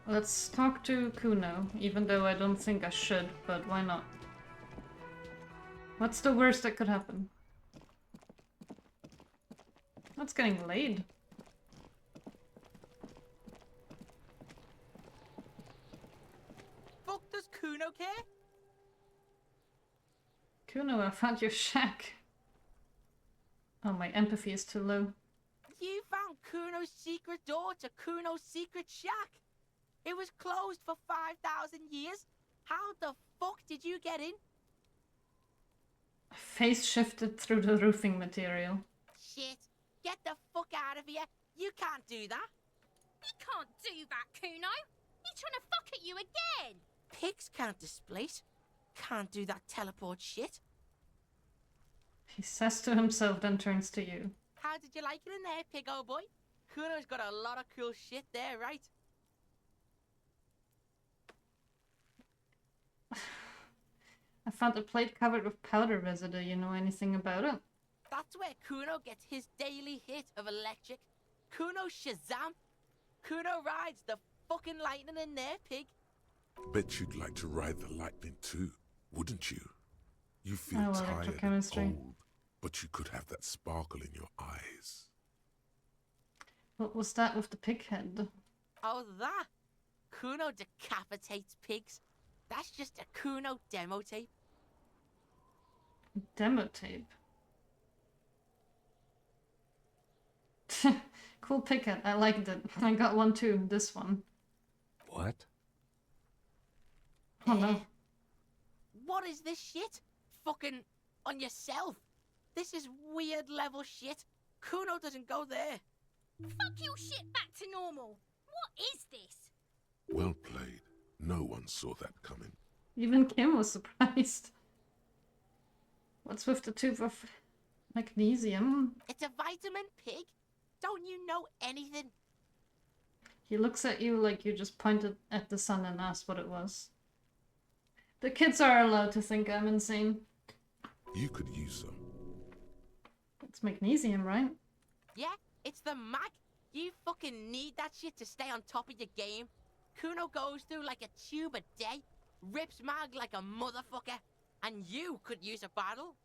Let's talk to Kuno, even though I don't think I should, but why not? What's the worst that could happen? That's getting laid. Fuck does Kuno care? Kuno, I found your shack. Oh, my empathy is too low. You found Kuno's secret door to Kuno's secret shack. It was closed for 5,000 years. How the fuck did you get in? Face shifted through the roofing material. Shit. Get the fuck out of here. You can't do that. You can't do that, Kuno. He's trying to fuck at you again. Pigs can't displace. Can't do that teleport shit. He says to himself, then turns to you. How did you like it in there, pig old boy? Kuno's got a lot of cool shit there, right? I found a plate covered with powder residue. You know anything about it? That's where Kuno gets his daily hit of electric. Kuno Shazam. Kuno rides the fucking lightning in there, pig. Bet you'd like to ride the lightning too, wouldn't you? You feel Oh, tired and electrochemistry. old, but you could have that sparkle in your eyes. What was that with the pig head? Oh, that? Kuno decapitates pigs. That's just a Kuno demo tape. Demo tape. Cool pig head. I liked it. I got one too. This one. What? Oh no. What is this shit? Fucking on yourself. This is weird level shit. Kuno doesn't go there. Fuck your shit back to normal. What is this? Well played. No one saw that coming. Even Kim was surprised. What's with the tube of magnesium? It's a vitamin, pig. Don't you know anything? He looks at you like you just pointed at the sun and asked what it was. The kids are allowed to think I'm insane. You could use some. It's magnesium, right? Yeah, it's the mag. You fucking need that shit to stay on top of your game. Kuno goes through like a tube a day, rips mag like a motherfucker, and you could use a bottle.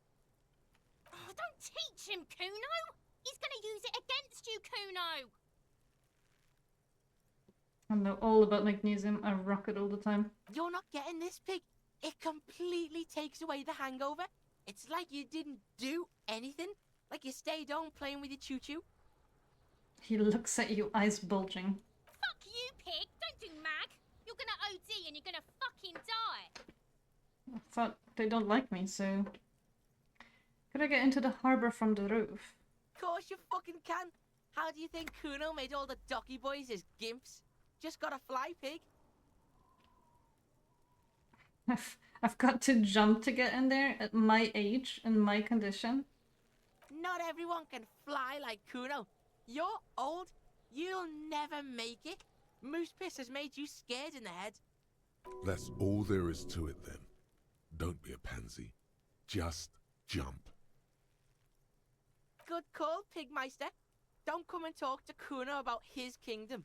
Oh, don't teach him, Kuno. He's gonna use it against you, Kuno. I know all about magnesium. I rock it all the time. You're not getting this, pig. It completely takes away the hangover. It's like you didn't do anything. Like you stayed home playing with your choo-choo. He looks at you, eyes bulging. Fuck you, pig. Don't do mag. You're gonna OD and you're gonna fucking die. I thought they don't like me, so... Could I get into the harbor from the roof? Of course you fucking can. How do you think Kuno made all the docky boys his gimps? Just gotta fly, pig. I've got to jump to get in there at my age and my condition. Not everyone can fly like Kuno. You're old. You'll never make it. Moose piss has made you scared in the head. That's all there is to it then. Don't be a pansy. Just jump. Good call, Pigmeister. Don't come and talk to Kuno about his kingdom.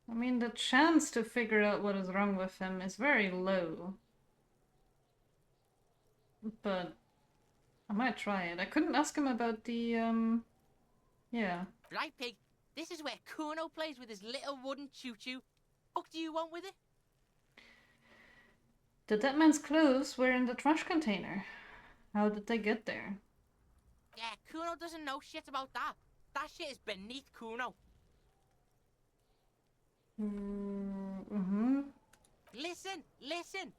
I mean, the chance to figure out what is wrong with him is very low. But I might try it. I couldn't ask him about the, yeah. Right, pig. This is where Kuno plays with his little wooden choo-choo. What do you want with it? The dead man's clothes were in the trash container. How did they get there? Yeah, Kuno doesn't know shit about that. That shit is beneath Kuno. Mm-hmm. Listen.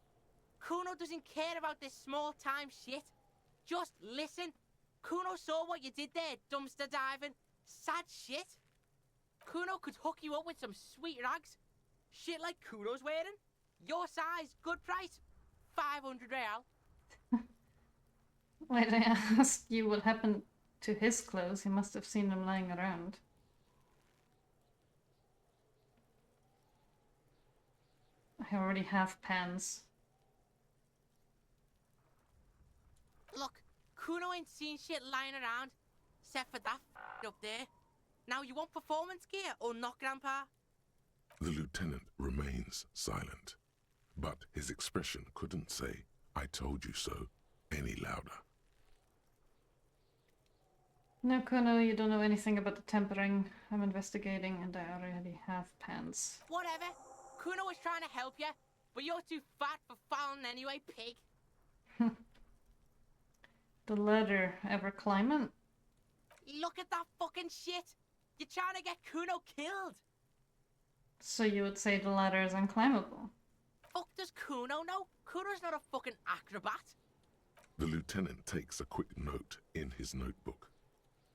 Kuno doesn't care about this small-time shit. Just listen. Kuno saw what you did there, dumpster diving. Sad shit. Kuno could hook you up with some sweet rags. Shit like Kuno's wearing. Your size, good price. 500 real. Wait, I asked you what happened to his clothes. He must have seen them lying around. I already have pants. Look, Kuno ain't seen shit lying around, except for that up there. Now you want performance gear or not, Grandpa? The lieutenant remains silent, but his expression couldn't say, "I told you so," any louder. No, Kuno, you don't know anything about the tempering. I'm investigating and I already have pants. Whatever. Kuno was trying to help you, but you're too fat for falling anyway, pig. The ladder, ever climbing? Look at that fucking shit. You're trying to get Kuno killed. So you would say the ladder is unclimbable? Fuck does Kuno know? Kuno's not a fucking acrobat. The lieutenant takes a quick note in his notebook.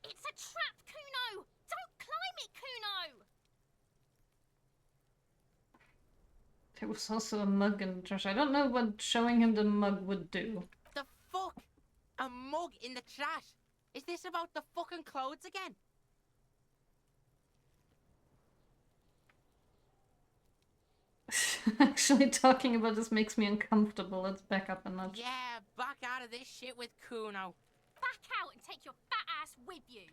It's a trap, Kuno. Don't climb it, Kuno. There was also a mug in the trash. I don't know what showing him the mug would do. The fuck? A mug in the trash? Is this about the fucking clothes again? Actually, talking about this makes me uncomfortable. Let's back up a notch. Yeah, back out of this shit with Kuno. Back out and take your fat ass with you.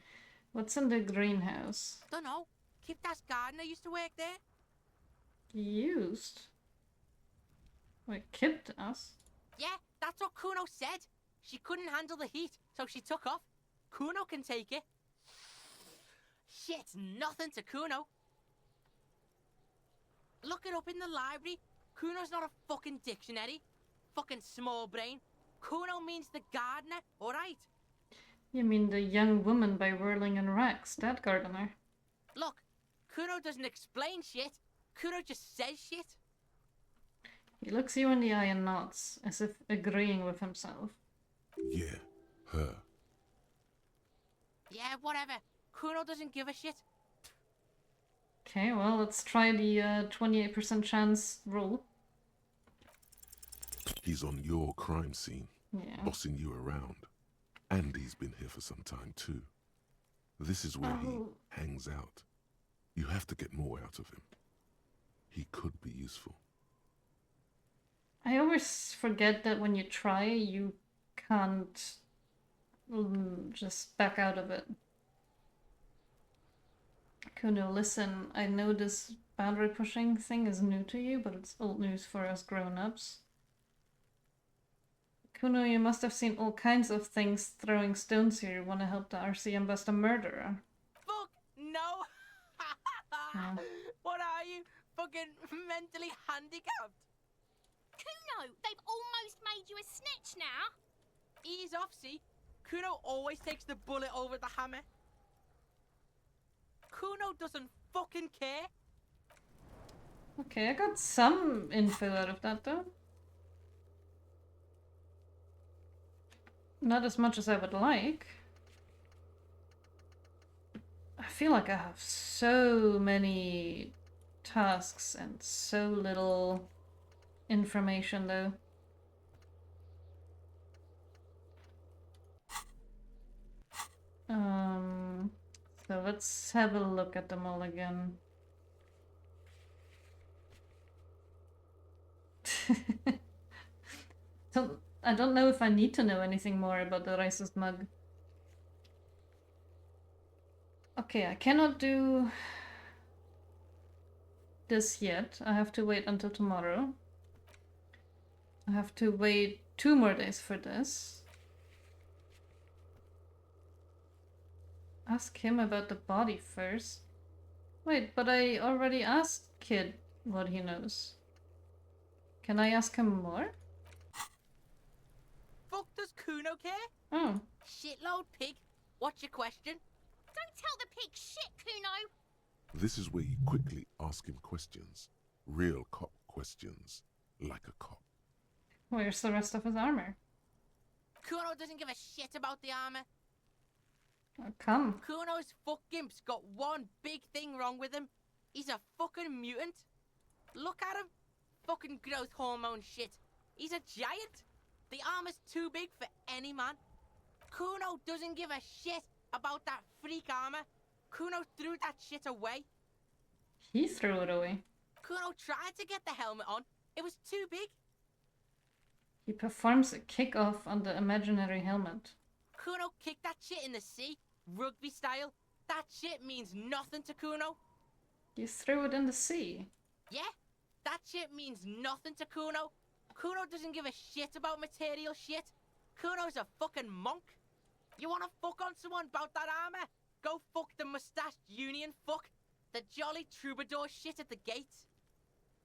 What's in the greenhouse? Dunno. Kipta's gardener used to work there. Used? Wait, kicked us? Yeah, that's what Kuno said. She couldn't handle the heat, so she took off. Kuno can take it. Shit's nothing to Kuno. Look it up in the library. Kuno's not a fucking dictionary. Fucking small brain. Kuno means the gardener, alright? You mean the young woman by Whirling and Rex, that gardener? Look, Kuno doesn't explain shit. Kuno just says shit. He looks you in the eye and nods, as if agreeing with himself. Yeah, her. Yeah, whatever. Kuno doesn't give a shit. Okay, well, let's try the 28% chance rule. He's on your crime scene, Yeah. bossing you around. And he's been here for some time too. This is where he hangs out. You have to get more out of him. He could be useful. I always forget that when you try, you can't just back out of it. Kuno, listen, I know this boundary pushing thing is new to you, but it's old news for us grown-ups. Kuno, you must have seen all kinds of things throwing stones here. You want to help the RCM bust a murderer? Fuck no! Yeah. What are you? Fucking mentally handicapped? Kuno, they've almost made you a snitch now. Ease off, see? Kuno always takes the bullet over the hammer. Kuno doesn't fucking care. Okay, I got some info out of that though. Not as much as I would like. I feel like I have so many tasks and so little information though. So let's have a look at them all again. I don't know if I need to know anything more about the racist mug. Okay, I cannot do this yet. I have to wait until tomorrow. I have to wait 2 more days for this. Ask him about the body first. Wait, but I already asked Kid what he knows. Can I ask him more? Fuck does Kuno care? Oh. Shitload pig. What's your question? Don't tell the pig shit, Kuno. This is where you quickly ask him questions. Real cop questions. Like a cop. Where's the rest of his armor? Kuno doesn't give a shit about the armor. Oh, come. Kuno's fuck gimp's got one big thing wrong with him. He's a fucking mutant. Look at him. Fucking growth hormone shit. He's a giant. The armor's too big for any man. Kuno doesn't give a shit about that freak armor. Kuno threw that shit away. He threw it away. Kuno tried to get the helmet on. It was too big. He performs a kick-off on the imaginary helmet. Kuno kicked that shit in the sea, rugby style. That shit means nothing to Kuno. You threw it in the sea. Yeah, that shit means nothing to Kuno. Kuno doesn't give a shit about material shit. Kuno's a fucking monk. You wanna fuck on someone about that armor? Go fuck the mustached union fuck. The jolly troubadour shit at the gates.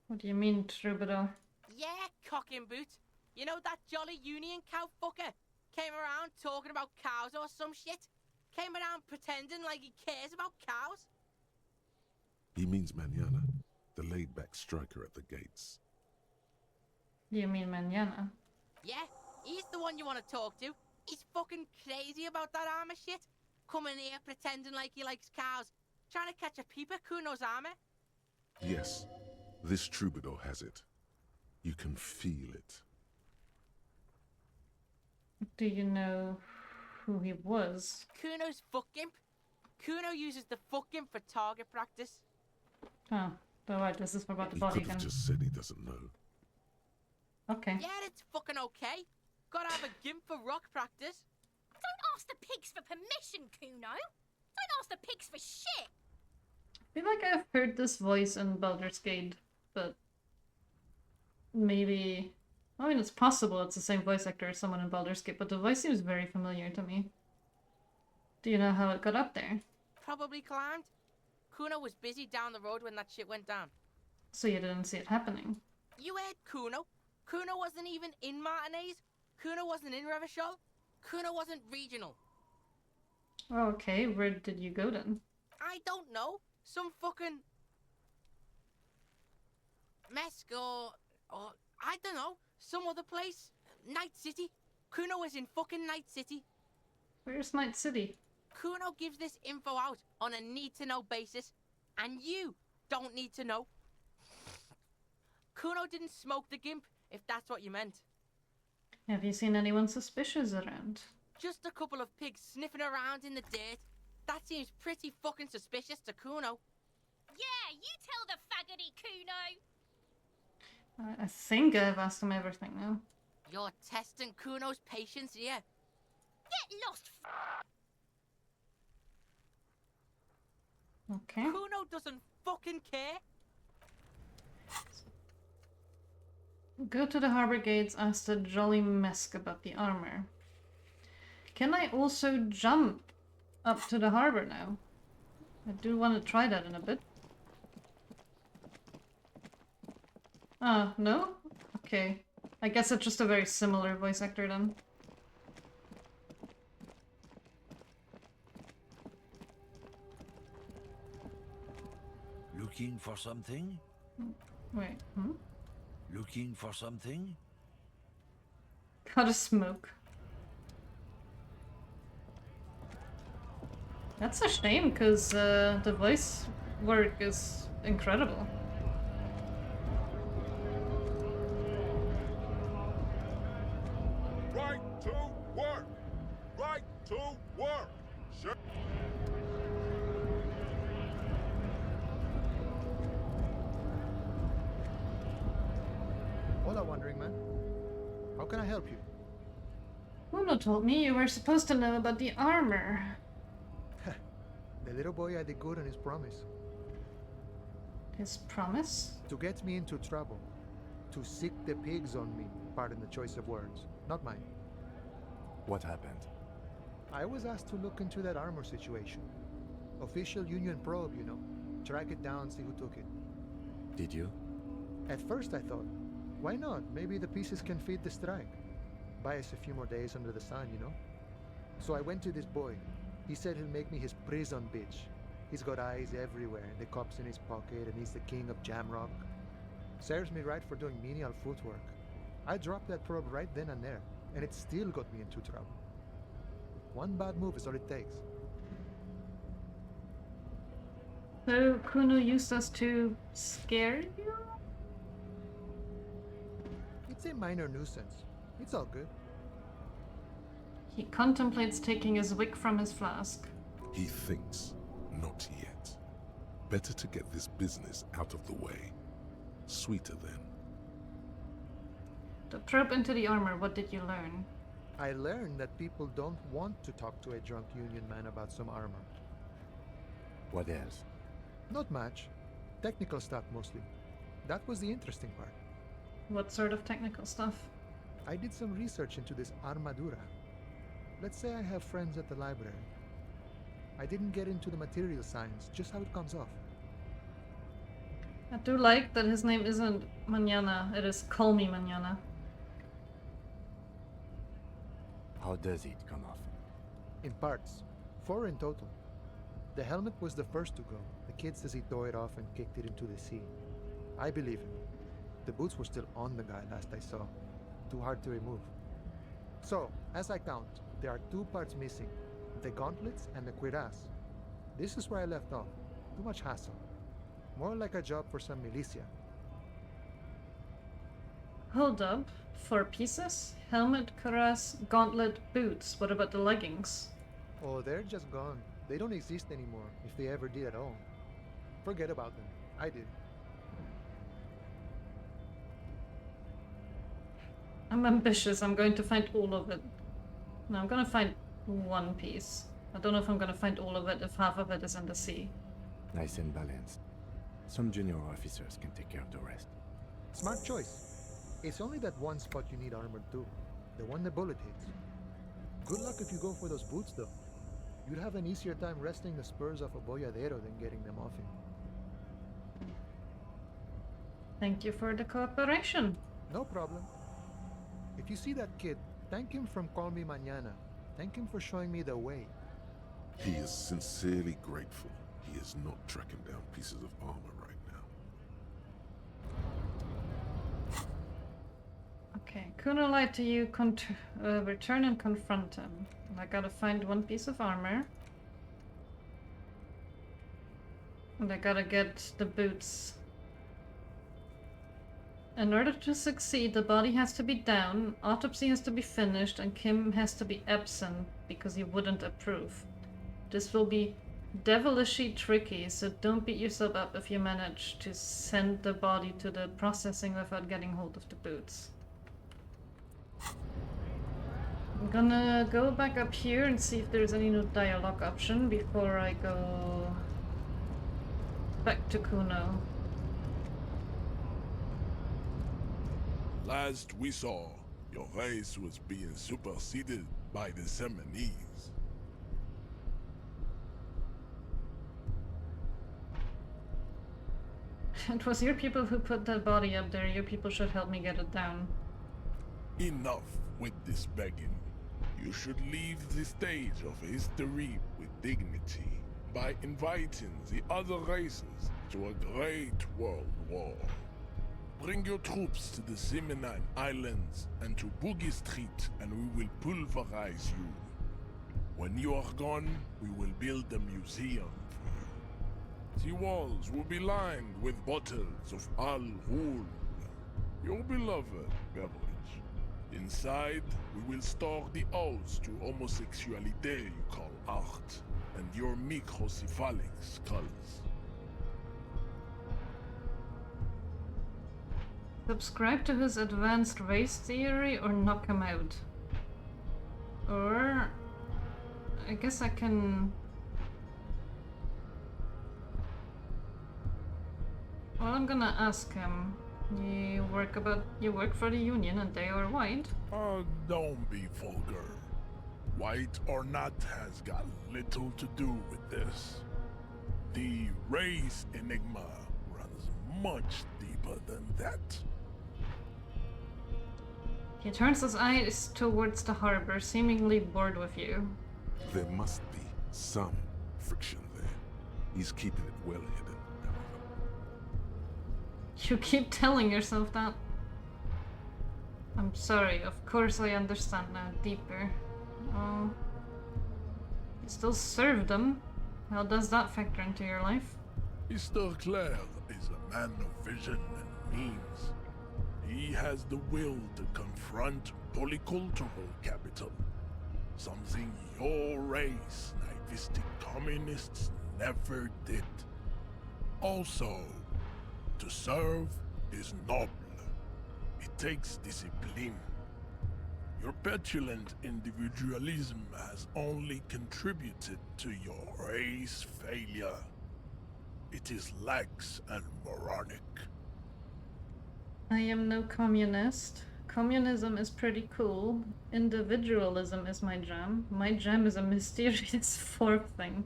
What do you mean, troubadour? Yeah, cock and boot. You know that jolly union cow fucker? Came around talking about cows or some shit. Came around pretending like he cares about cows. He means Manana, the laid-back striker at the gates. You mean manana? Yeah, he's the one you want to talk to. He's fucking crazy about that armor shit. Coming here pretending like he likes cows. Trying to catch a peep at Kuno's armor. Yes, this troubadour has it. You can feel it. Do you know who he was? Kuno's fuck gimp. Kuno uses the fuck gimp for target practice. Oh, alright, this is about the He body could have again. just said he doesn't know. Okay. Yeah, it's fucking okay. Gotta have a gimp for rock practice. Don't ask the pigs for permission, Kuno. Don't ask the pigs for shit. I feel like I've heard this voice in Baldur's Gate, but maybe... I mean, it's possible it's the same voice actor as someone in Baldur's Gate, but the voice seems very familiar to me. Do you know how it got up there? Probably climbed. Kuno was busy down the road when that shit went down. So you didn't see it happening? You heard Kuno. Kuno wasn't even in Martinez. Kuno wasn't in Revachol. Kuno wasn't regional. Okay, where did you go then? I don't know. Some fucking... Mesk or I don't know, some other place. Night City. Kuno is in fucking Night City. Where's Night City? Kuno gives this info out on a need-to-know basis, and you don't need to know. Kuno didn't smoke the gimp, if that's what you meant. Have you seen anyone suspicious around? Just a couple of pigs sniffing around in the dirt. That seems pretty fucking suspicious to Kuno. Yeah, you tell the faggoty, Kuno. I think I've asked him everything now. You're testing Kuno's patience here. Get lost, Okay. Kuno doesn't fucking care. Go to the harbor gates, ask the Jolly Mesk about the armor. Can I also jump up to the harbor now? I do want to try that in a bit. Ah, no? Okay. I guess it's just a very similar voice actor then. Looking for something? Wait, hmm? Looking for something? Gotta smoke. That's a shame, because the voice work is incredible. Right to work! Right to work! Sure. Hola, Wandering Man. How can I help you? Uno told me you were supposed to know about the armor. The little boy had it good on his promise. His promise? To get me into trouble. To sick the pigs on me. Pardon the choice of words. Not mine. What happened? I was asked to look into that armor situation. Official Union probe, you know. Track it down, see who took it. Did you? At first I thought, why not? Maybe the pieces can feed the strike. Buy us a few more days under the sun, you know? So I went to this boy. He said he'll make me his prison bitch. He's got eyes everywhere, the cops in his pocket, and he's the king of Jamrock. Serves me right for doing menial footwork. I dropped that probe right then and there, and it still got me into trouble. One bad move is all it takes. So Kuno used us to scare you? It's a minor nuisance. It's all good. He contemplates taking his wick from his flask. He thinks, not yet. Better to get this business out of the way. Sweeter then. To probe into the armor, what did you learn? I learned that people don't want to talk to a drunk Union man about some armor. What else? Not much. Technical stuff mostly. That was the interesting part. What sort of technical stuff? I did some research into this armadura. Let's say I have friends at the library. I didn't get into the material science, just how it comes off. I do like that his name isn't Mañana, it is Call Me Mañana. How does it come off? In parts. 4 in total. The helmet was the first to go. The kid says he tore it off and kicked it into the sea. I believe him. The boots were still on the guy last I saw. Too hard to remove. So, as I count, there are 2 parts missing. The gauntlets and the cuirass. This is where I left off. Too much hassle. More like a job for some militia. Hold up. 4 pieces? Helmet, cuirass, gauntlet, boots. What about the leggings? Oh, they're just gone. They don't exist anymore, if they ever did at all. Forget about them. I did. I'm ambitious. I'm going to find all of it. No, I'm gonna find 1 piece. I don't know if I'm gonna find all of it if half of it is in the sea. Nice and balanced. Some junior officers can take care of the rest. Smart choice. It's only that one spot you need armored too. The one the bullet hits. Good luck if you go for those boots though. You'd have an easier time wresting the spurs off a boyadero than getting them off him. Thank you for the cooperation. No problem. If you see that kid, thank him from Call Me Mañana. Thank him for showing me the way. He is sincerely grateful he is not tracking down pieces of armor right now. Okay, Kuno lied to you. Return and confront him. I gotta find one piece of armor. And I gotta get the boots. In order to succeed, the body has to be down, autopsy has to be finished, and Kim has to be absent because he wouldn't approve. This will be devilishly tricky, so don't beat yourself up if you manage to send the body to the processing without getting hold of the boots. I'm gonna go back up here and see if there's any new dialogue option before I go back to Kuno. Last we saw, your race was being superseded by the Seminese. It was your people who put that body up there. Your people should help me get it down. Enough with this begging. You should leave the stage of history with dignity by inviting the other races to a great world war. Bring your troops to the Seminine Islands and to Boogie Street, and we will pulverize you. When you are gone, we will build a museum for you. The walls will be lined with bottles of Al Ghul, your beloved beverage. Inside, we will store the odes to homosexuality you call art, and your microcephalic skulls. Subscribe to his advanced race theory or knock him out. Or I guess I can... Well, I'm gonna ask him. You work for the Union and they are white? Don't be vulgar. White or not has got little to do with this. The race enigma runs much deeper than that. He turns his eyes towards the harbor, seemingly bored with you. There must be some friction there. He's keeping it well hidden. You keep telling yourself that. I'm sorry, of course I understand now deeper. Oh. You still serve them? How does that factor into your life? Mr. Clare is a man of vision and means. He has the will to confront polycultural capital. Something your race, naivistic communists, never did. Also, to serve is noble. It takes discipline. Your petulant individualism has only contributed to your race failure. It is lax and moronic. I am no communist. Communism is pretty cool. Individualism is my jam. My jam is a mysterious fourth thing.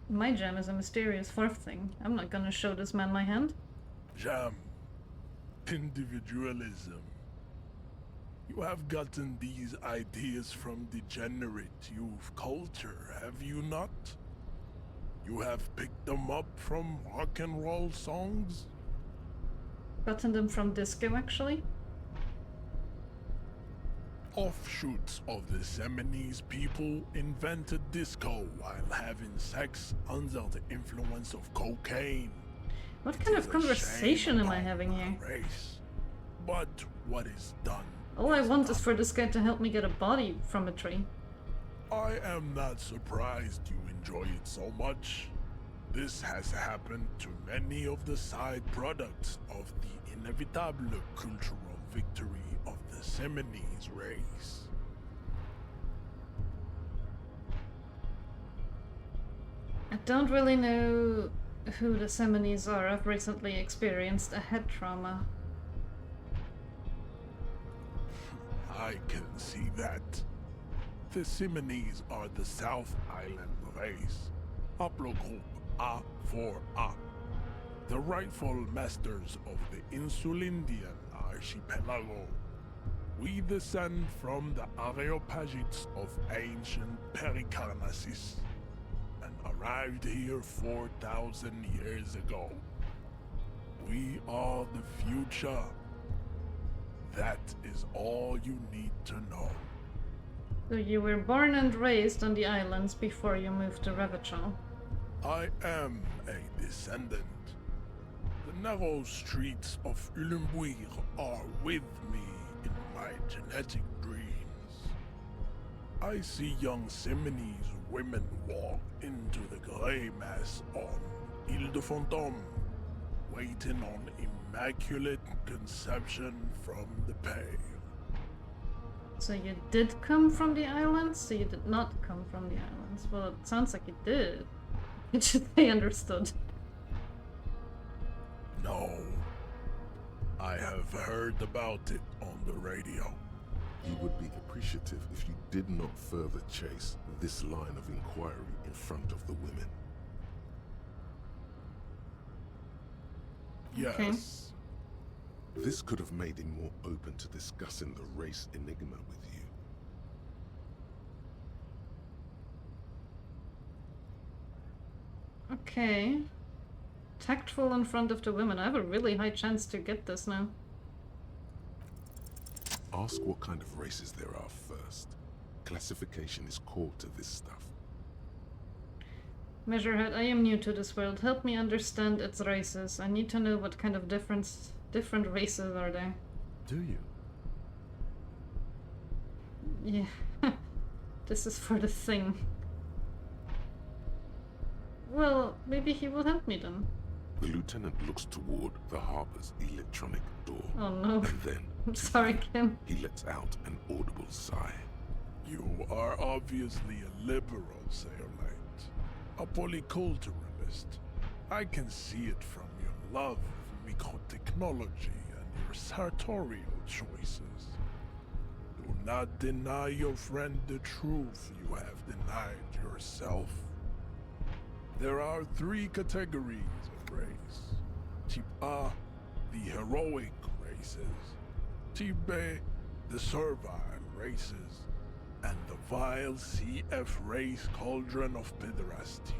My jam is a mysterious fourth thing. I'm not gonna show this man my hand. Jam. Individualism. You have gotten these ideas from degenerate youth culture, have you not? You have picked them up from rock and roll songs? Gotten them from disco, actually. Offshoots of the Seminese people invented disco while having sex under the influence of cocaine. What kind of conversation am I having here? Race. But what is done? All I want is for this guy to help me get a body from a tree. I am not surprised you enjoy it so much. This has happened to many of the side products of the inevitable cultural victory of the Seminese race. I don't really know who the Seminese are. I've recently experienced a head trauma. I can see that. The Seminese are the South Island race, haplogroup A4A, the rightful masters of the Insulindian archipelago. We descend from the Areopagites of ancient Pericarnassus and arrived here 4,000 years ago. We are the future. That is all you need to know. So you were born and raised on the islands before you moved to Revachol. I am a descendant. The narrow streets of Ulimbuir are with me in my genetic dreams. I see young Simonese women walk into the grey mass on Ile de Fantôme, waiting on immaculate conception from the pale. So you did come from the islands? So you did not come from the islands? Well, it sounds like you did. It should be understood. No. I have heard about it on the radio. He would be appreciative if you did not further chase this line of inquiry in front of the women. Yes. Okay. This could have made him more open to discussing the race enigma with you. Okay. Tactful in front of the women. I have a really high chance to get this now. Ask what kind of races there are first. Classification is core to this stuff. Measurehead, I am new to this world. Help me understand its races. I need to know what kind of different races are there. Do you? Yeah. This is for the thing. Well, maybe he will help me then. The lieutenant looks toward the harbor's electronic door. Oh no. And then, I'm sorry, Kim. he lets out an audible sigh. You are obviously a liberal, Sailorite. A polyculturalist. I can see it from your love of microtechnology and your sartorial choices. Do not deny your friend the truth you have denied yourself. There are 3 categories of race. Type A, the heroic races. Type B, the servile races. And the vile CF race cauldron of pederasty.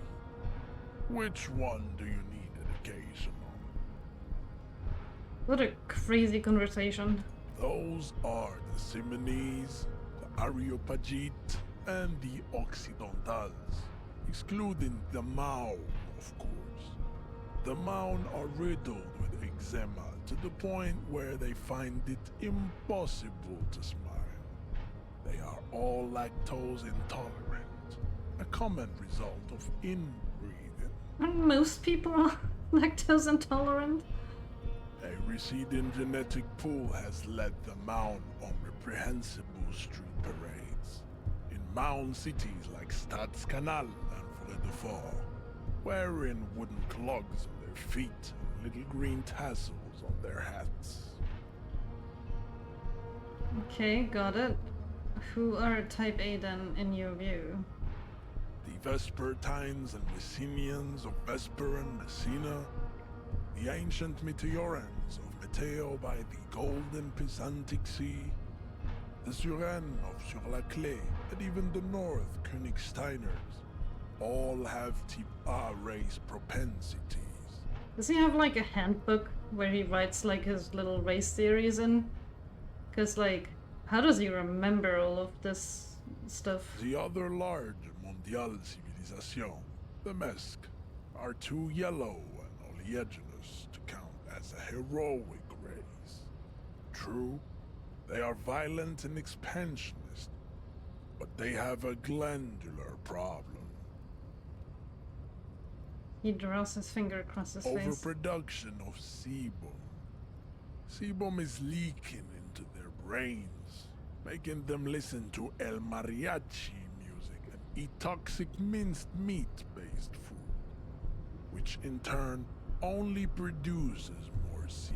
Which one do you need education on? What a crazy conversation. Those are the Simonese, the Areopagite, and the Occidentals, excluding the Maun, of course. The Maun are riddled with eczema to the point where they find it impossible to smile. They are all lactose intolerant, a common result of inbreeding. And most people are lactose intolerant. A receding genetic pool has led the Maun on reprehensible street parades. In Maun cities like Stadskanal and Vredefort, wearing wooden clogs on their feet and little green tassels on their hats. Okay, got it. Who are Type A then, in your view? The Vespertines and Messenians of Vesper and Messina, the ancient Meteorans of Meteo by the golden Pisantic Sea, the Suren of Sur-la-Clé, and even the North Königsteiners, all have Type A race propensities. Does he have like a handbook where he writes like his little race theories in? Cause like, how does he remember all of this stuff? The other large mondial civilization, the Mesk, are too yellow and oleaginous to count as a heroic race. True, they are violent and expansionist, but they have a glandular problem. He draws his finger across his face. Overproduction of sebum. Sebum is leaking into their brains, making them listen to El Mariachi music and eat toxic minced meat-based food, which in turn only produces more sebum.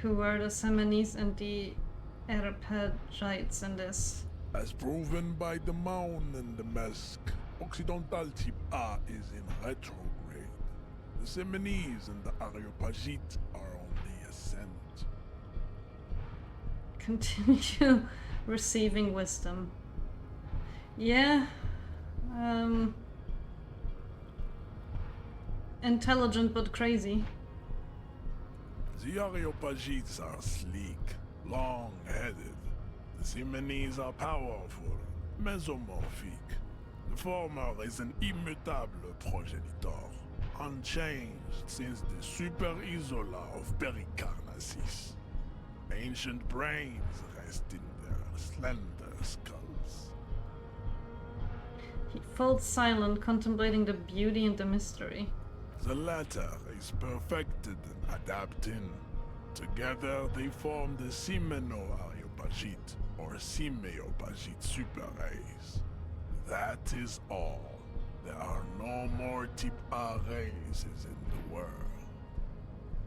Who are the Semenes and the Areopagites in this? As proven by the Maun and the Mesk, Occidental Type A is in retrograde. The Semenese and the Areopagite are on the ascent. Continue receiving wisdom. Yeah. Intelligent but crazy. The Areopagites are sleek, long-headed. The Simonese are powerful, mesomorphic. The former is an immutable progenitor, unchanged since the Super Isola of Pericarnassus. Ancient brains rest in their slender skulls. He falls silent, contemplating the beauty and the mystery. The latter is perfected and adapting. Together they form the Simeno-Areopagite or Simeopagite superrace. That is all. There are no more type A races in the world.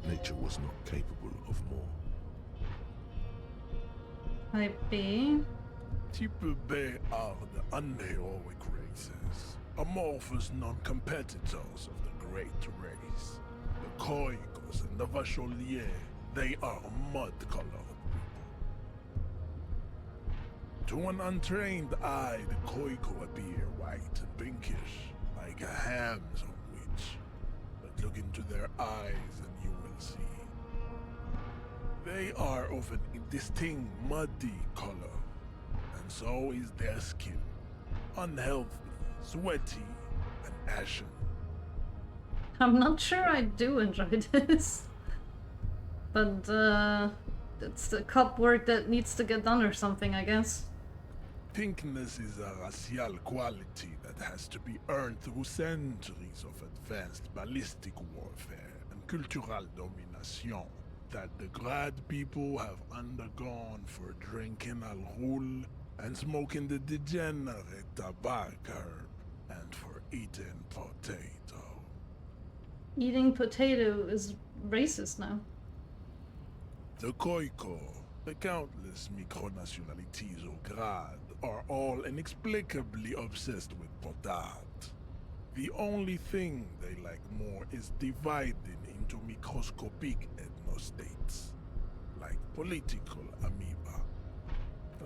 Nature was not capable of more. Type B. Type B are the unheroic races, amorphous non-competitors of the great race. The Koikos and the Vacholier, they are mud-colored people. To an untrained eye, the Koiko appear white and pinkish, like a ham sandwich. But look into their eyes and you will see. They are of an indistinct muddy color, and so is their skin. Unhealthy, sweaty, and ashen. I'm not sure I do enjoy this. But, it's the cop work that needs to get done or something, I guess. Pinkness is a racial quality that has to be earned through centuries of advanced ballistic warfare and cultural domination that the Grad people have undergone for drinking al rul and smoking the degenerate tobacco herb and for eating potato. Eating potato is racist now. The Koiko, the countless micronationalities of Grad, are all inexplicably obsessed with potard. The only thing they like more is dividing into microscopic ethnostates, like political amoeba.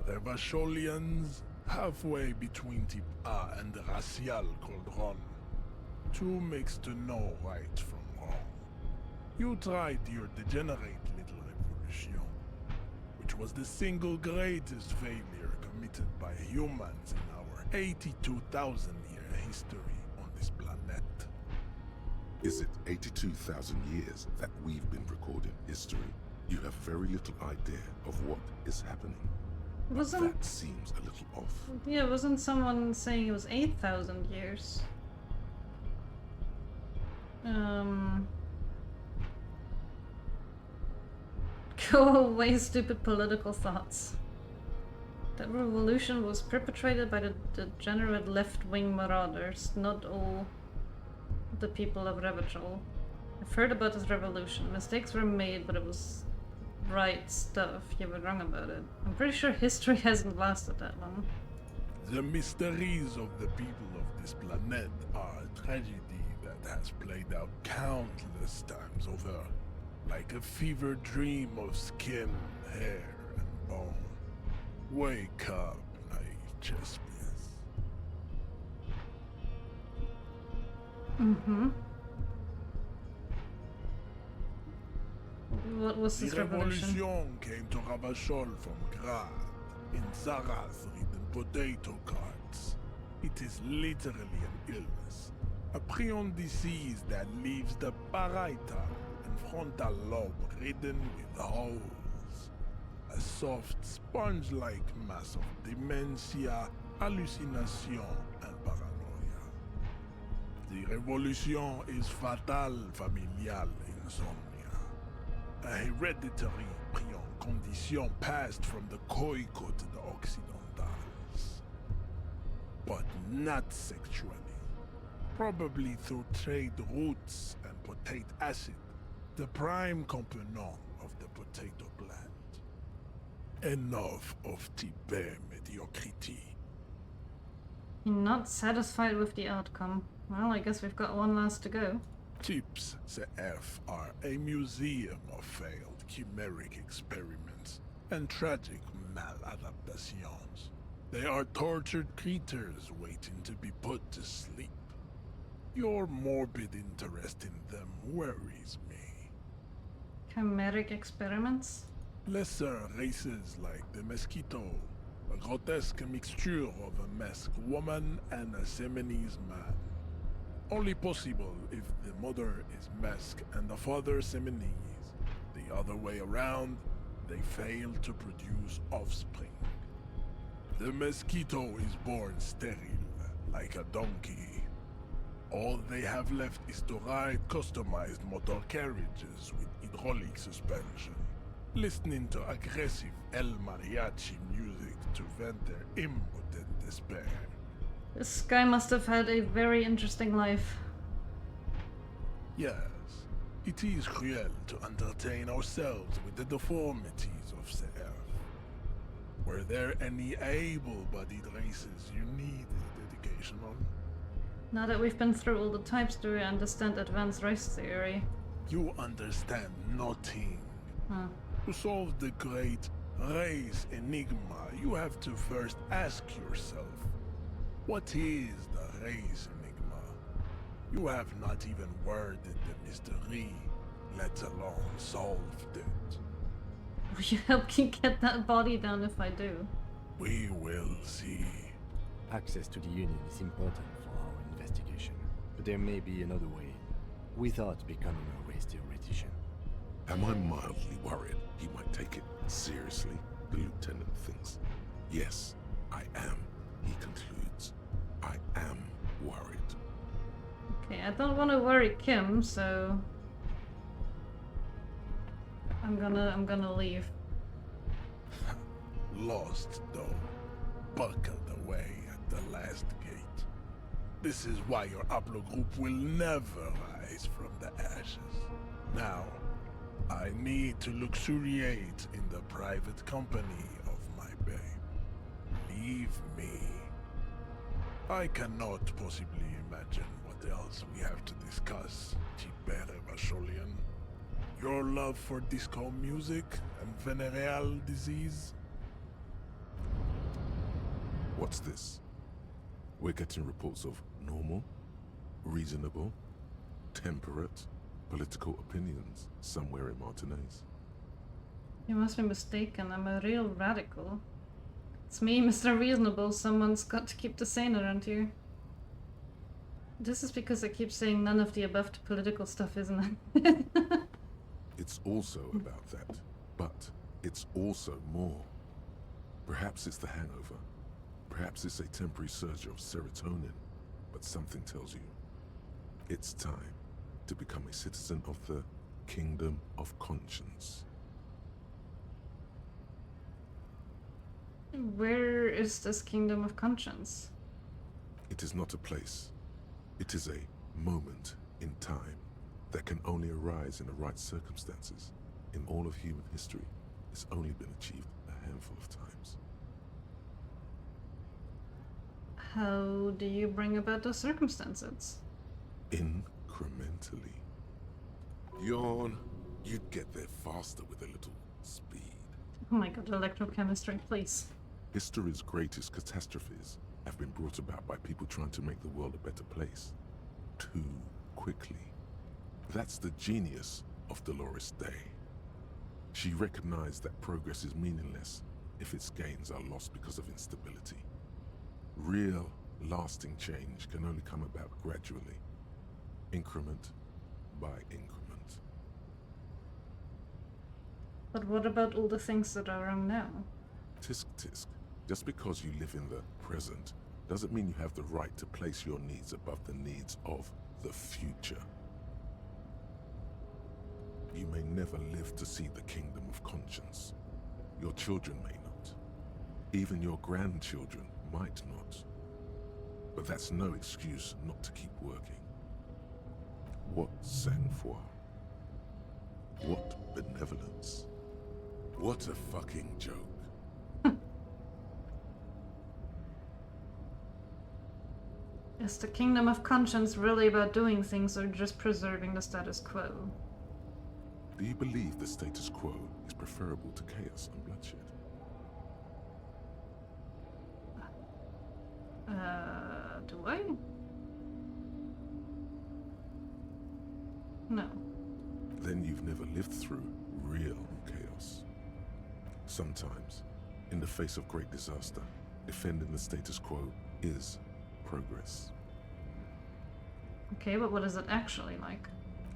The Vacholians, halfway between type A and the racial cauldron. Two makes to know right from wrong. You tried your degenerate little revolution, which was the single greatest failure committed by humans in our 82,000-year history on this planet. Is it 82,000 years that we've been recording history? You have very little idea of what is happening. Wasn't... That seems a little off. Yeah, wasn't someone saying it was 8,000 years? Go away, stupid political thoughts. That revolution was perpetrated by the degenerate left-wing marauders, not all the people of Revachol. I've heard about this revolution. Mistakes were made, but it was right stuff. You were wrong about it. I'm pretty sure history hasn't lasted that long. The mysteries of the people of this planet are a tragedy that has played out countless times over, like a fever dream of skin, hair, and bone. Wake up, naive chessmiss. Mm-hmm. What was this revolution? The revolution came to Ravachol from Grad, in Zarath ridden potato carts. It is literally an illness, a prion disease that leaves the parietal and frontal lobe ridden with holes. A soft, sponge-like mass of dementia, hallucination, and paranoia. The revolution is fatal familial insomnia, a hereditary prion condition passed from the Koiko to the Occidentals. But not sexually. Probably through trade routes and potate acid, the prime component of the potato plant. Enough of Tibet mediocrity. You're not satisfied with the outcome. Well, I guess we've got one last to go. Tips CF are a museum of failed chimeric experiments and tragic maladaptations. They are tortured creatures waiting to be put to sleep. Your morbid interest in them worries me. Chimeric experiments? Lesser races like the mosquito, a grotesque mixture of a masked woman and a Seminese man. Only possible if the mother is masked and the father Seminese. The other way around, they fail to produce offspring. The mosquito is born sterile, like a donkey. All they have left is to ride customized motor carriages with hydraulic suspension, listening to aggressive El Mariachi music to vent their impotent despair. This guy must have had a very interesting life. Yes, it is cruel to entertain ourselves with the deformities of the earth. Were there any able-bodied races you needed education on? Now that we've been through all the types, do we understand advanced race theory? You understand nothing. Huh. To solve the great race enigma, you have to first ask yourself, what is the race enigma? You have not even worded the mystery, let alone solved it. Will you help me get that body down if I do? We will see. Access to the Union is important for our investigation, but there may be another way without becoming a race theoretician. Am I mildly worried he might take it seriously? The lieutenant thinks. Yes, I am, he concludes. I am worried. Okay, I don't want to worry Kim, so I'm gonna leave. Lost, though. Buckled away at the last gate. This is why your haplogroup will never rise from the ashes. Now, I need to luxuriate in the private company of my babe. Leave me. I cannot possibly imagine what else we have to discuss, Chipere Vacholian. Your love for disco music and venereal disease? What's this? We're getting reports of normal, reasonable, temperate, political opinions somewhere in Martinez. You must be mistaken, I'm a real radical. It's me, Mr. Reasonable, someone's got to keep the sane around here. This is because I keep saying none of the above to political stuff, isn't it? It's also about that, but it's also more. Perhaps it's the hangover. Perhaps it's a temporary surge of serotonin, but something tells you it's time to become a citizen of the Kingdom of Conscience. Where is this Kingdom of Conscience? It is not a place. It is a moment in time that can only arise in the right circumstances. In all of human history, it's only been achieved a handful of times. How do you bring about those circumstances? Incrementally. Yawn. You'd get there faster with a little speed. Oh my god, electrochemistry, please. History's greatest catastrophes have been brought about by people trying to make the world a better place. Too quickly. That's the genius of Dolores Day. She recognized that progress is meaningless if its gains are lost because of instability. Real, lasting change can only come about gradually, increment by increment. But what about all the things that are wrong now? Tisk tisk. Just because you live in the present doesn't mean you have the right to place your needs above the needs of the future. You may never live to see the Kingdom of Conscience. Your children may not. Even your grandchildren might not. But that's no excuse not to keep working. What sang-froid? What benevolence? What a fucking joke. Is the Kingdom of Conscience really about doing things or just preserving the status quo? Do you believe the status quo is preferable to chaos and bloodshed? Do I? No. Then you've never lived through real chaos. Sometimes, in the face of great disaster, defending the status quo is progress. Okay, but what is it actually like?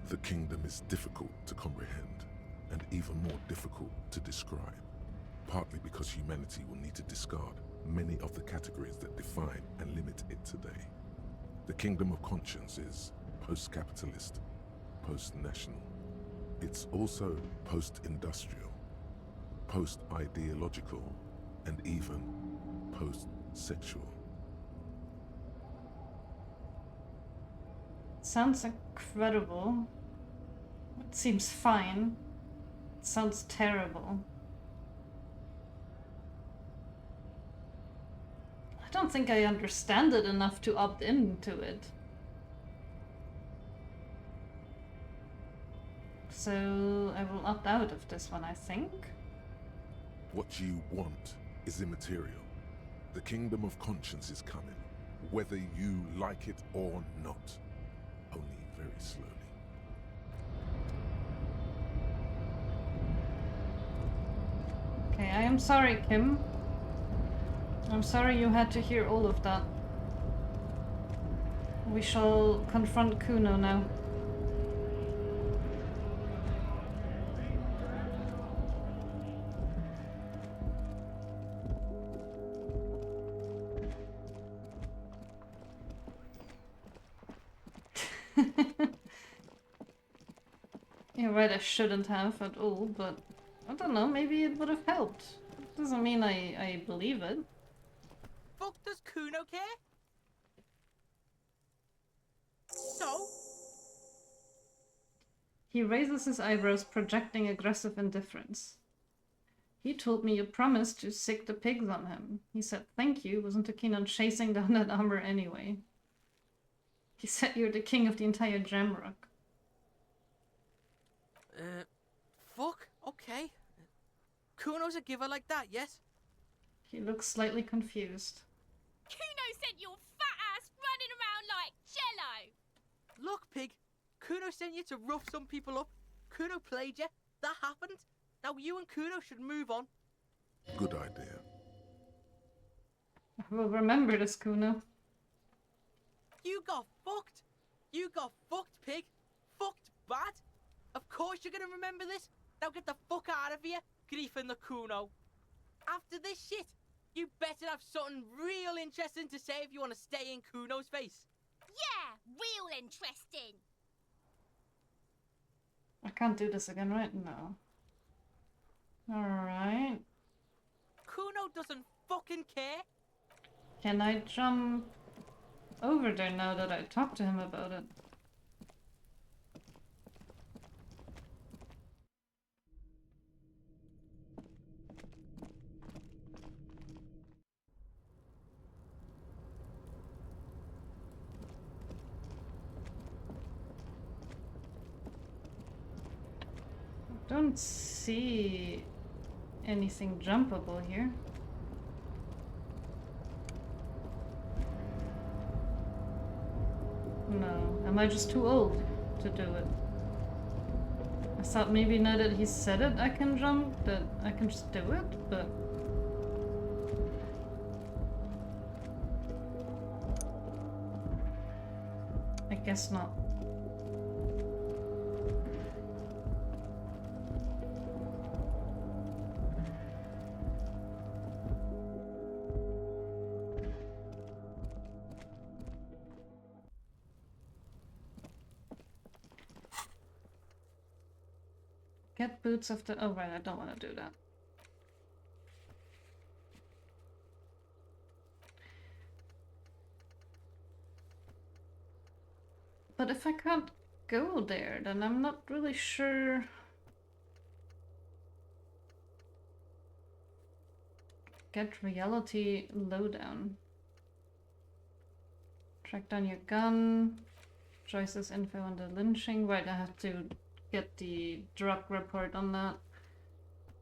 The kingdom is difficult to comprehend, and even more difficult to describe, partly because humanity will need to discard many of the categories that define and limit it today. The kingdom of conscience is post-capitalist, post-national. It's also post-industrial, post-ideological, and even post-sexual. Sounds incredible. It seems fine. It sounds terrible. I don't think I understand it enough to opt into it. So I will opt out of this one, I think. What you want is immaterial. The kingdom of conscience is coming, whether you like it or not. Only very slowly. Okay, I am sorry, Kim. I'm sorry you had to hear all of that. We shall confront Kuno now. You're right, I shouldn't have at all, but I don't know, maybe it would have helped. Doesn't mean I believe it. Fuck does Kuno care? So? He raises his eyebrows, projecting aggressive indifference. He told me you promised to sick the pigs on him. He said thank you, wasn't too keen on chasing down that armor anyway. He said you're the king of the entire Jamrock. Fuck, okay. Kuno's a giver like that, yes? He looks slightly confused. Kuno sent your fat ass running around like jello! Look, pig. Kuno sent you to rough some people up. Kuno played you. That happened. Now you and Kuno should move on. Good idea. I will remember this, Kuno. You got fucked. You got fucked, pig. Fucked bad. Of course you're gonna remember this. Now get the fuck out of here, griefing the Kuno. After this shit, you better have something real interesting to say if you want to stay in Kuno's face. Yeah, real interesting. I can't do this again, right? No. Alright. Kuno doesn't fucking care. Can I jump over there now that I talked to him about it? Don't see anything jumpable here. No, am I just too old to do it? I thought maybe now that he said it I can jump, that I can just do it, but... I guess not. Get boots of the... Oh right, I don't want to do that. But if I can't go there, then I'm not really sure... Get reality lowdown. Track down your gun. Joyce's info on the lynching. Right, I have to get the drug report on that.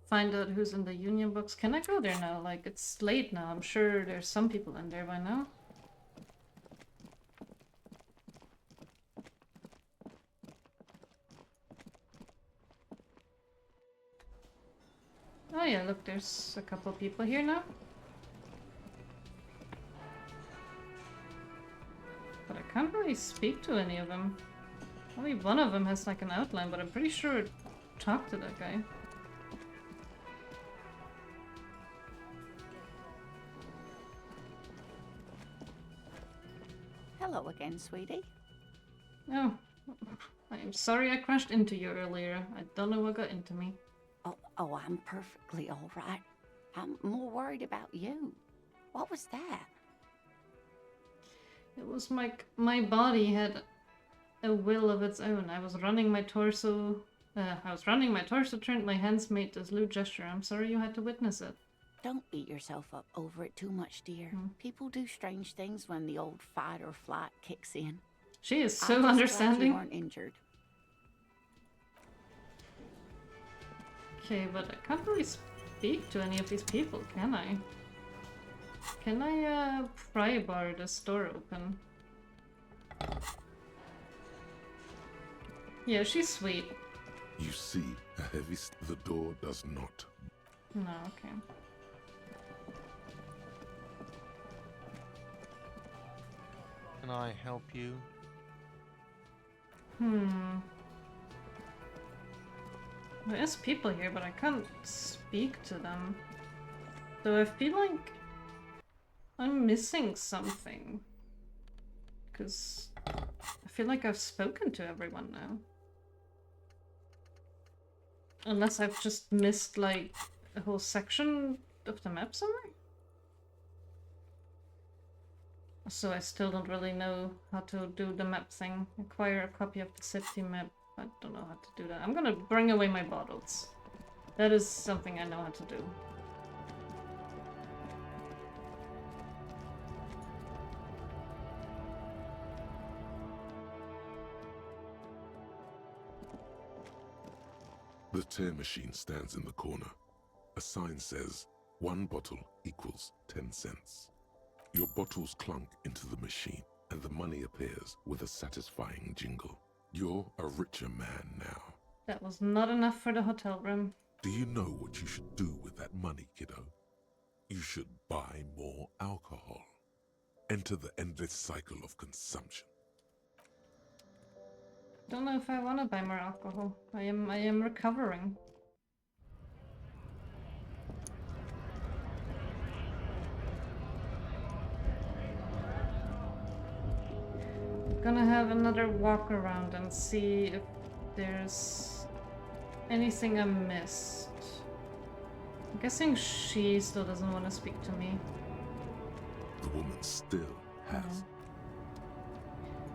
Find out who's in the union box. Can I go there now? Like, it's late now. I'm sure there's some people in there by now. yeah, look, there's a couple people here now. But I can't really speak to any of them. Only one of them has like an outline, but I'm pretty sure I talked to that guy. Hello again, sweetie. Oh, I am sorry I crashed into you earlier. I don't know what got into me. Oh, I'm perfectly all right. I'm more worried about you. What was that? It was my body had a will of its own. I was running my torso. Turned my hands made this lewd gesture. I'm sorry you had to witness it. Don't beat yourself up over it too much, dear. People do strange things when the old fight or flight kicks in. She is I'm so just understanding. glad you weren't injured. Okay, but I can't really speak to any of these people, can I? Can I pry bar this door open? Yeah, she's sweet. You see a heavy the door does not. No, okay. Can I help you? There's people here, but I can't speak to them. So I feel like I'm missing something. Because I feel like I've spoken to everyone now. Unless I've just missed like a whole section of the map somewhere. So I still don't really know how to do the map thing. Acquire a copy of the city map. I don't know how to do that. I'm gonna bring away my bottles. That is something I know how to do. The tear machine stands in the corner. A sign says, 1 bottle equals 10 cents. Your bottles clunk into the machine, and the money appears with a satisfying jingle. You're a richer man now. That was not enough for the hotel room. Do you know what you should do with that money, kiddo? You should buy more alcohol. Enter the endless cycle of consumption. Don't know if I want to buy more alcohol. I am recovering. Gonna have another walk around and see if there's anything I missed. I'm guessing she still doesn't want to speak to me. The woman still has.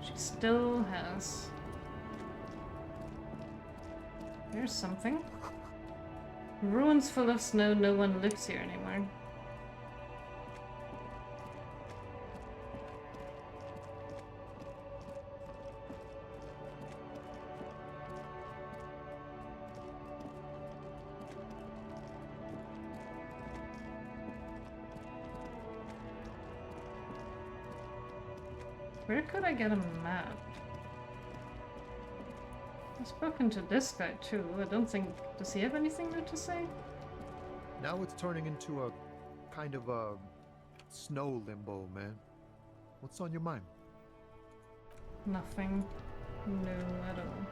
She still has. There's something. Ruins full of snow, no one lives here anymore. Where could I get a map? I've spoken to this guy too. I don't think... Does he have anything new to say? Now it's turning into a kind of a snow limbo, man. What's on your mind? Nothing new at all.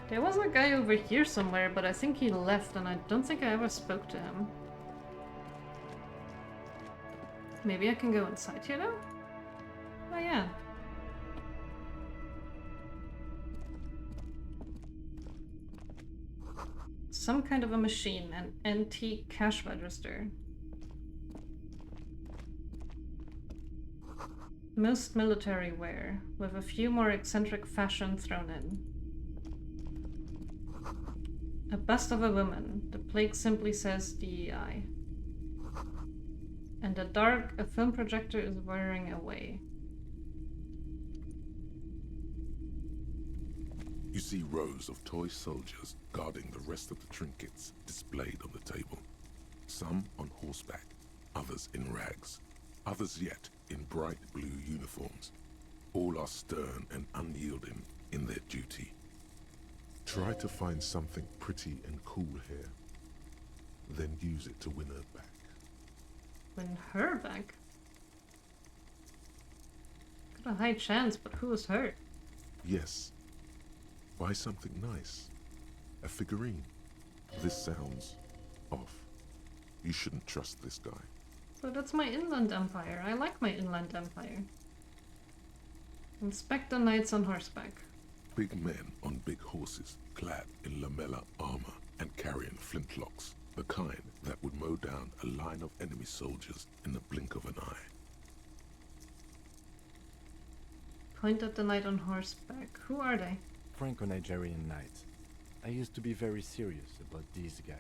There was a guy over here somewhere, but I think he left and I don't think I ever spoke to him. Maybe I can go inside here now? Oh yeah. Some kind of a machine, an antique cash register. Most military wear, with a few more eccentric fashion thrown in. A bust of a woman. The plaque simply says DEI. And a film projector is whirring away. You see rows of toy soldiers guarding the rest of the trinkets displayed on the table. Some on horseback, others in rags, others yet in bright blue uniforms. All are stern and unyielding in their duty. Try to find something pretty and cool here. Then use it to win her back. Win her back? Got a high chance, but who is her? Yes. Buy something nice. A figurine. This sounds off. You shouldn't trust this guy. So that's my inland empire. I like my inland empire. Inspect the knights on horseback. Big men on big horses, clad in lamella armor and carrying flintlocks. The kind that would mow down a line of enemy soldiers in the blink of an eye. Point at the knight on horseback. Who are they? Franco-Nigerian knights. I used to be very serious about these guys.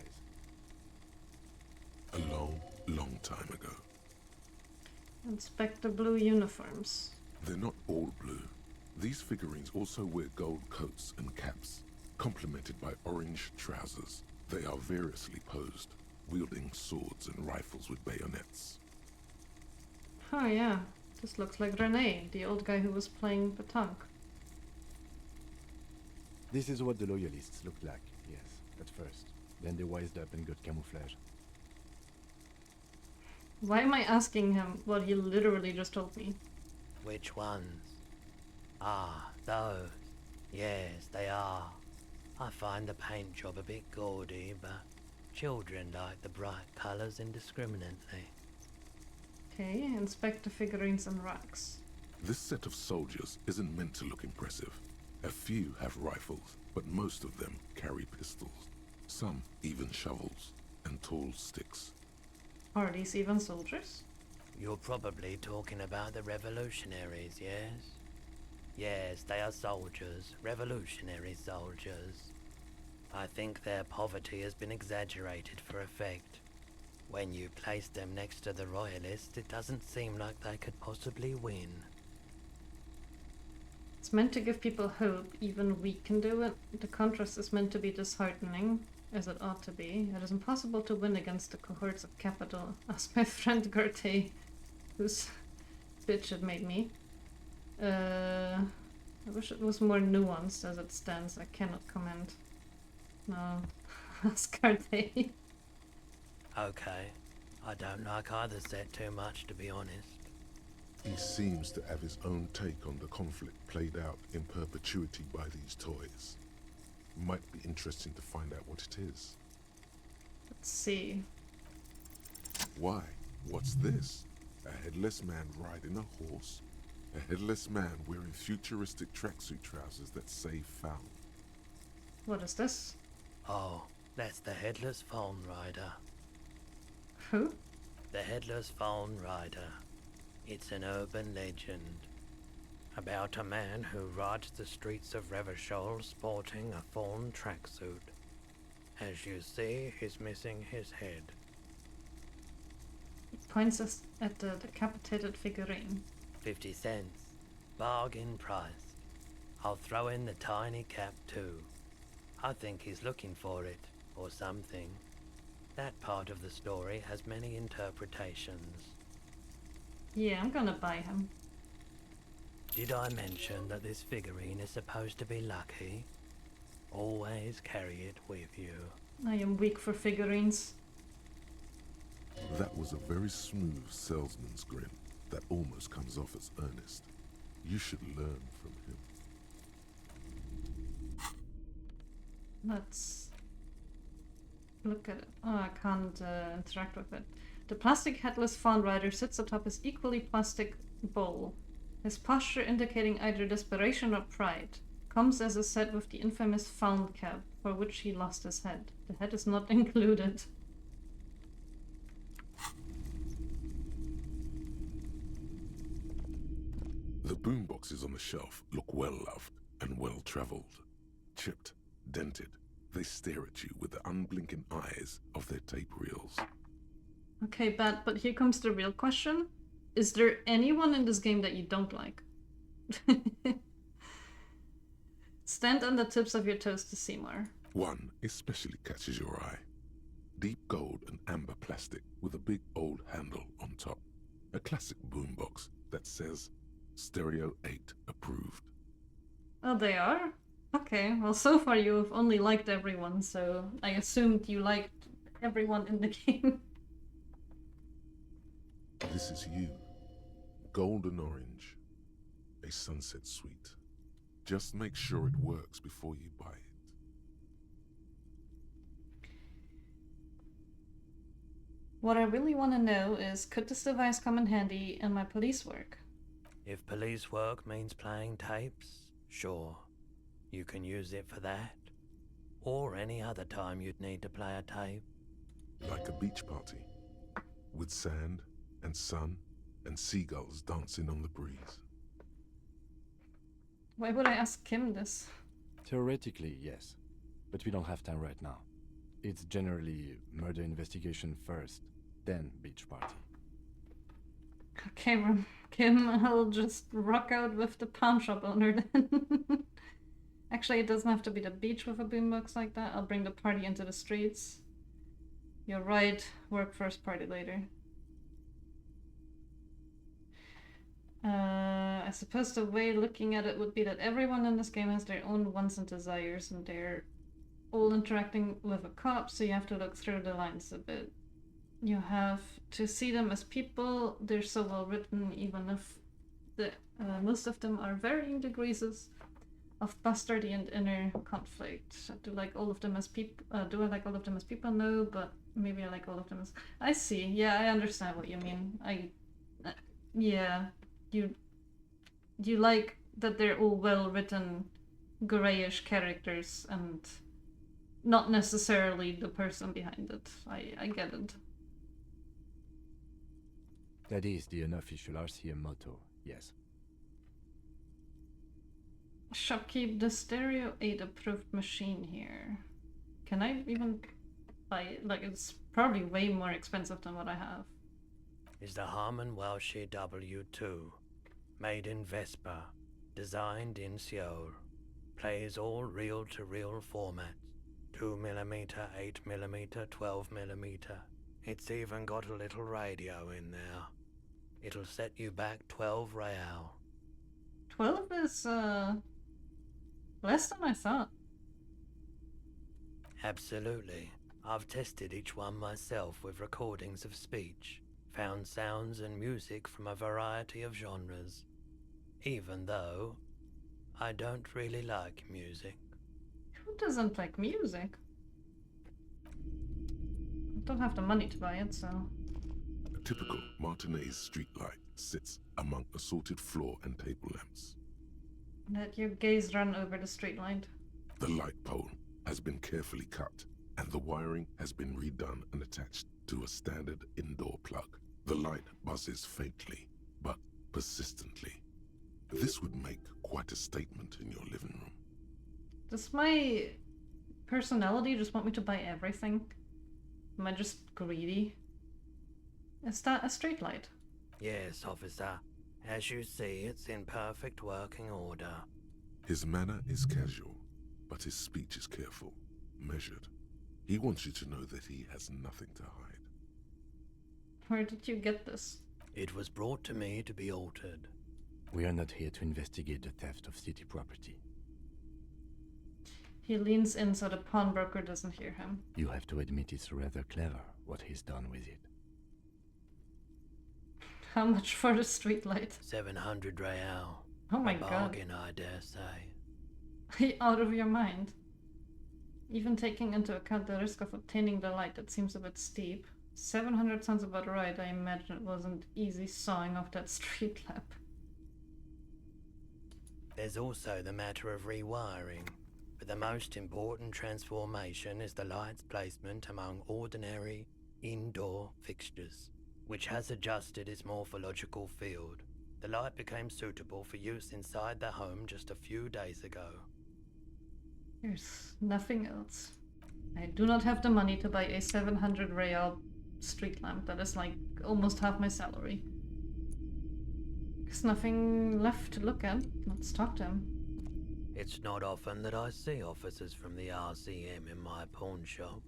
A long, long time ago. Inspect the blue uniforms. They're not all blue. These figurines also wear gold coats and caps, complemented by orange trousers. They are variously posed, wielding swords and rifles with bayonets. Oh yeah, this looks like René, the old guy who was playing pétanque. This is what the loyalists looked like, yes, at first. Then they wised up and got camouflage. Why am I asking him what he literally just told me? Which ones? Ah, those. Yes, they are. I find the paint job a bit gaudy, but children like the bright colours indiscriminately. Okay, inspect the figurines and racks. This set of soldiers isn't meant to look impressive. A few have rifles, but most of them carry pistols. Some even shovels and tall sticks. Are these even soldiers? You're probably talking about the revolutionaries, yes? Yes, they are soldiers, revolutionary soldiers. I think their poverty has been exaggerated for effect. When you place them next to the royalists, it doesn't seem like they could possibly win. It's meant to give people hope, even we can do it. The contrast is meant to be disheartening, as it ought to be. It is impossible to win against the cohorts of capital, as my friend Gertie, whose bitch it made me. I wish it was more nuanced as it stands. I cannot comment. No. Ask Gertie. Okay. I don't like either set too much, to be honest. He seems to have his own take on the conflict played out in perpetuity by these toys. Might be interesting to find out what it is. Let's see. Why? What's this? A headless man riding a horse? A headless man wearing futuristic tracksuit trousers that say foul. What is this? Oh, that's the Headless Phone Rider. Who? The Headless Phone Rider. It's an urban legend about a man who rides the streets of Revachol sporting a fawn tracksuit. As you see, he's missing his head. He points us at the decapitated figurine. 50 cents. Bargain price. I'll throw in the tiny cap too. I think he's looking for it, or something. That part of the story has many interpretations. Yeah, I'm gonna buy him. Did I mention that this figurine is supposed to be lucky? Always carry it with you. I am weak for figurines. That was a very smooth salesman's grin that almost comes off as earnest. You should learn from him. Let's look at it. Oh, I can't interact with it. The plastic headless fawn rider sits atop his equally plastic bowl, his posture indicating either desperation or pride. Comes as a set with the infamous fawn cap, for which he lost his head. The head is not included. The boomboxes on the shelf look well-loved and well-traveled. Chipped, dented, they stare at you with the unblinking eyes of their tape reels. Okay, but here comes the real question. Is there anyone in this game that you don't like? Stand on the tips of your toes to see more. One especially catches your eye. Deep gold and amber plastic with a big old handle on top. A classic boombox that says Stereo 8 approved. Oh, they are? Okay, well, so far you've only liked everyone, so I assumed you liked everyone in the game. This is you. Golden orange. A sunset suite. Just make sure it works before you buy it. What I really want to know is, could this device come in handy in my police work? If police work means playing tapes, sure. You can use it for that. Or any other time you'd need to play a tape. Like a beach party. With sand and sun and seagulls dancing on the breeze. Why would I ask Kim this? Theoretically, yes. But we don't have time right now. It's generally murder investigation first, then beach party. Okay, Kim, I'll just rock out with the pawn shop owner then. Actually, it doesn't have to be the beach with a boombox like that. I'll bring the party into the streets. You're right, work first, party later. I suppose the way looking at it would be that everyone in this game has their own wants and desires, and they're all interacting with a cop, so you have to look through the lines a bit. You have to see them as people. They're so well written, even if most of them are varying degrees of bastardy and inner conflict. Do I like all of them as people? Do I like all of them as people? No, but maybe I like all of them as. I see. Yeah, I understand what you mean. Yeah, you like that they're all well written, grayish characters and not necessarily the person behind it. I get it. That is the unofficial RCM motto, yes. Shopkeep the Stereo 8 approved machine here. Can I even buy it? Like, it's probably way more expensive than what I have. Is the Harman Welshie W2. Made in Vespa. Designed in Seoul. Plays all reel-to-reel formats. 2mm, 8mm, 12mm. It's even got a little radio in there. It'll set you back 12 real. 12 is, less than I thought. Absolutely. I've tested each one myself with recordings of speech. Found sounds and music from a variety of genres. Even though I don't really like music. Who doesn't like music? I don't have the money to buy it, so... A typical Martinez streetlight sits among assorted floor and table lamps. Let your gaze run over the streetlight. The light pole has been carefully cut, and the wiring has been redone and attached to a standard indoor plug. The light buzzes faintly, but persistently. This would make quite a statement in your living room. Does my personality just want me to buy everything? Am I just greedy? Is that a streetlight? Yes, officer. As you see, it's in perfect working order. His manner is casual, but his speech is careful, measured. He wants you to know that he has nothing to hide. Where did you get this? It was brought to me to be altered. We are not here to investigate the theft of city property. He leans in so the pawnbroker doesn't hear him. You have to admit it's rather clever what he's done with it. How much for the streetlight? 700 real. Oh my a god. bargain, I dare say. Out of your mind. Even taking into account the risk of obtaining the light, that seems a bit steep. 700 sounds about right. I imagine it wasn't easy sawing off that street lamp. There's also the matter of rewiring, but the most important transformation is the light's placement among ordinary indoor fixtures, which has adjusted its morphological field. The light became suitable for use inside the home just a few days ago. There's nothing else. I do not have the money to buy a 700 real street lamp. That is like almost half my salary. There's nothing left to look at. Let's talk to him. It's not often that I see officers from the RCM in my pawn shop.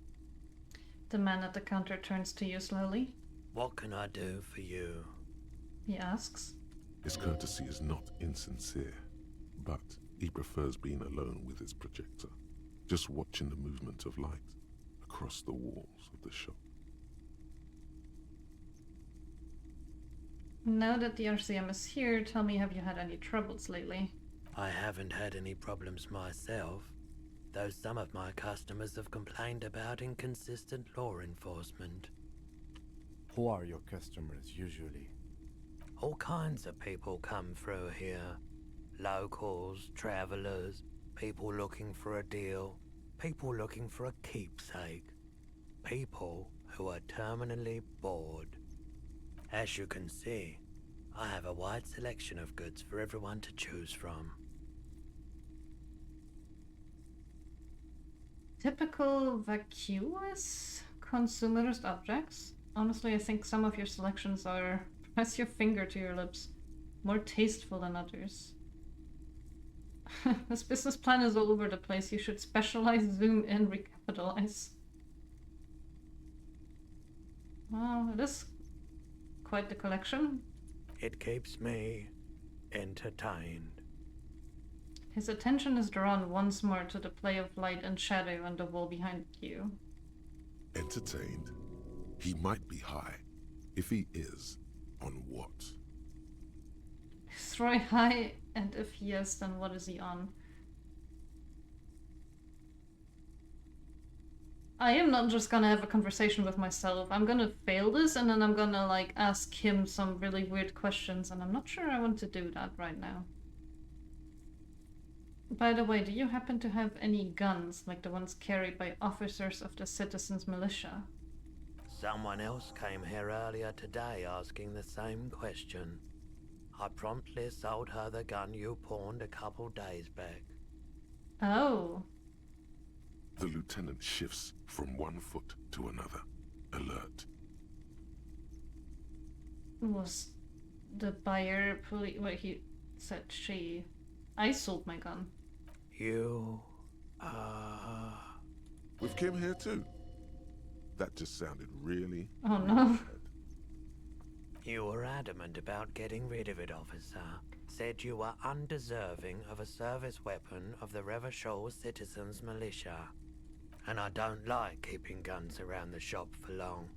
The man at the counter turns to you slowly. What can I do for you? He asks. His courtesy is not insincere, but He prefers being alone with his projector, just watching the movement of light across the walls of the shop. Now that the RCM is here, tell me, have you had any troubles lately? I haven't had any problems myself, though some of my customers have complained about inconsistent law enforcement. Who are your customers usually? All kinds of people come through here. Locals, travelers, people looking for a deal, people looking for a keepsake, people who are terminally bored. As you can see, I have a wide selection of goods for everyone to choose from. Typical vacuous consumerist objects? Honestly, I think some of your selections are, press your finger to your lips, more tasteful than others. This business plan is all over the place. You should specialize, zoom in, recapitalize. Well, it is quite the collection. It keeps me entertained. His attention is drawn once more to the play of light and shadow on the wall behind you. Entertained? He might be high. If he is, on what? Is Roy high? And if yes, then what is he on? I am not just gonna have a conversation with myself. I'm gonna fail this and then I'm gonna like ask him some really weird questions, and I'm not sure I want to do that right now. By the way, do you happen to have any guns like the ones carried by officers of the citizens' militia? Someone else came here earlier today asking the same question. I promptly sold her the gun you pawned a couple days back. Oh. The lieutenant shifts from one foot to another, alert. Was the buyer Wait, he said she... I sold my gun. You... With Kim here too? That just sounded really... Oh no. You were adamant about getting rid of it, officer. Said you were undeserving of a service weapon of the Revachol Citizens Militia. And I don't like keeping guns around the shop for long.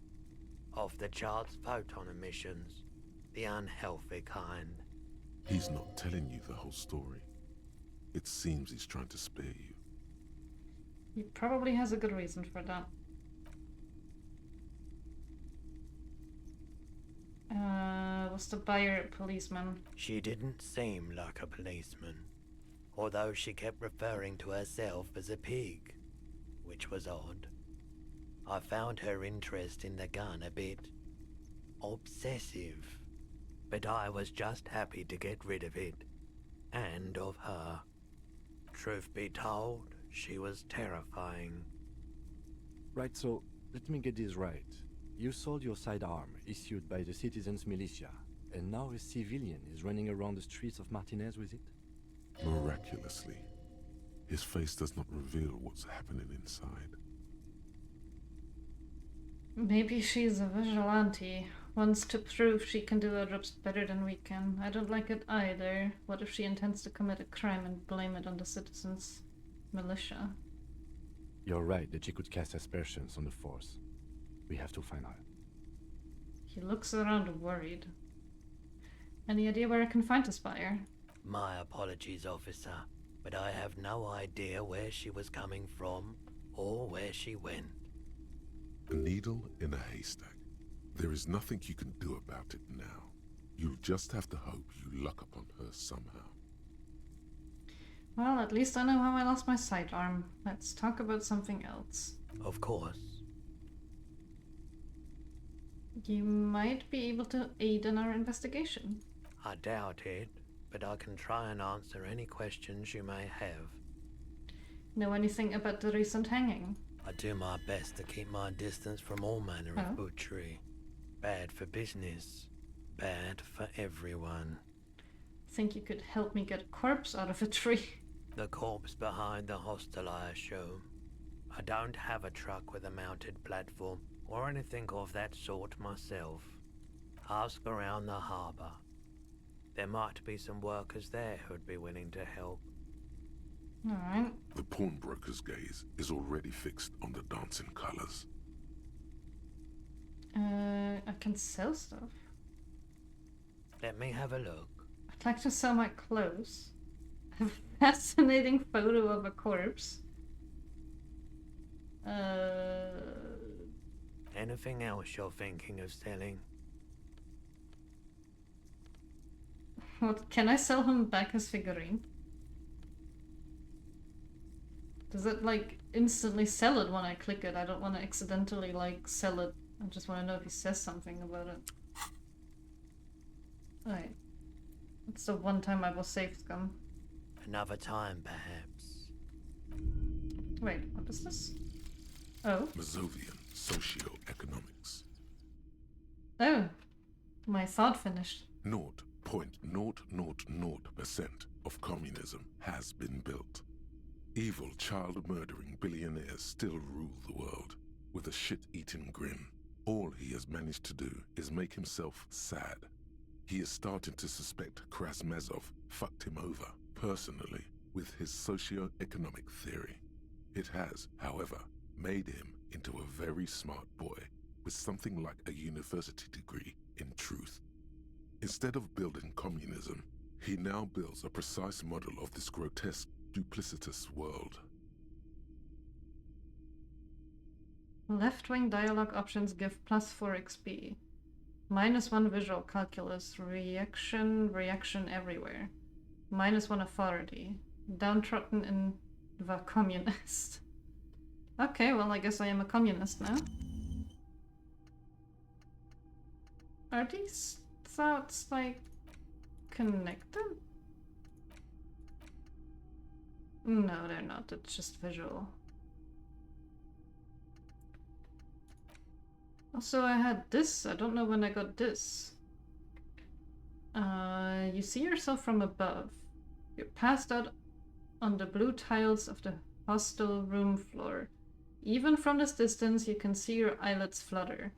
Off the charts photon emissions. The unhealthy kind. He's not telling you the whole story. It seems he's trying to spare you. He probably has a good reason for that. Was the buyer a policeman? She didn't seem like a policeman, although she kept referring to herself as a pig, which was odd. I found her interest in the gun a bit obsessive, but I was just happy to get rid of it, and of her. Truth be told, she was terrifying. Right, so let me get this right. You sold your sidearm, issued by the Citizens Militia, and now a civilian is running around the streets of Martinez with it? Miraculously, his face does not reveal what's happening inside. Maybe she's a vigilante. Wants to prove she can do her jobs better than we can. I don't like it either. What if she intends to commit a crime and blame it on the citizens' militia? You're right that she could cast aspersions on the force. We have to find her. He looks around worried. Any idea where I can find this buyer? My apologies, officer, but I have no idea where she was coming from or where she went. A needle in a haystack. There is nothing you can do about it now. You'll just have to hope you luck upon her somehow. Well, at least I know how I lost my sidearm. Let's talk about something else. Of course. You might be able to aid in our investigation. I doubt it, but I can try and answer any questions you may have. Know anything about the recent hanging? I do my best to keep my distance from all manner of butchery. Bad for business, bad for everyone. Think you could help me get a corpse out of a tree? The corpse behind the hostel, I assume. I don't have a truck with a mounted platform or anything of that sort myself. Ask around the harbour. There might be some workers there who'd be willing to help. Alright. The pawnbroker's gaze is already fixed on the dancing colors. I can sell stuff. Let me have a look. I'd like to sell my clothes. A fascinating photo of a corpse. Anything else you're thinking of selling? What, can I sell him back his figurine? Does it like instantly sell it when I click it? I don't want to accidentally like sell it. I just want to know if he says something about it. Alright. It's the one time I will save scum. Another time, perhaps. Wait, what is this? Oh. Mazovian socioeconomics. Oh. My thought finished. 0.000% of communism has been built. Evil child-murdering billionaires still rule the world with a shit-eating grin. All he has managed to do is make himself sad. He is starting to suspect Krasmazov fucked him over, personally, with his socio-economic theory. It has, however, made him into a very smart boy with something like a university degree in truth. Instead of building communism, he now builds a precise model of this grotesque, duplicitous world. Left-wing dialogue options give +4 XP. -1 visual calculus, reaction everywhere. -1 authority. Downtrodden in the communist. Okay, well I guess I am a communist now. Are these thoughts like connected? No, they're not. It's just visual. Also, I had this. I don't know when I got this. You see yourself from above. You're passed out on the blue tiles of the hostel room floor. Even from this distance, you can see your eyelids flutter.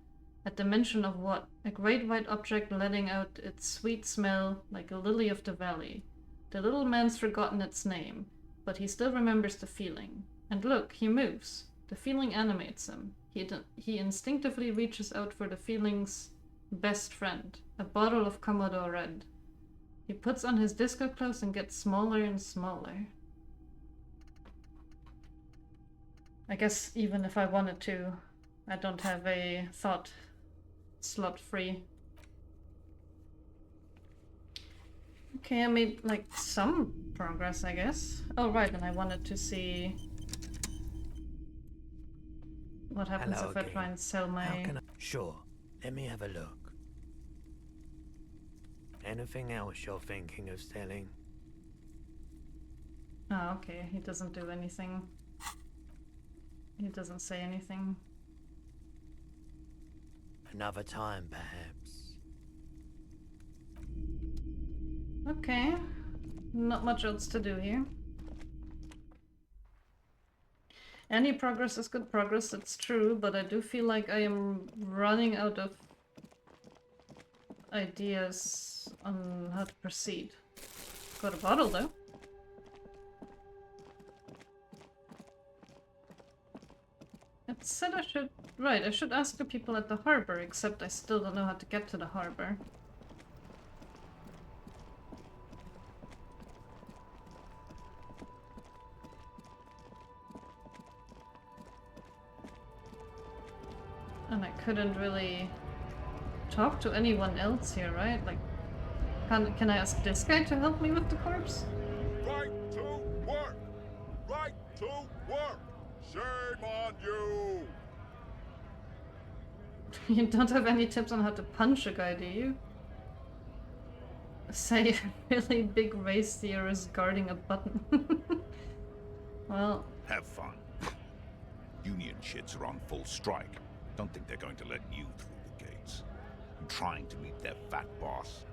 At the mention of what? A great white object letting out its sweet smell like a lily of the valley. The little man's forgotten its name, but he still remembers the feeling. And look, he moves. The feeling animates him. He instinctively reaches out for the feeling's best friend, a bottle of Commodore Red. He puts on his disco clothes and gets smaller and smaller. I guess even if I wanted to, I don't have a thought slot free. Okay, I made like some progress, I guess. Oh right, and I wanted to see what happens Hello if I again. try and sell my... How can I... Sure, let me have a look. Anything else you're thinking of selling? Oh, okay, he doesn't do anything. He doesn't say anything. Another time, perhaps. Okay, not much else to do here. Any progress is good progress, it's true, but I do feel like I am running out of ideas on how to proceed. Got a bottle though. It said I should... Right, I should ask the people at the harbor, except I still don't know how to get to the harbor. And I couldn't really talk to anyone else here, right? Like, can I ask this guy to help me with the corpse? Right to work! Right to work! Shame on you! You don't have any tips on how to punch a guy, do you? Say a really big race theorist guarding a button. Well... Have fun. Union shits are on full strike. Don't think they're going to let you through the gates. I'm trying to meet their fat boss.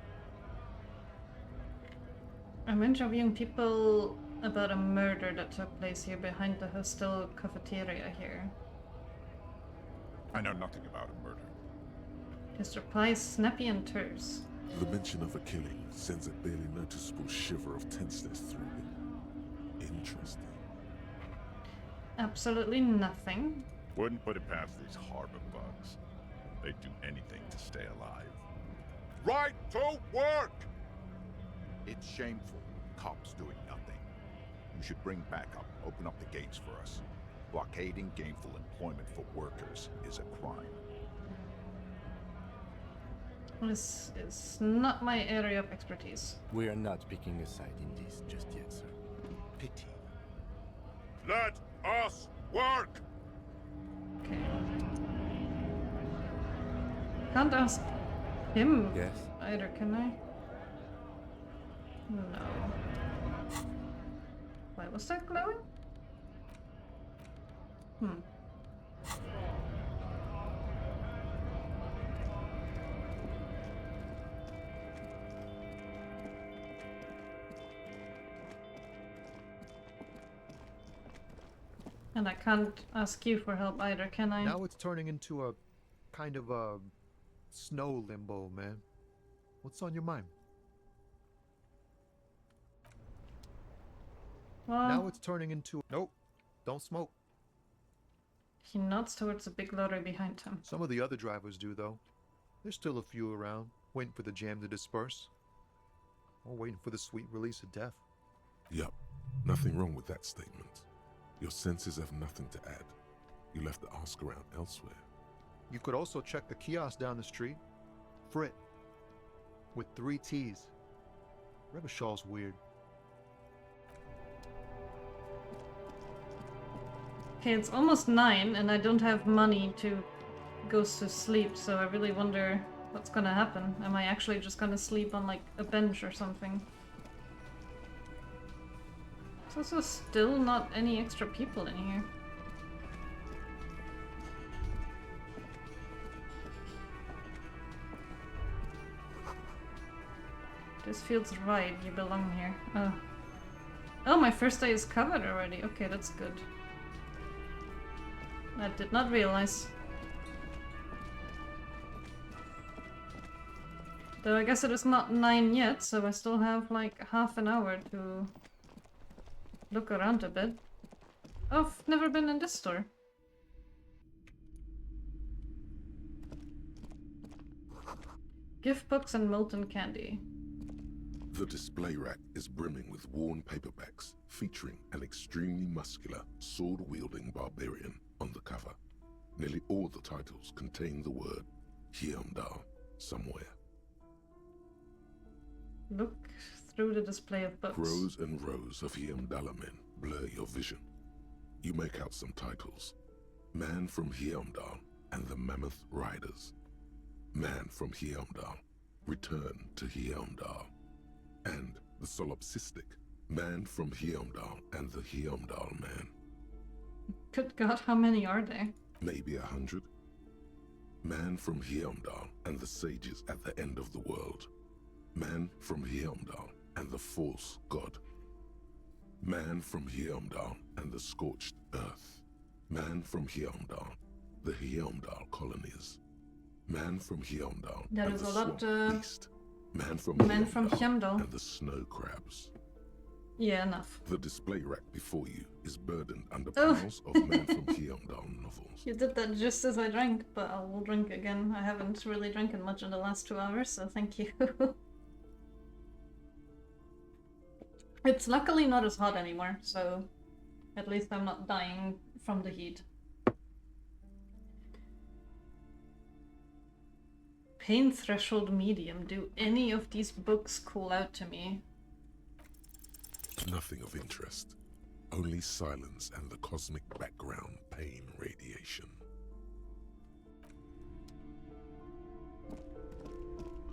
I'm interviewing people about a murder that took place here behind the hostel cafeteria here. I know nothing about a murder. His reply is snappy and terse. The mention of a killing sends a barely noticeable shiver of tenseness through him. In interesting? Absolutely nothing. Wouldn't put it past these harbor bugs. They'd do anything to stay alive. Right to work! It's shameful. Cops doing nothing. You should bring backup. Open up the gates for us. Blockading gainful employment for workers is a crime. This is not my area of expertise. We are not picking a side in this just yet, sir. Pity. Let us work! Okay. Can't ask him Yes. either, can I? No. Why was that glowing? And I can't ask you for help either, can I? Now it's turning into a kind of a snow limbo, man. What's on your mind? Well, Now it's turning into... Nope. Don't smoke. he nods towards a big lorry behind him. Some of the other drivers do, though. There's still a few around, waiting for the jam to disperse. Or waiting for the sweet release of death. Yup, nothing wrong with that statement. Your senses have nothing to add. You left the ask around elsewhere. You could also check the kiosk down the street. Frit. With 3 T's. Revachal's weird. Okay, it's almost 9 and I don't have money to go to sleep, so I really wonder what's gonna happen. Am I actually just gonna sleep on like a bench or something? There's also still not any extra people in here. This feels right, you belong here. Oh. Oh, my first day is covered already. Okay, that's good. I did not realize. Though I guess it is not 9 yet, so I still have like half an hour to look around a bit. Oh, I've never been in this store. Gift books and molten candy. The display rack is brimming with worn paperbacks featuring an extremely muscular, sword-wielding barbarian on the cover. Nearly all the titles contain the word Hyamdal somewhere. Look through the display of books. Rows and rows of Hyamdala men blur your vision. You make out some titles. Man from Hyamdal and the Mammoth Riders. Man from Hyamdal, Return to Hyamdal. And the solipsistic Man from Hyamdal and the Hyamdal Man. Good God, how many are there? Maybe 100. Man from Hyamdal and the sages at the end of the world. Man from Hyamdal and the false god. Man from Hyamdal and the scorched earth. Man from Hyamdal, the Hyamdal colonies. Man from Hyamdal There and is the a lot, swamp beast. Man from Hyamdal and the snow crabs. Yeah, enough. The display rack before you is burdened under Oh. panels of Man from Hyamdal novels. You did that just as I drank, but I will drink again. I haven't really drinking much in the last 2 hours, so thank you. It's luckily not as hot anymore, so at least I'm not dying from the heat. Pain threshold medium. Do any of these books call out to me? Nothing of interest. Only silence and the cosmic background pain radiation.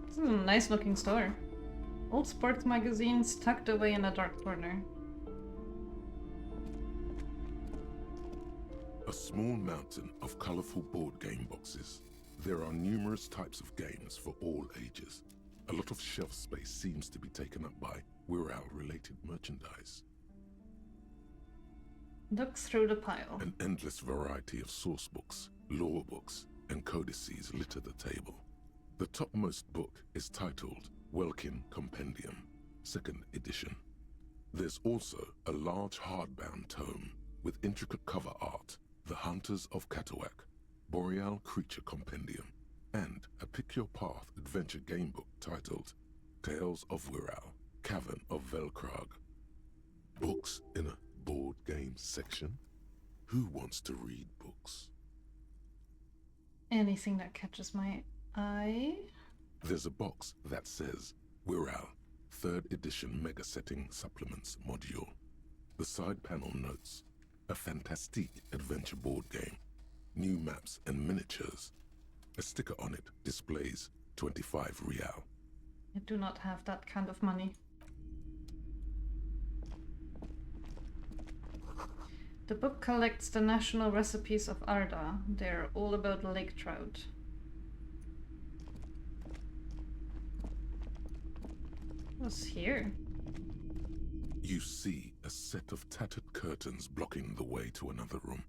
This is a nice looking store. Old sports magazines tucked away in a dark corner. A small mountain of colorful board game boxes. There are numerous types of games for all ages. A lot of shelf space seems to be taken up by Wirral-related merchandise. Look through the pile. An endless variety of source books, lore books, and codices litter the table. The topmost book is titled Welkin Compendium, 2nd edition. There's also a large hardbound tome with intricate cover art, The Hunters of Katawak, Boreal Creature Compendium, and a pick-your-path adventure gamebook titled Tales of Wirral, Cavern of Velkrag. Books in a board game section? Who wants to read books? Anything that catches my eye? There's a box that says Wirral, 3rd edition Mega Setting Supplements Module. The side panel notes, a fantastique adventure board game, new maps and miniatures. A sticker on it displays 25 real. I do not have that kind of money. The book collects the national recipes of Arda. They're all about lake trout. What's here? You see a set of tattered curtains blocking the way to another room.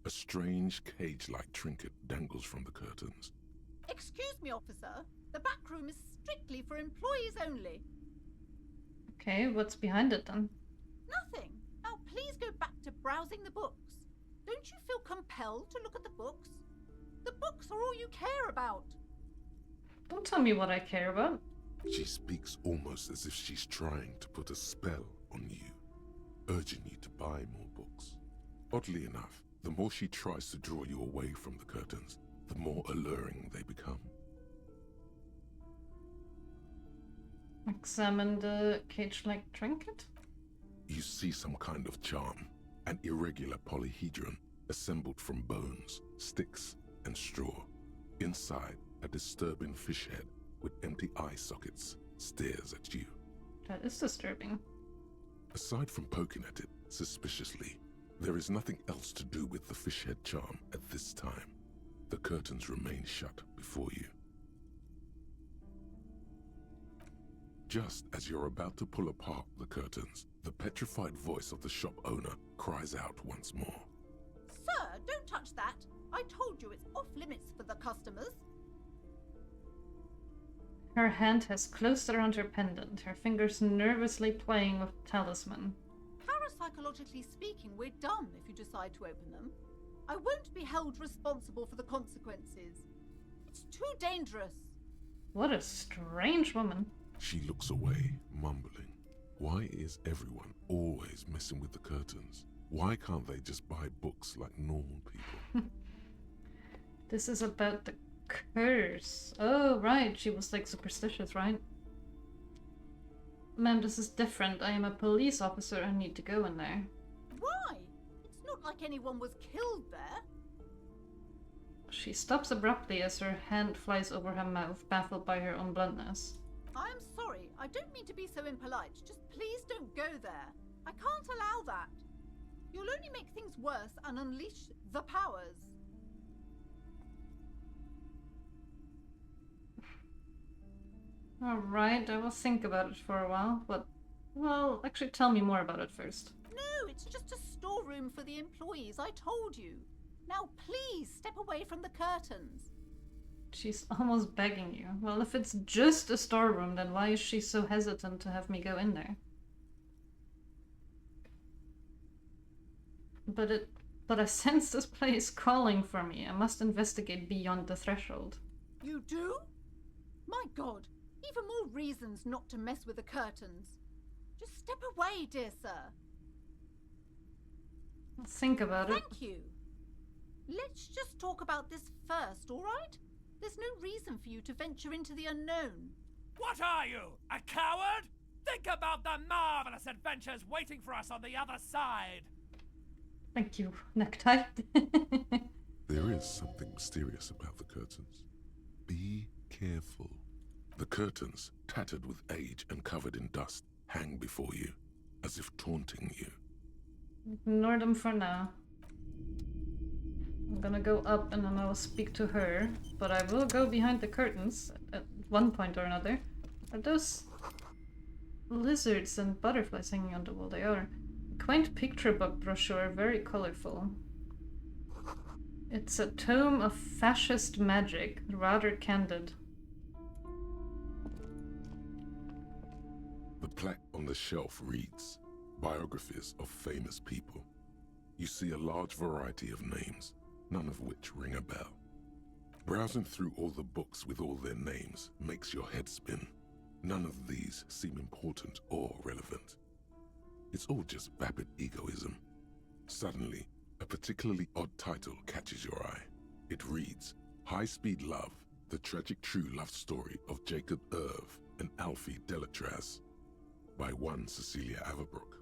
A strange cage-like trinket dangles from the curtains. Excuse me, officer. The back room is strictly for employees only. Okay, what's behind it then? Nothing. Now please go back to browsing the books. Don't you feel compelled to look at the books? The books are all you care about. Don't tell me what I care about. She speaks almost as if she's trying to put a spell on you, urging you to buy more books. Oddly enough, the more she tries to draw you away from the curtains, the more alluring they become. Examine the cage-like trinket? You see some kind of charm, an irregular polyhedron assembled from bones, sticks, and straw. Inside, a disturbing fish head with empty eye sockets stares at you. That is disturbing. Aside from poking at it suspiciously, there is nothing else to do with the fish head charm at this time. The curtains remain shut before you. Just as you're about to pull apart the curtains, the petrified voice of the shop owner cries out once more. Sir, don't touch that. I told you it's off limits for the customers. Her hand has closed around her pendant, her fingers nervously playing with the talisman. Parapsychologically speaking, we're dumb if you decide to open them. I won't be held responsible for the consequences. It's too dangerous. What a strange woman. She looks away, mumbling. Why is everyone always messing with the curtains? Why can't they just buy books like normal people? This is about the curse. Oh, right. She was like superstitious, right? Ma'am, this is different. I am a police officer. I need to go in there. Why? It's not like anyone was killed there. She stops abruptly as her hand flies over her mouth, baffled by her own bluntness. I am sorry. I don't mean to be so impolite. Just please don't go there. I can't allow that. You'll only make things worse and unleash the powers. Alright, I will think about it for a while, but... Well, actually tell me more about it first. No, it's just a storeroom for the employees, I told you. Now please step away from the curtains. She's almost begging you. Well, if it's just a storeroom, then why is she so hesitant to have me go in there? But I sense this place calling for me. I must investigate beyond the threshold. You do? My God, even more reasons not to mess with the curtains. Just step away, dear sir. I'll think about it. Thank you. Let's just talk about this first, all right? There's no reason for you to venture into the unknown. What are you, a coward? Think about the marvelous adventures waiting for us on the other side. Thank you, necktie. There is something mysterious about the curtains. Be careful. The curtains, tattered with age and covered in dust, hang before you, as if taunting you. Ignore them for now. I'm gonna go up and then I'll speak to her, but I will go behind the curtains at one point or another. Are those lizards and butterflies hanging on the wall? They are. A quaint picture book brochure, very colorful. It's a tome of fascist magic, rather candid. The plaque on the shelf reads, biographies of famous people. You see a large variety of names, none of which ring a bell. Browsing through all the books with all their names makes your head spin. None of these seem important or relevant. It's all just vapid egoism. Suddenly, a particularly odd title catches your eye. It reads, High Speed Love, the tragic true love story of Jacob Irv and Alfie Delatraz, by one Cecilia Averbrook.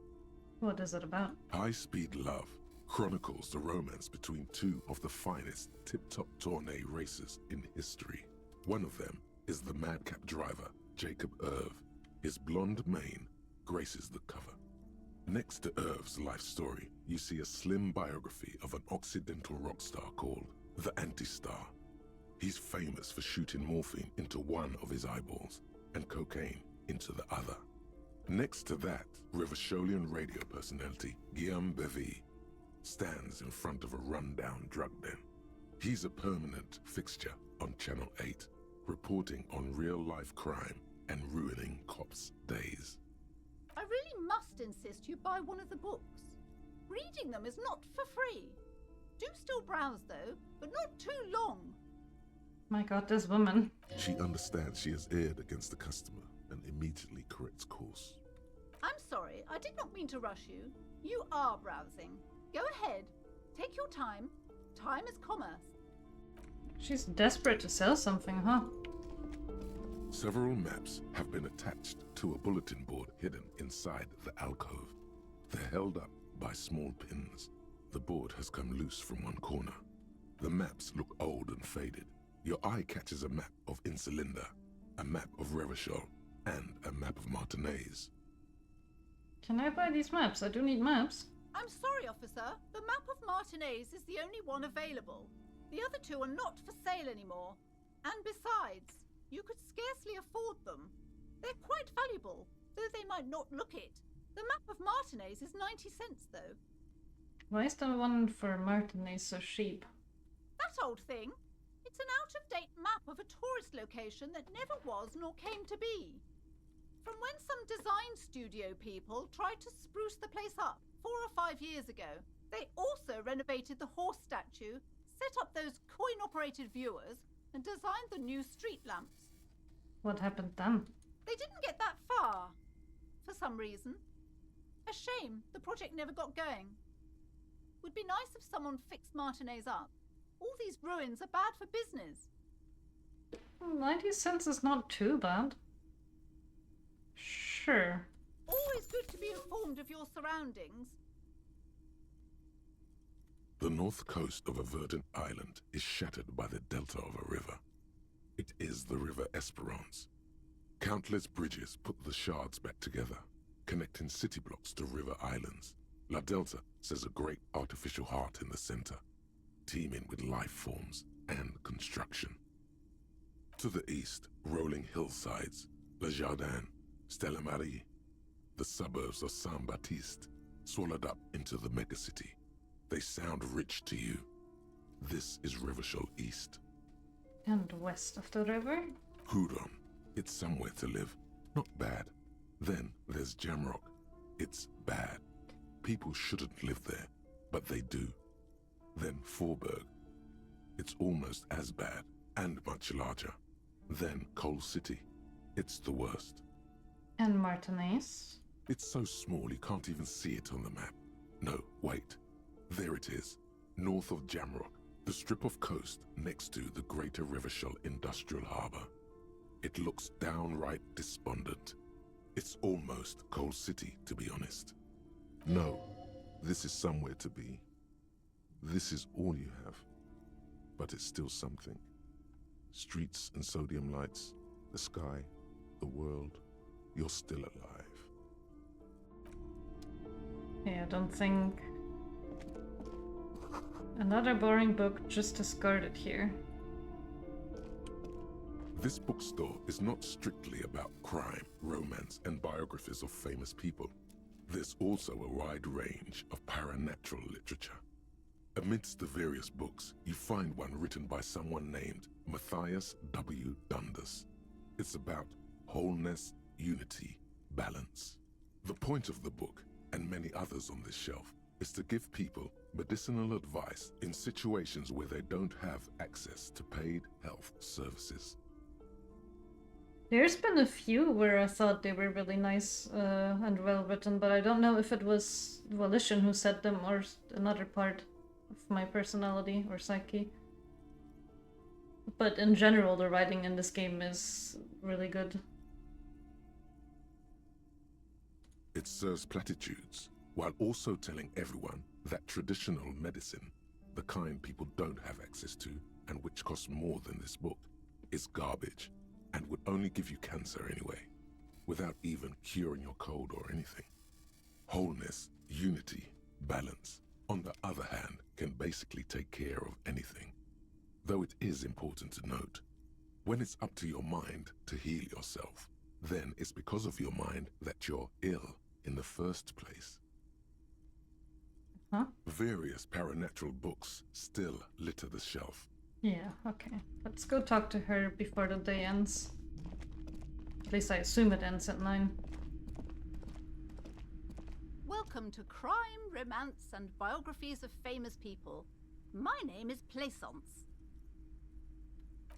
What is it about? High Speed Love chronicles the romance between two of the finest tip-top tourney racers in history. One of them is the madcap driver, Jacob Irv. His blonde mane graces the cover. Next to Irv's life story, you see a slim biography of an Occidental rock star called the Anti-Star. He's famous for shooting morphine into one of his eyeballs and cocaine into the other. Next to that, Revacholian radio personality Guillaume Bevy stands in front of a rundown drug den. He's a permanent fixture on Channel 8, reporting on real-life crime and ruining cops' days. I really must insist you buy one of the books. Reading them is not for free. Do still browse though, but not too long. My god, this woman. She understands she has erred against the customer and immediately corrects course. I'm sorry, I did not mean to rush you. You are browsing. Go ahead. Take your time. Time is commerce. She's desperate to sell something, huh? Several maps have been attached to a bulletin board hidden inside the alcove. They're held up by small pins. The board has come loose from one corner. The maps look old and faded. Your eye catches a map of Insulinda, a map of Revachol, and a map of Martinez. Can I buy these maps? I do need maps. I'm sorry, officer. The map of Martinez is the only one available. The other two are not for sale anymore. And besides, you could scarcely afford them. They're quite valuable, though they might not look it. The map of Martinez is 90 cents, though. Why is the one for Martinez so cheap? That old thing. It's an out-of-date map of a tourist location that never was nor came to be. From when some design studio people tried to spruce the place up 4 or 5 years ago. They also renovated the horse statue, set up those coin-operated viewers, and designed the new street lamps. What happened then? They didn't get that far, for some reason. A shame the project never got going. Would be nice if someone fixed Martinez up. All these ruins are bad for business. 90 cents is not too bad. Sure. Always good to be informed of your surroundings. The north coast of a verdant island is shattered by the delta of a river. It is the River Esperance. Countless bridges put the shards back together, connecting city blocks to river islands. La Delta says a great artificial heart in the center, teeming with life forms and construction. To the east, rolling hillsides, Le Jardin, Stella Marie, the suburbs of Saint-Baptiste, swallowed up into the megacity. They sound rich to you. This is Revachol East. And west of the river? Hudon. It's somewhere to live. Not bad. Then there's Jamrock. It's bad. People shouldn't live there, but they do. Then Forberg. It's almost as bad, and much larger. Then Coal City. It's the worst. And Martinez? It's so small you can't even see it on the map. No, wait. There it is, north of Jamrock, the strip of coast next to the Greater Revachol Industrial Harbour. It looks downright despondent. It's almost Coal City, to be honest. No, this is somewhere to be. This is all you have. But it's still something. Streets and sodium lights, the sky, the world. You're still alive. Yeah, I don't think... Another boring book just discarded here. This bookstore is not strictly about crime, romance, and biographies of famous people. There's also a wide range of paranatural literature. Amidst the various books, you find one written by someone named Matthias W. Dundas. It's about wholeness, unity, balance. The point of the book and many others on this shelf, is to give people medicinal advice in situations where they don't have access to paid health services. There's been a few where I thought they were really nice and well written, but I don't know if it was Volition who said them or another part of my personality or psyche. But in general, the writing in this game is really good. It serves platitudes, while also telling everyone that traditional medicine, the kind people don't have access to and which costs more than this book, is garbage and would only give you cancer anyway, without even curing your cold or anything. Wholeness, unity, balance, on the other hand, can basically take care of anything. Though it is important to note, when it's up to your mind to heal yourself, then it's because of your mind that you're ill in the first place. Huh? Various paranatural books still litter the shelf. Yeah, okay. Let's go talk to her before the day ends. At least I assume it ends at 9. Welcome to Crime, Romance, and Biographies of Famous People. My name is Plaisance.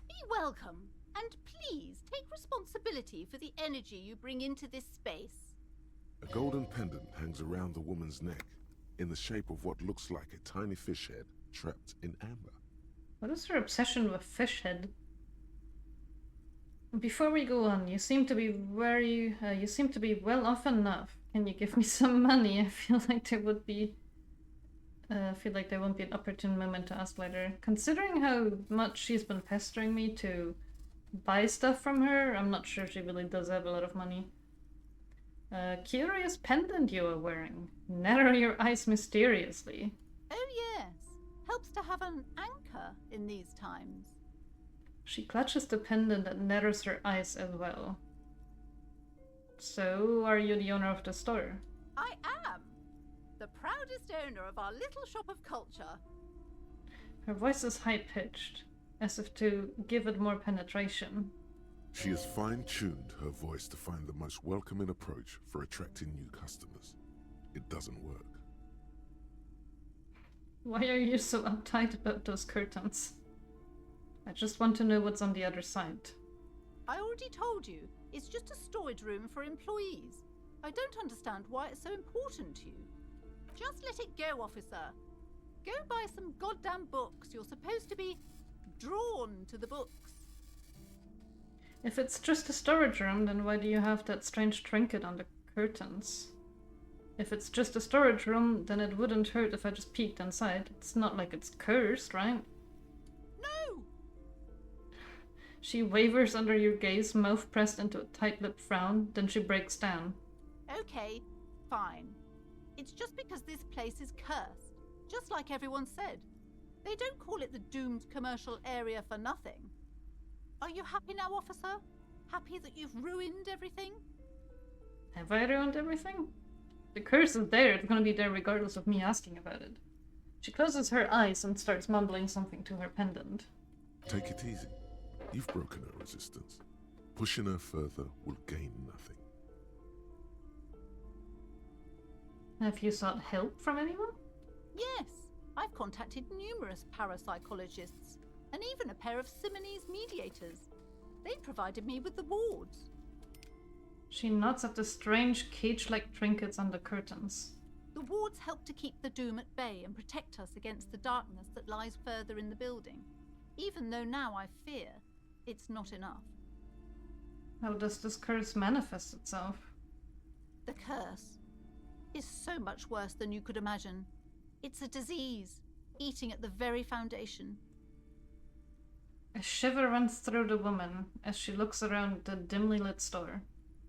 Be welcome, and please take responsibility for the energy you bring into this space. A golden pendant hangs around the woman's neck, in the shape of what looks like a tiny fish head trapped in amber. What is her obsession with fish head? Before we go on, you seem to be well off enough. Can you give me some money? I feel like there would be there won't be an opportune moment to ask later. Considering how much she's been pestering me to buy stuff from her, I'm not sure she really does have a lot of money. Curious pendant you are wearing. Narrow your eyes mysteriously. Oh yes, helps to have an anchor in these times. She clutches the pendant and narrows her eyes as well. So, are you the owner of the store? I am. The proudest owner of our little shop of culture. Her voice is high-pitched, as if to give it more penetration. She has fine-tuned her voice to find the most welcoming approach for attracting new customers. It doesn't work. Why are you so uptight about those curtains? I just want to know what's on the other side. I already told you, it's just a storage room for employees. I don't understand why it's so important to you. Just let it go, officer. Go buy some goddamn books. You're supposed to be drawn to the books. If it's just a storage room, then why do you have that strange trinket on the curtains? If it's just a storage room, then it wouldn't hurt if I just peeked inside. It's not like it's cursed, right? No! She wavers under your gaze, mouth pressed into a tight-lipped frown, then she breaks down. Okay, fine. It's just because this place is cursed, just like everyone said. They don't call it the doomed commercial area for nothing. Are you happy now, officer? Happy that you've ruined everything? Have I ruined everything? The curse is there, it's gonna be there regardless of me asking about it. She closes her eyes and starts mumbling something to her pendant. Take it easy. You've broken her resistance. Pushing her further will gain nothing. Have you sought help from anyone? Yes, I've contacted numerous parapsychologists, and even a pair of Simonese mediators. They provided me with the wards. She nods at the strange cage-like trinkets on the curtains. The wards help to keep the doom at bay and protect us against the darkness that lies further in the building. Even though now I fear, it's not enough. How does this curse manifest itself? The curse is so much worse than you could imagine. It's a disease, eating at the very foundation. A shiver runs through the woman as she looks around the dimly lit store.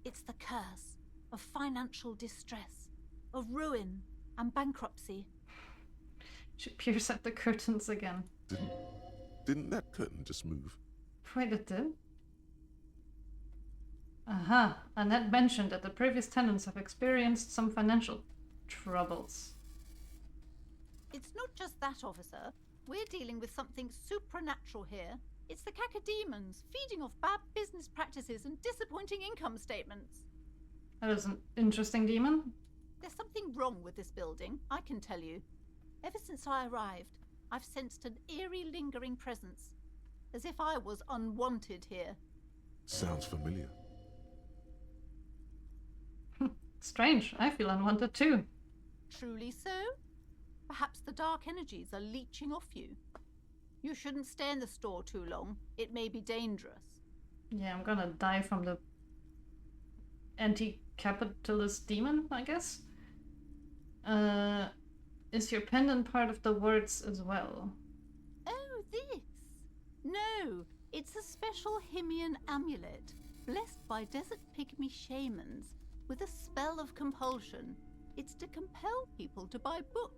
It's the curse of financial distress, of ruin and bankruptcy. She peers at the curtains again. Didn't that curtain just move? Wait, it did? Aha, Annette mentioned that the previous tenants have experienced some financial troubles. It's not just that, officer. We're dealing with something supernatural here. It's the cacodemons feeding off bad business practices and disappointing income statements. That is an interesting demon. There's something wrong with this building, I can tell you. Ever since I arrived, I've sensed an eerie, lingering presence, as if I was unwanted here. Sounds familiar. Strange. I feel unwanted too. Truly so? Perhaps the dark energies are leeching off you. You shouldn't stay in the store too long. It may be dangerous. Yeah, I'm gonna die from the anti-capitalist demon, I guess. Is your pendant part of the words as well? Oh, this? No, it's a special Himian amulet, blessed by desert pygmy shamans, with a spell of compulsion. It's to compel people to buy books.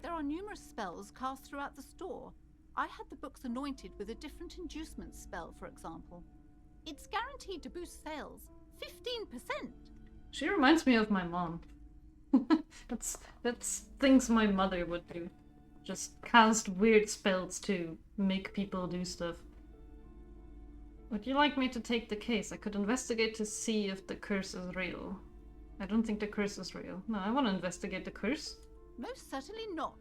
There are numerous spells cast throughout the store. I had the books anointed with a different inducement spell, for example. It's guaranteed to boost sales 15%. She reminds me of my mom. That's things my mother would do. Just cast weird spells to make people do stuff. Would you like me to take the case? I could investigate to see if the curse is real. I don't think the curse is real. No, I want to investigate the curse. Most certainly not.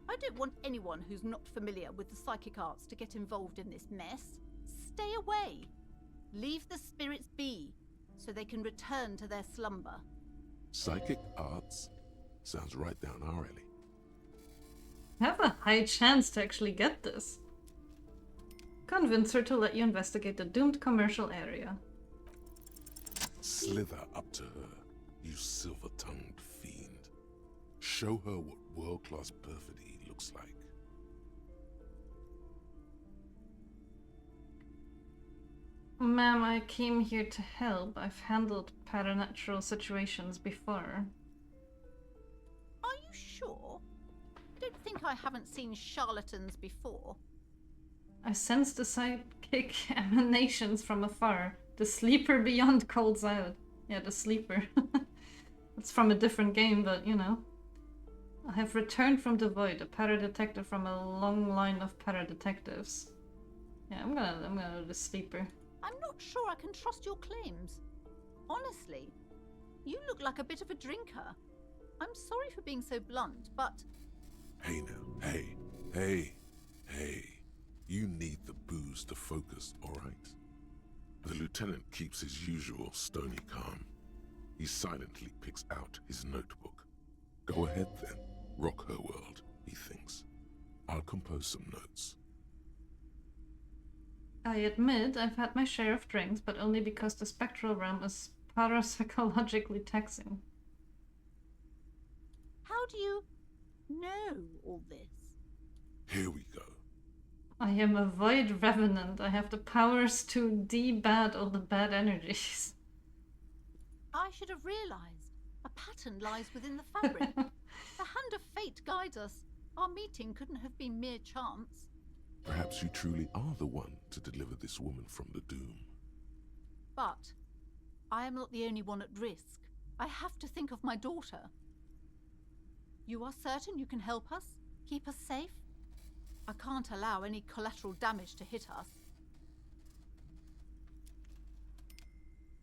I don't want anyone who's not familiar with the psychic arts to get involved in this mess. Stay away. Leave the spirits be, so they can return to their slumber. Psychic arts? Sounds right down our alley. I have a high chance to actually get this. Convince her to let you investigate the doomed commercial area. Slither up to her, you silver-tongued fiend. Show her what world-class perfidy looks like. Ma'am, I came here to help. I've handled paranatural situations before. Are you sure? Don't think I haven't seen charlatans before. I sense the psychic emanations from afar. The sleeper beyond Cold's Isle. Yeah, the sleeper. It's from a different game, but you know. I have returned from the void, a para-detective from a long line of para-detectives. Yeah, I'm gonna do the sleeper. I'm not sure I can trust your claims. Honestly, you look like a bit of a drinker. I'm sorry for being so blunt, but... Hey now, hey. You need the booze to focus, alright? The lieutenant keeps his usual stony calm. He silently picks out his notebook. Go ahead then, rock her world, he thinks. I'll compose some notes. I admit I've had my share of drinks, but only because the spectral realm is parapsychologically taxing. How do you know all this? Here we go. I am a void revenant. I have the powers to de-bad all the bad energies. I should have realized. A pattern lies within the fabric. The hand of fate guides us. Our meeting couldn't have been mere chance. Perhaps you truly are the one to deliver this woman from the doom. But I am not the only one at risk. I have to think of my daughter. You are certain you can help us? Keep us safe? I can't allow any collateral damage to hit us.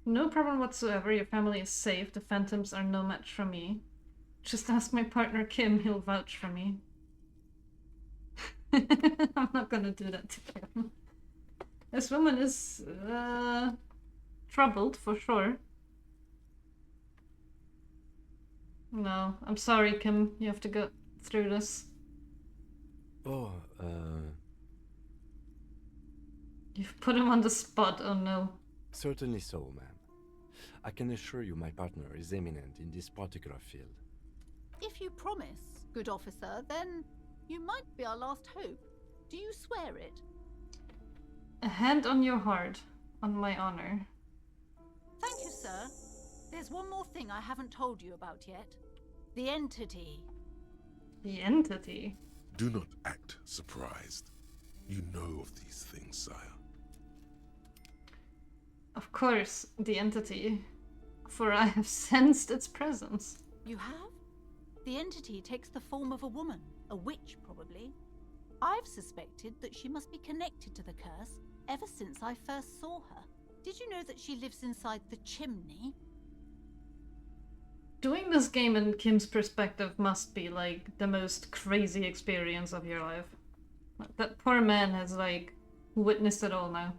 No problem whatsoever. Your family is safe. The phantoms are no match for me. Just ask my partner Kim. He'll vouch for me. I'm not gonna do that to Kim. This woman is troubled for sure. No, I'm sorry, Kim. You have to go through this. Oh, You've put him on the spot, oh no. Certainly so, ma'am. I can assure you my partner is eminent in this particular field. If you promise, good officer, then you might be our last hope. Do you swear it? A hand on your heart, on my honor. Thank you, sir. There's one more thing I haven't told you about yet. The entity. The entity? Do not act surprised. You know of these things, sire. Of course, the entity. For I have sensed its presence. You have? The entity takes the form of a woman, a witch probably. I've suspected that she must be connected to the curse ever since I first saw her. Did you know that she lives inside the chimney? Doing this game in Kim's perspective must be, like, the most crazy experience of your life. That poor man has, like, witnessed it all now.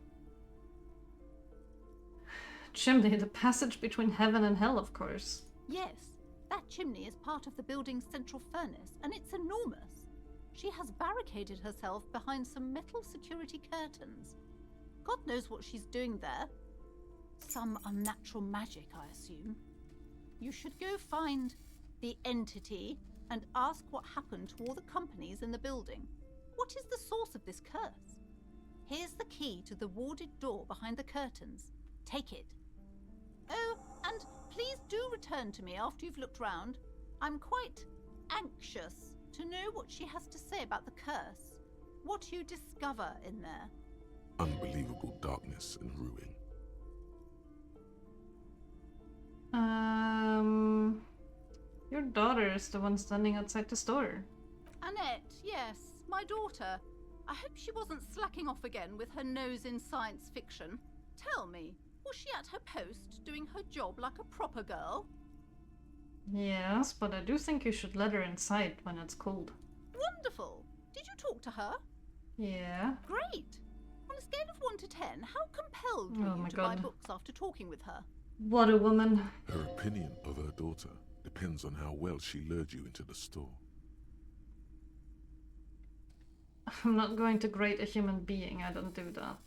Chimney, the passage between heaven and hell, of course. Yes, that chimney is part of the building's central furnace, and it's enormous. She has barricaded herself behind some metal security curtains. God knows what she's doing there. Some unnatural magic, I assume. You should go find the entity and ask what happened to all the companies in the building. What is the source of this curse? Here's the key to the warded door behind the curtains. Take it. Oh, and please do return to me after you've looked round. I'm quite anxious to know what she has to say about the curse. What you discover in there. Unbelievable darkness and ruin. Your daughter is the one standing outside the store. Annette, yes, my daughter. I hope she wasn't slacking off again with her nose in science fiction. Tell me, was she at her post, doing her job like a proper girl? Yes, but I do think you should let her inside when it's cold. Wonderful! Did you talk to her? Yeah. Great! On a scale of 1 to 10, how compelled were you to buy books after talking with her? What a woman. Her opinion of her daughter depends on how well she lured you into the store. I'm not going to grade a human being, I don't do that.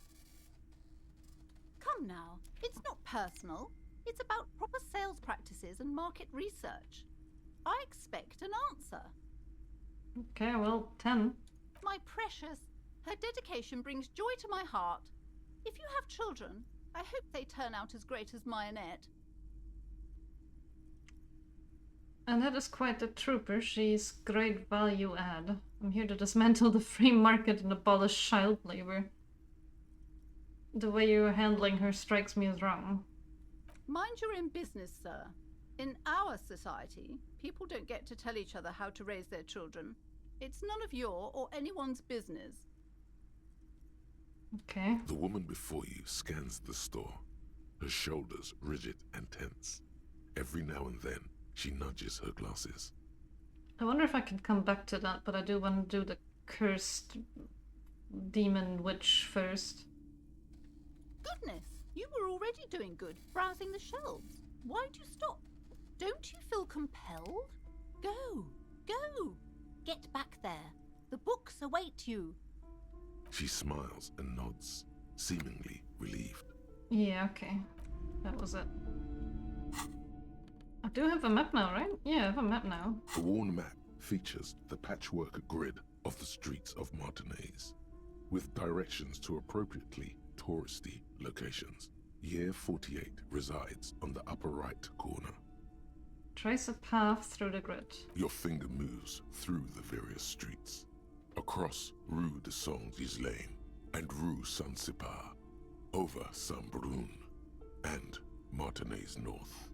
Come now, it's not personal. It's about proper sales practices and market research. I expect an answer. Okay, well, 10. My precious, her dedication brings joy to my heart. If you have children, I hope they turn out as great as my Annette. Annette is quite a trooper. She's great value add. I'm here to dismantle the free market and abolish child labor. The way you're handling her strikes me as wrong. Mind your own business, sir. In our society, people don't get to tell each other how to raise their children. It's none of your or anyone's business. Okay. The woman before you scans the store, her shoulders rigid and tense. Every now and then, she nudges her glasses. I wonder if I can come back to that, but I do want to do the cursed demon witch first. Goodness, you were already doing good, browsing the shelves. Why'd you stop? Don't you feel compelled? Go, go! Get back there. The books await you. She smiles and nods, seemingly relieved. Yeah, okay. That was it. I do have a map now, right? Yeah, I have a map now. The worn map features the patchwork grid of the streets of Martinez, with directions to appropriately touristy locations. Year 48 resides on the upper right corner. Trace a path through the grid. Your finger moves through the various streets, across Rue de Saint-Ghislain and Rue Saint-Cypar, over Saint-Brun and Martinez North.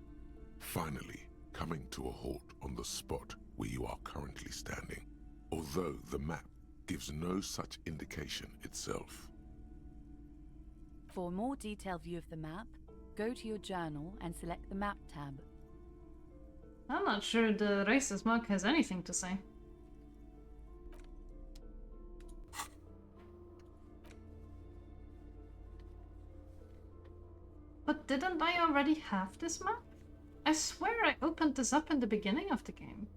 Finally, coming to a halt on the spot where you are currently standing, although the map gives no such indication itself. For a more detailed view of the map, go to your journal and select the Map tab. I'm not sure the racist mug has anything to say. But didn't I already have this map? I swear I opened this up in the beginning of the game.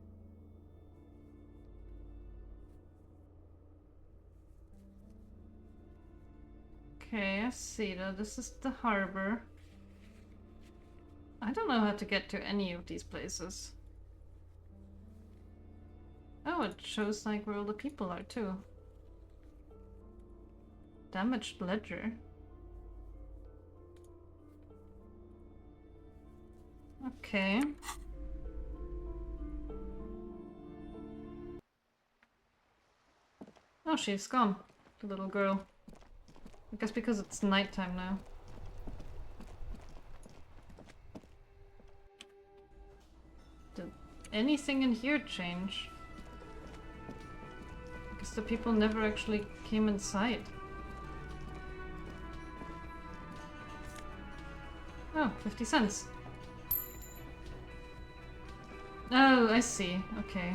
Okay, I see that. This is the harbor. I don't know how to get to any of these places. Oh, it shows like where all the people are too. Damaged ledger. Okay. Oh, she's gone. The little girl. I guess because it's nighttime now. Did anything in here change? I guess the people never actually came inside. Oh, 50 cents. Oh, I see. Okay.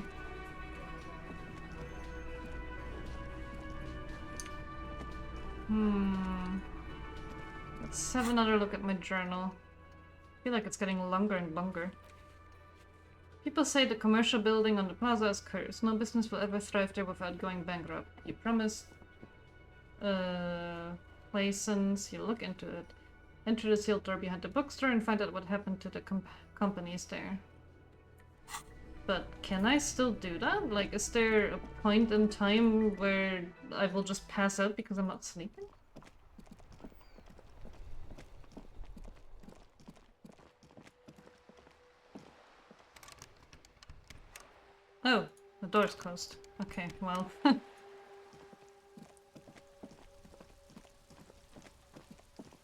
Let's have another look at my journal. I feel like it's getting longer and longer. People say the commercial building on the plaza is cursed. No business will ever thrive there without going bankrupt. You promised license. You look into it. Enter the sealed door behind the bookstore and find out what happened to the companies there. But can I still do that? Like, is there a point in time where I will just pass out because I'm not sleeping? Oh, the door's closed. Okay, well.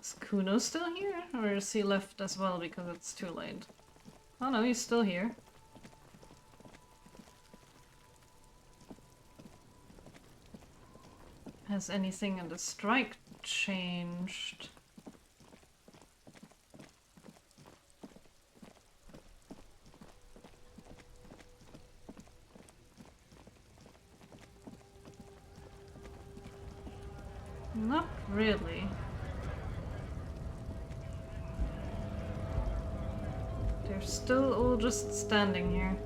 Is Kuno still here? Or is he left as well because it's too late? Oh no, he's still here. Has anything in the strike changed? Not really. They're still all just standing here.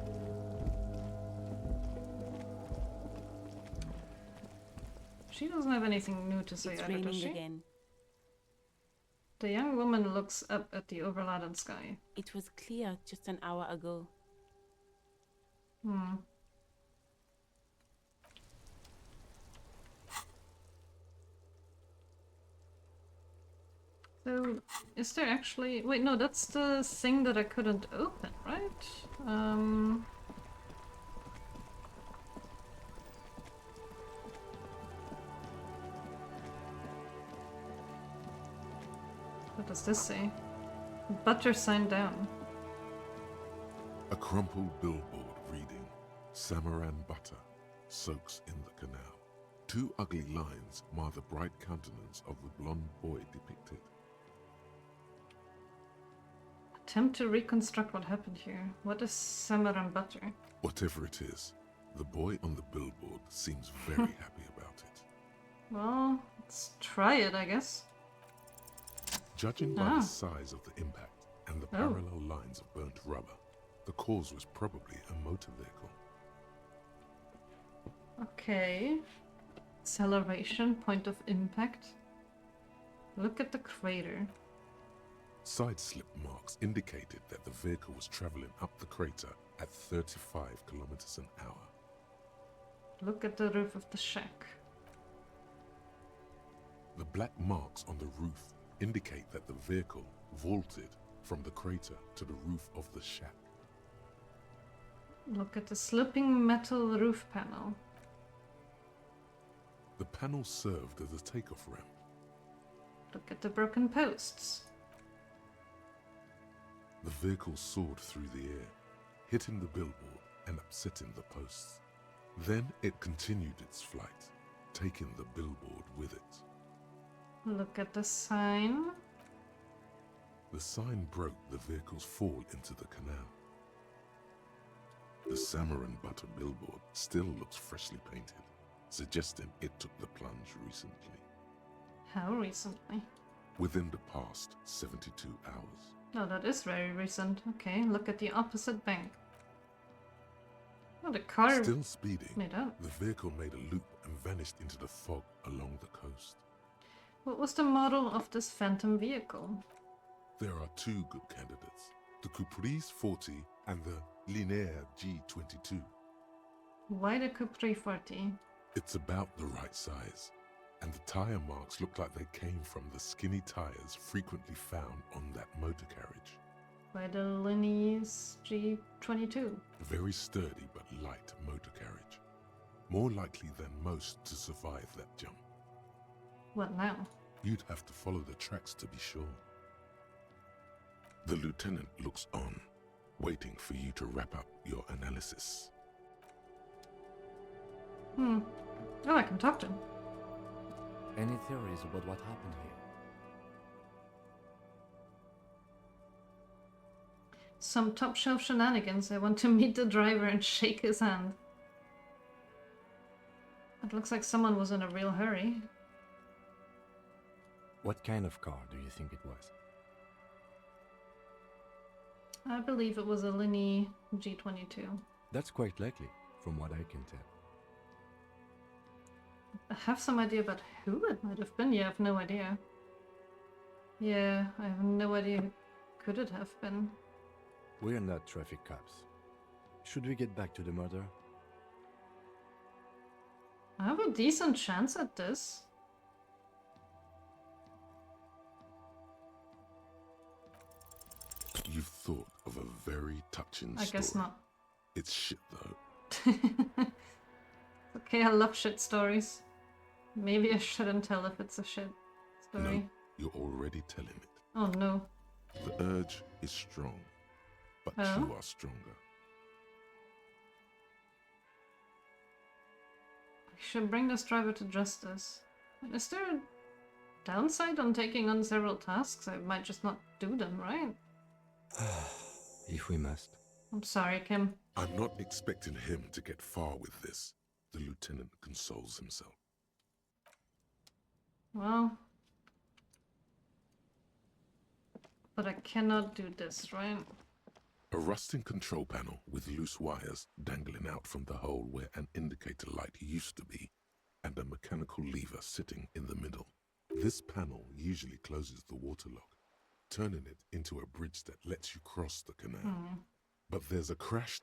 She doesn't have anything new to say It's either, does raining she? again. The young woman looks up at the overladen sky. It was clear just an hour ago. So, is there actually... Wait, no, that's the thing that I couldn't open, right? What does this say? Butter sign down. A crumpled billboard reading, Samaran butter soaks in the canal. Two ugly lines mar the bright countenance of the blonde boy depicted. Attempt to reconstruct what happened here. What is Samaran butter? Whatever it is, the boy on the billboard seems very happy about it. Well, let's try it, I guess. Judging by the size of the impact and the parallel lines of burnt rubber, the cause was probably a motor vehicle. Okay. Acceleration, point of impact. Look at the crater. Side slip marks indicated that the vehicle was traveling up the crater at 35 kilometers an hour. Look at the roof of the shack. The black marks on the roof indicate that the vehicle vaulted from the crater to the roof of the shack. Look at the sloping metal roof panel. The panel served as a takeoff ramp. Look at the broken posts. The vehicle soared through the air, hitting the billboard and upsetting the posts. Then it continued its flight, taking the billboard with it. Look at the sign. The sign broke the vehicle's fall into the canal. The Samaran butter billboard still looks freshly painted, suggesting it took the plunge recently. How recently? Within the past 72 hours. Oh, that is very recent. Okay, look at the opposite bank. Oh, the car... Still speeding, made up. the vehicle made a loop and vanished into the fog along the coast. What was the model of this phantom vehicle? There are two good candidates, the Caprice 40 and the Linéaire G22. Why the Capri 40? It's about the right size, and the tire marks look like they came from the skinny tires frequently found on that motor carriage. Why the Linéaire G22? A very sturdy but light motor carriage. More likely than most to survive that jump. What now? You'd have to follow the tracks to be sure. The lieutenant looks on, waiting for you to wrap up your analysis. Oh, I can talk to him. Any theories about what happened here? Some top shelf shenanigans. I want to meet the driver and shake his hand. It looks like someone was in a real hurry. What kind of car do you think it was? I believe it was a Linny G22. That's quite likely, from what I can tell. I have some idea about who it might have been. Yeah, I have no idea. Yeah, I have no idea who could it have been. We're not traffic cops. Should we get back to the murder? I have a decent chance at this. You've thought of a very touching story. I guess not. It's shit though. Okay, I love shit stories. Maybe I shouldn't tell if it's a shit story. No, you're already telling it. Oh no. The urge is strong, but Oh? you are stronger. I should bring this driver to justice. Is there a downside on taking on several tasks? I might just not do them, right? If we must. I'm sorry, Kim. I'm not expecting him to get far with this, the lieutenant consoles himself. Well... But I cannot do this, right? A rusting control panel with loose wires dangling out from the hole where an indicator light used to be, and a mechanical lever sitting in the middle. This panel usually closes the water lock, turning it into a bridge that lets you cross the canal. But there's a crash.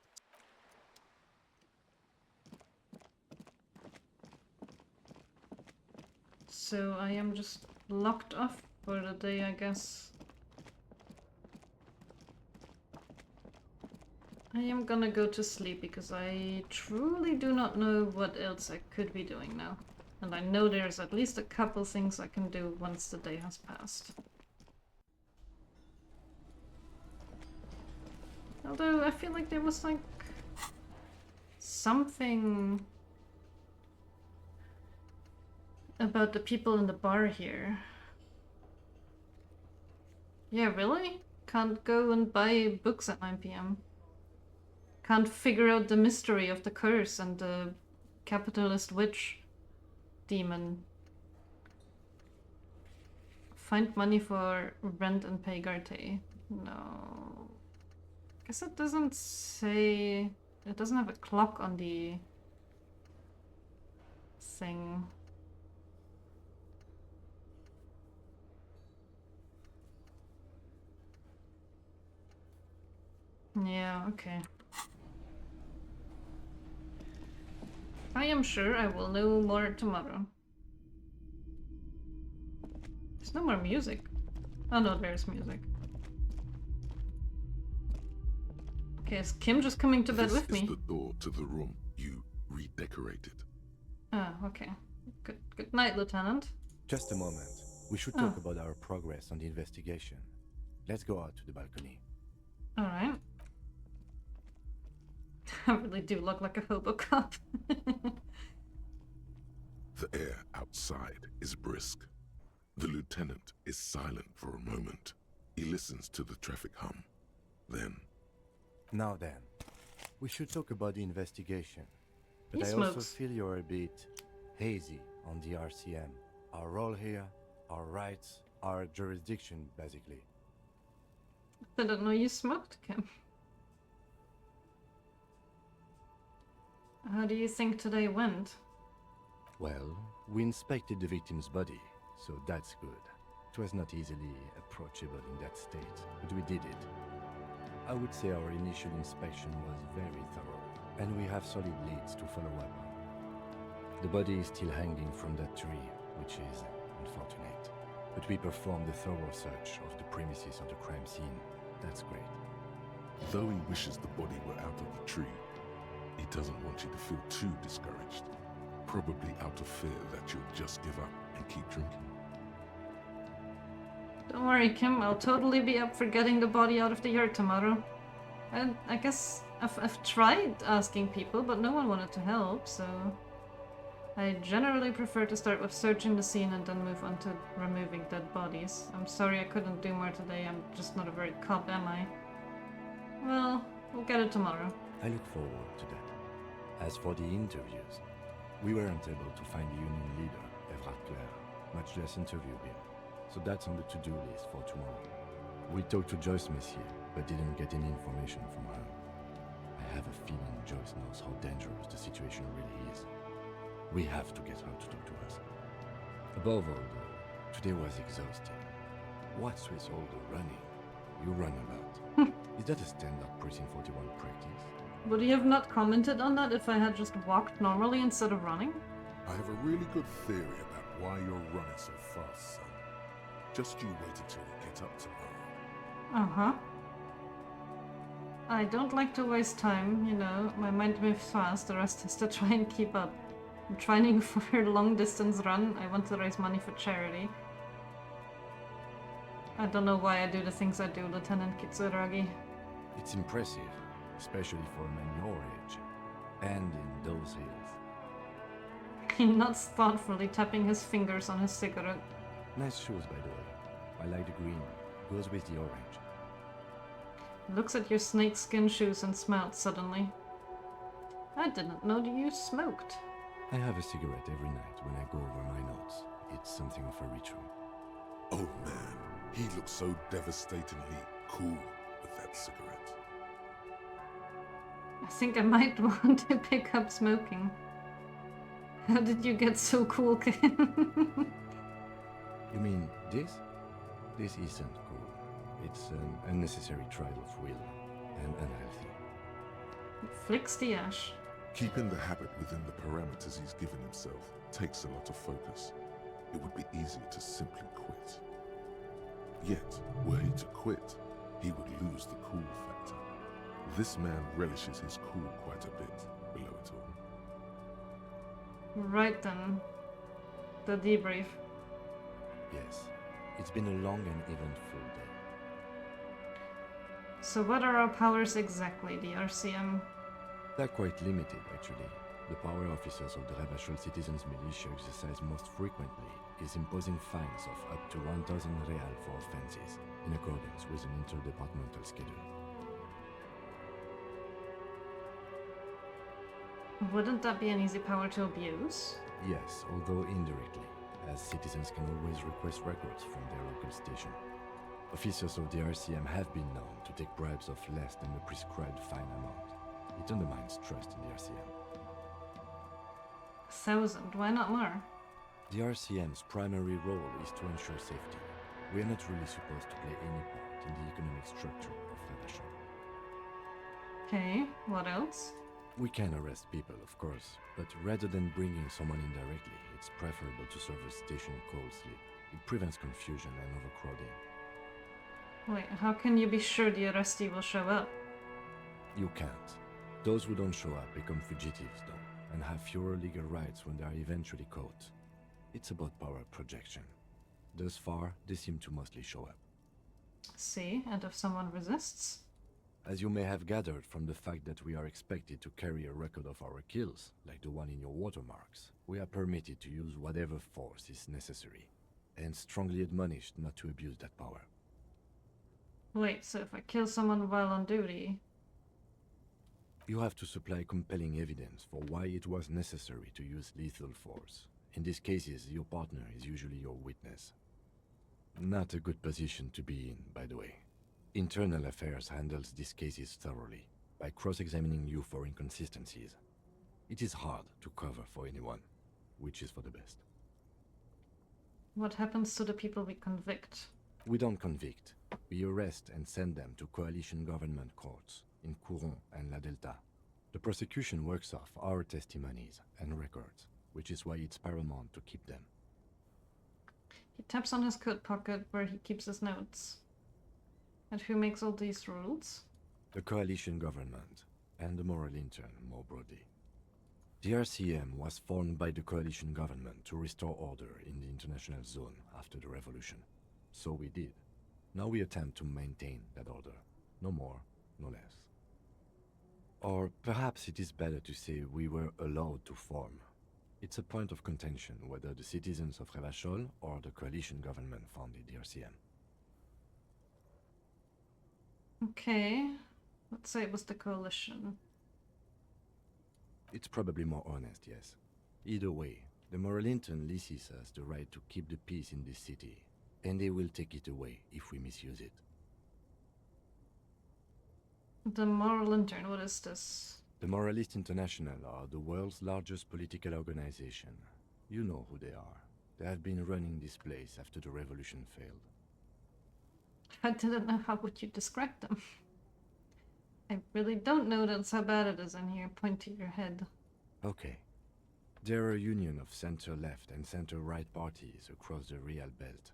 So I am just locked off for the day, I guess. I am gonna go to sleep because I truly do not know what else I could be doing now. And I know there's at least a couple things I can do once the day has passed. Although I feel like there was like something about the people in the bar here. Yeah, really? Can't go and buy books at 9 p.m. Can't figure out the mystery of the curse and the capitalist witch demon. Find money for rent and pay Garte. No. Guess it doesn't say... It doesn't have a clock on the thing. Yeah, okay. I am sure I will know more tomorrow. There's no more music. Oh no, there's music. Okay, is Kim just coming to bed with me? This is the door to the room you redecorated. Ah, okay. Good night, Lieutenant. Just a moment. We should talk about our progress on the investigation. Let's go out to the balcony. Alright. I really do look like a hobo cop. The air outside is brisk. The lieutenant is silent for a moment. He listens to the traffic hum. Then... Now then, we should talk about the investigation. But He I smokes. also feel you're a bit hazy on the RCM. Our role here, our rights, our jurisdiction, basically. I didn't know you smoked, Kim. How do you think today went? Well, we inspected the victim's body, so that's good. It was not easily approachable in that state, but we did it. I would say our initial inspection was very thorough, and we have solid leads to follow up on. The body is still hanging from that tree, which is unfortunate. But we performed a thorough search of the premises of the crime scene. That's great. Though he wishes the body were out of the tree, he doesn't want you to feel too discouraged. Probably out of fear that you'll just give up and keep drinking. Don't worry, Kim. I'll totally be up for getting the body out of the yard tomorrow. And I guess I've tried asking people, but no one wanted to help, so... I generally prefer to start with searching the scene and then move on to removing dead bodies. I'm sorry I couldn't do more today. I'm just not a very cop, am I? Well, we'll get it tomorrow. I look forward to that. As for the interviews, we weren't able to find the union leader, Everard Clare, much less interview him. So that's on the to-do list for tomorrow. We talked to Joyce Messier, but didn't get any information from her. I have a feeling Joyce knows how dangerous the situation really is. We have to get her to talk to us. Above all, though, today was exhausting. What's with all the running? You run a lot. Is that a standard Precinct 41 practice? Would you have not commented on that if I had just walked normally instead of running? I have a really good theory about why you're running so fast, son. Just you wait until you get up tomorrow. Uh-huh. I don't like to waste time, you know. My mind moves fast, the rest has to try and keep up. I'm training for a long-distance run. I want to raise money for charity. I don't know why I do the things I do, Lieutenant Kitsuragi. It's impressive, especially for a man your age. And in those hills. He nods thoughtfully, tapping his fingers on his cigarette. Nice shoes, by the way. I like the green. Goes with the orange. Looks at your snakeskin shoes and smiled suddenly. I didn't know that you smoked. I have a cigarette every night when I go over my notes. It's something of a ritual. Oh man, he looks so devastatingly cool with that cigarette. I think I might want to pick up smoking. How did you get so cool, Ken? You mean this? This isn't cool. It's an unnecessary trial of will and unhealthy. Flicks the ash. Keeping the habit within the parameters he's given himself takes a lot of focus. It would be easier to simply quit. Yet, were he to quit, he would lose the cool factor. This man relishes his cool quite a bit below it all. Right then. The debrief. Yes, it's been a long and eventful day. So what are our powers exactly, the RCM? They're quite limited, actually. The power officers of the Revachol Citizens Militia exercise most frequently is imposing fines of up to 1,000 real for offenses, in accordance with an interdepartmental schedule. Wouldn't that be an easy power to abuse? Yes, although indirectly, as citizens can always request records from their local station. Officers of the RCM have been known to take bribes of less than the prescribed fine amount. It undermines trust in the RCM. 1,000, why not more? The RCM's primary role is to ensure safety. We are not really supposed to play any part in the economic structure of Revachol. Okay, what else? We can arrest people, of course, but rather than bringing someone in directly, it's preferable to serve a station cold sleep. It prevents confusion and overcrowding. Wait, how can you be sure the arrestee will show up? You can't. Those who don't show up become fugitives, though, and have fewer legal rights when they are eventually caught. It's about power projection. Thus far, they seem to mostly show up. See, and if someone resists? As you may have gathered from the fact that we are expected to carry a record of our kills, like the one in your watermarks, we are permitted to use whatever force is necessary, and strongly admonished not to abuse that power. Wait, so if I kill someone while on duty... You have to supply compelling evidence for why it was necessary to use lethal force. In these cases, your partner is usually your witness. Not a good position to be in, by the way. Internal Affairs handles these cases thoroughly, by cross-examining you for inconsistencies. It is hard to cover for anyone, which is for the best. What happens to the people we convict? We don't convict. We arrest and send them to coalition government courts in Couron and La Delta. The prosecution works off our testimonies and records, which is why it's paramount to keep them. He taps on his coat pocket where he keeps his notes. And who makes all these rules? The coalition government, and the moral intern more broadly. The RCM was formed by the coalition government to restore order in the international zone after the revolution. So we did. Now we attempt to maintain that order. No more, no less. Or perhaps it is better to say we were allowed to form. It's a point of contention whether the citizens of Revachol or the coalition government founded the RCM. Okay. Let's say it was the coalition. It's probably more honest, yes. Either way, the Moralinton leases us the right to keep the peace in this city, and they will take it away if we misuse it. The Moral Intern, what is this? The Moralist International are the world's largest political organization. You know who they are. They have been running this place after the revolution failed. I didn't know how would you describe them. I really don't know that's how bad it is in here. Point to your head. Okay. They're a union of center-left and center-right parties across the Real Belt.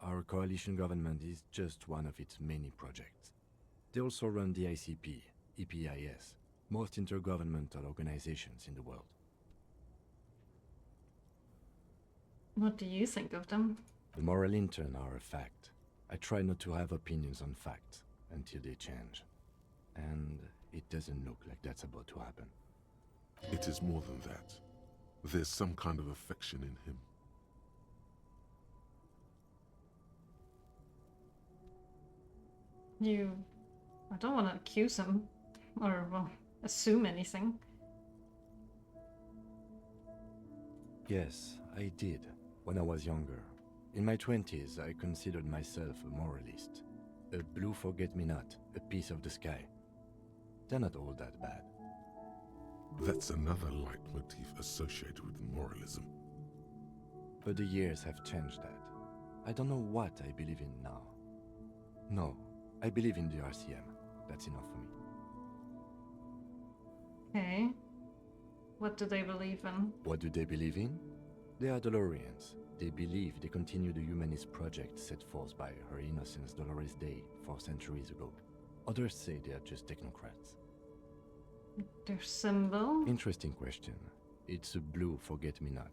Our coalition government is just one of its many projects. They also run the ICP, EPIS, most intergovernmental organizations in the world. What do you think of them? The Moral Intern are a fact. I try not to have opinions on facts until they change. And it doesn't look like that's about to happen. It is more than that. There's some kind of affection in him. I don't want to accuse him, or, well, assume anything. Yes, I did, when I was younger. In my 20s, I considered myself a moralist. A blue forget-me-not, a piece of the sky. They're not all that bad. That's another leitmotif associated with moralism. But the years have changed that. I don't know what I believe in now. No, I believe in the RCM. That's enough for me. Okay. What do they believe in? What do they believe in? They are Dolorians. They believe they continue the humanist project set forth by Her Innocence Dolores Day 4 centuries ago. Others say they are just technocrats. Their symbol? Interesting question. It's a blue forget-me-not.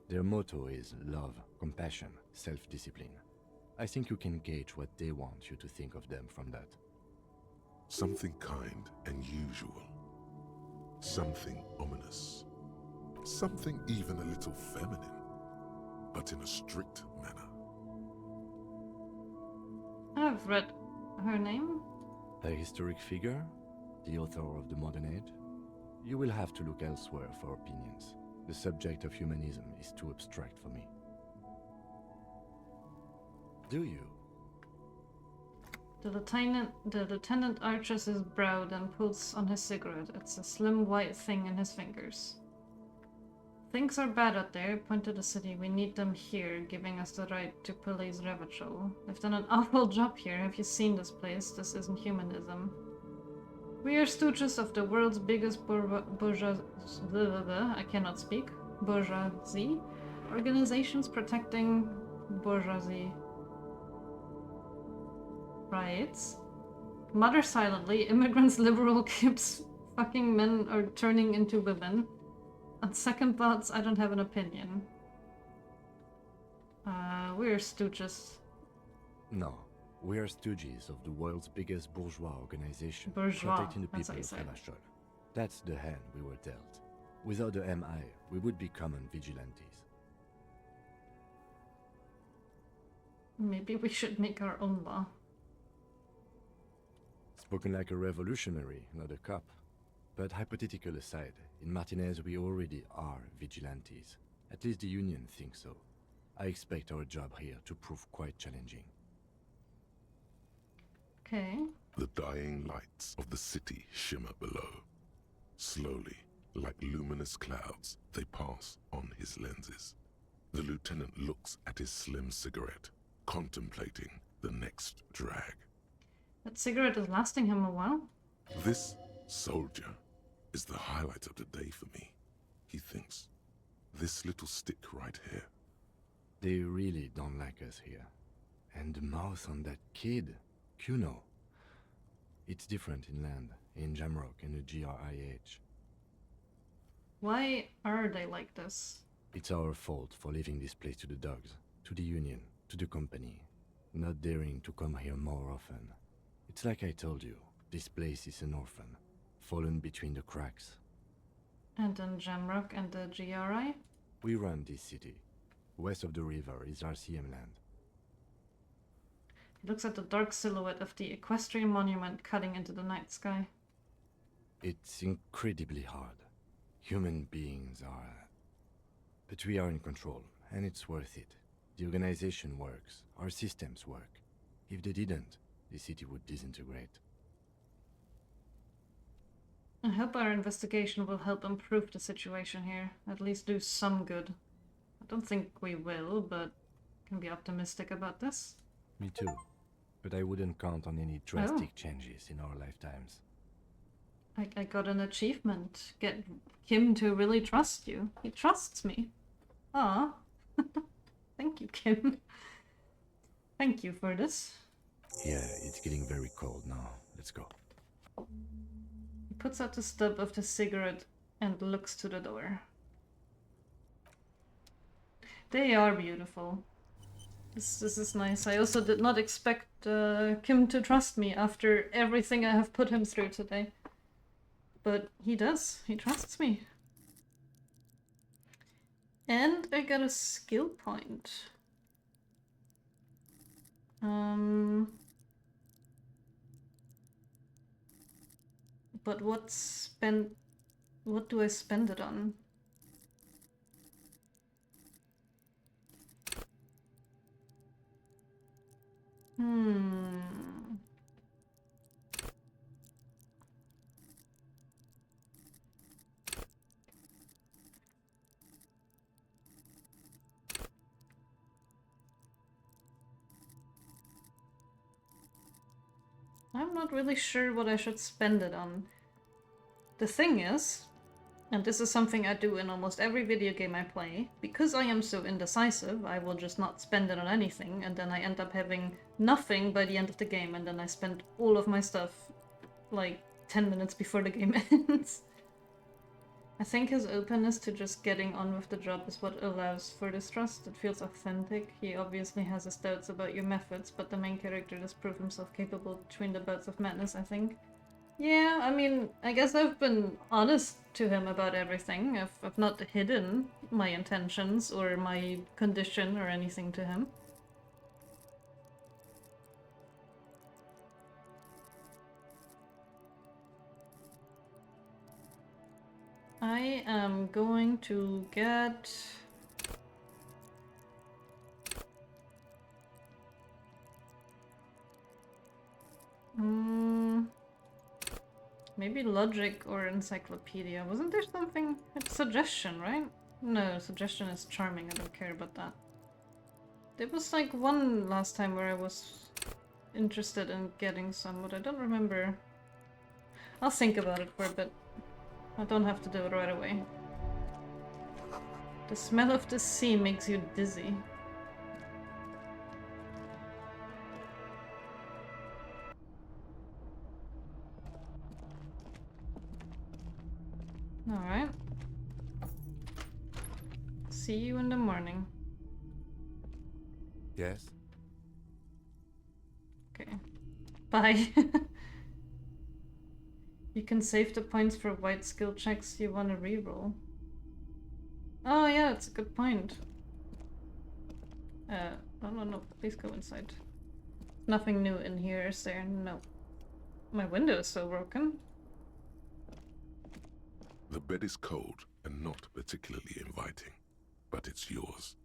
Their motto is love, compassion, self-discipline. I think you can gauge what they want you to think of them from that. Something kind and usual. Something ominous. Something even a little feminine, but in a strict manner. I've read her name. A historic figure? The author of the modern age? You will have to look elsewhere for opinions. The subject of humanism is too abstract for me. Do you? The lieutenant arches his brow, then pulls on his cigarette. It's a slim white thing in his fingers. Things are bad out there. Point to the city. We need them here, giving us the right to police Revachol. They've done an awful job here. Have you seen this place? This isn't humanism. We are stooges of the world's biggest bourgeoisie. I cannot speak. Bourgeoisie. Organizations protecting bourgeoisie rights. Mutter silently. Immigrants, liberal kids, fucking men are turning into women. On second thoughts, I don't have an opinion. We're stooges. No. We are stooges of the world's biggest bourgeois organization, Bourgeois, protecting the that's how people you of say it. Revachol. That's the hand we were dealt. Without the MI, we would be common vigilantes. Maybe we should make our own law. Spoken like a revolutionary, not a cop. But hypothetical aside, in Martinez we already are vigilantes. At least the Union thinks so. I expect our job here to prove quite challenging. Okay. The dying lights of the city shimmer below. Slowly, like luminous clouds, they pass on his lenses. The lieutenant looks at his slim cigarette, contemplating the next drag. That cigarette is lasting him a while. This soldier is the highlight of the day for me, he thinks. This little stick right here. They really don't like us here. And the mouth on that kid, Kuno. It's different inland, in Jamrock and the GRIH. Why are they like this? It's our fault for leaving this place to the dogs, to the Union, to the company, not daring to come here more often. It's like I told you, this place is an orphan, fallen between the cracks. And then Jamrock and the GRI? We run this city. West of the river is RCM land. Looks at the dark silhouette of the equestrian monument cutting into the night sky. It's incredibly hard. Human beings are... But we are in control, and it's worth it. The organization works. Our systems work. If they didn't, the city would disintegrate. I hope our investigation will help improve the situation here. At least do some good. I don't think we will, but can be optimistic about this. Me too. But I wouldn't count on any drastic changes in our lifetimes. I got an achievement. Get Kim to really trust you. He trusts me. Ah. Thank you, Kim. Thank you for this. Yeah, it's getting very cold now. Let's go. He puts out the stub of the cigarette and looks to the door. They are beautiful. This is nice. I also did not expect Kim to trust me after everything I have put him through today. But he does. He trusts me. And I got a skill point. But what do I spend it on? I'm not really sure what I should spend it on. The thing is, and this is something I do in almost every video game I play, because I am so indecisive, I will just not spend it on anything, and then I end up having nothing by the end of the game, and then I spend all of my stuff like 10 minutes before the game ends. I think his openness to just getting on with the job is what allows for this trust. It feels authentic. He obviously has his doubts about your methods, but the main character does prove himself capable between the bouts of madness, I think. Yeah, I mean, I guess I've been honest to him about everything. I've not hidden my intentions or my condition or anything to him. I am going to get... maybe logic or encyclopedia. Wasn't there something? It's suggestion, right? No, suggestion is charming. I don't care about that. There was like one last time where I was interested in getting some, but I don't remember. I'll think about it for a bit. I don't have to do it right away. The smell of the sea makes you dizzy. Alright. See you in the morning. Yes? Okay. Bye. You can save the points for white skill checks you want to reroll. Oh yeah, that's a good point. No, please go inside. Nothing new in here, is there? No. My window is so broken. The bed is cold and not particularly inviting, but it's yours.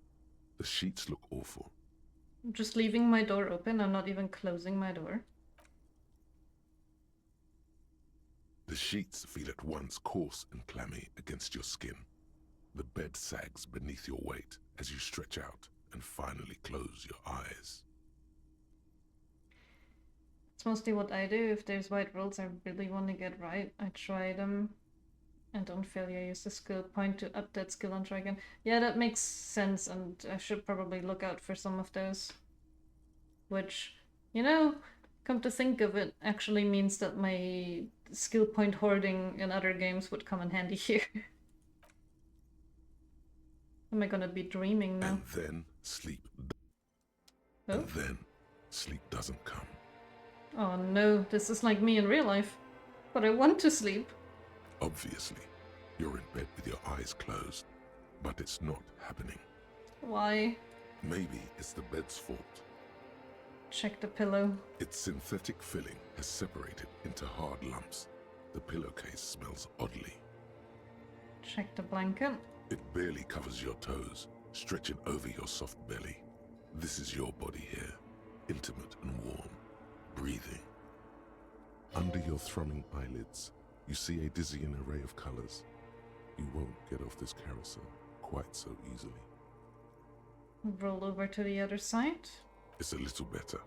The sheets look awful. I'm just leaving my door open. I'm not even closing my door. The sheets feel at once coarse and clammy against your skin. The bed sags beneath your weight as you stretch out and finally close your eyes. It's mostly what I do. If there's white rolls I really want to get right, I try them. And don't fail, I use the skill point to up that skill and try again. Yeah, that makes sense, and I should probably look out for some of those. Which, you know, come to think of it, actually means that my skill point hoarding in other games would come in handy here. Am I gonna be dreaming now? And then sleep. Oh? And then sleep doesn't come. Oh no, this is like me in real life. But I want to sleep. Obviously, you're in bed with your eyes closed, but it's not happening. Why? Maybe it's the bed's fault. Check the pillow. Its synthetic filling has separated into hard lumps. The pillowcase smells oddly. Check the blanket. It barely covers your toes, stretching over your soft belly. This is your body here, intimate and warm, breathing. Under your thrumming eyelids, you see a dizzying array of colors. You won't get off this carousel quite so easily. Roll over to the other side. It's a little better.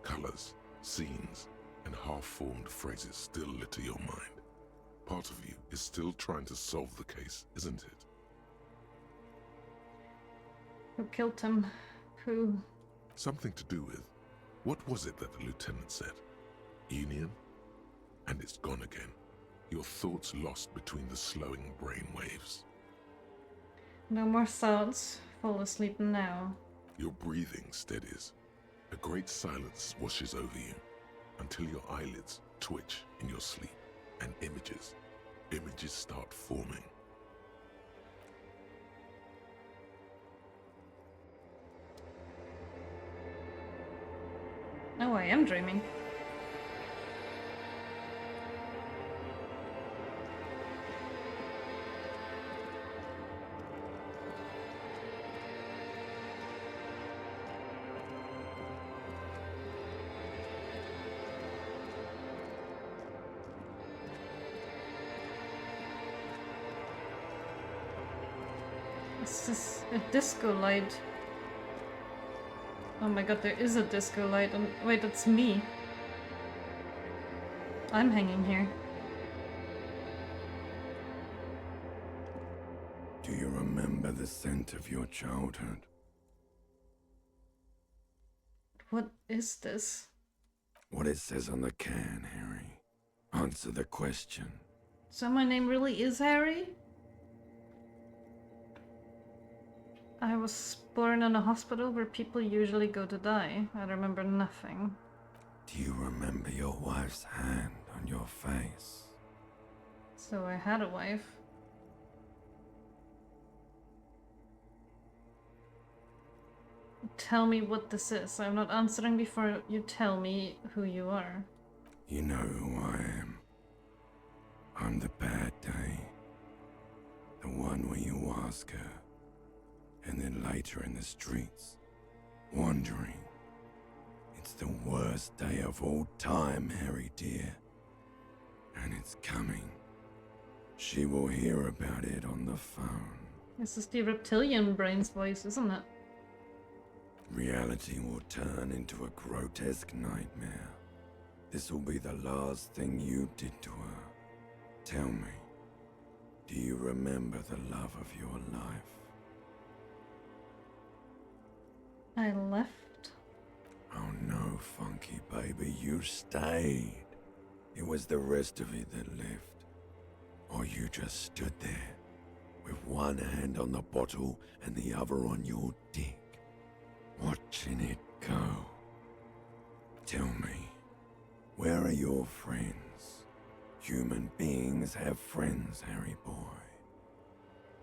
Colors, scenes, and half-formed phrases still litter your mind. Part of you is still trying to solve the case, isn't it? Who killed him? Who? Something to do with... What was it that the lieutenant said? Union? And it's gone again. Your thoughts lost between the slowing brain waves. No more thoughts. Fall asleep now. Your breathing steadies. A great silence washes over you until your eyelids twitch in your sleep and images start forming. Oh, I am dreaming. This is a disco light. Oh my god, there is a disco light. And wait, that's me. I'm hanging here. Do you remember the scent of your childhood? What is this? What it says on the can, Harry. Answer the question. So my name really is Harry? I was born in a hospital where people usually go to die. I remember nothing. Do you remember your wife's hand on your face? So I had a wife. Tell me what this is. I'm not answering before you tell me who you are. You know who I am. I'm the bad day. The one where you ask her. And then later in the streets, wandering. It's the worst day of all time, Harry dear. And it's coming. She will hear about it on the phone. This is the reptilian brain's voice, isn't it? Reality will turn into a grotesque nightmare. This will be the last thing you did to her. Tell me, do you remember the love of your life? I left. Oh no, Funky baby, you stayed. It was the rest of it that left. Or you just stood there, with one hand on the bottle and the other on your dick, watching it go. Tell me, where are your friends? Human beings have friends, Harry boy.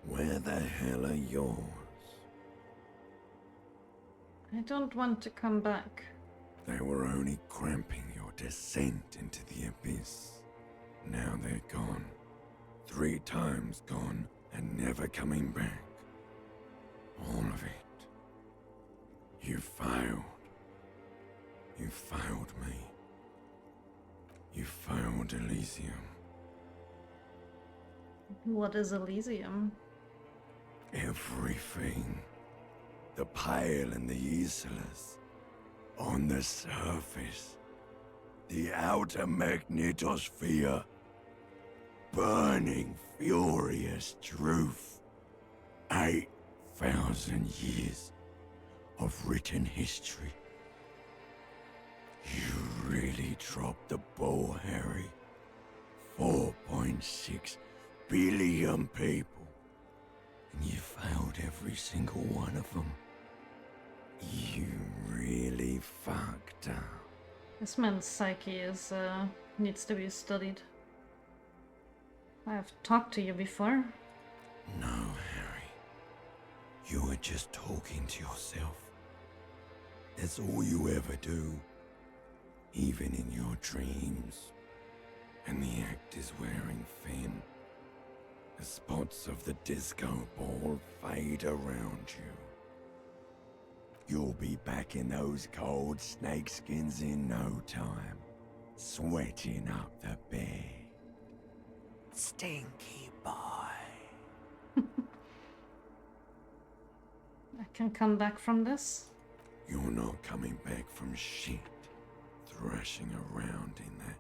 Where the hell are yours? I don't want to come back. They were only cramping your descent into the abyss. Now they're gone. 3 times gone and never coming back. All of it. You failed. You failed me. You failed Elysium. What is Elysium? Everything. The Pale and the Islas. On the surface. The outer magnetosphere. Burning, furious truth. 8,000 years of written history. You really dropped the ball, Harry. 4.6 billion people. And you failed every single one of them. You really fucked up. This man's psyche is, needs to be studied. I've talked to you before. No, Harry. You were just talking to yourself. That's all you ever do, even in your dreams. And the act is wearing thin. The spots of the disco ball fade around you. You'll be back in those cold snakeskins in no time, sweating up the bed. Stinky boy. I can come back from this? You're not coming back from shit, thrashing around in that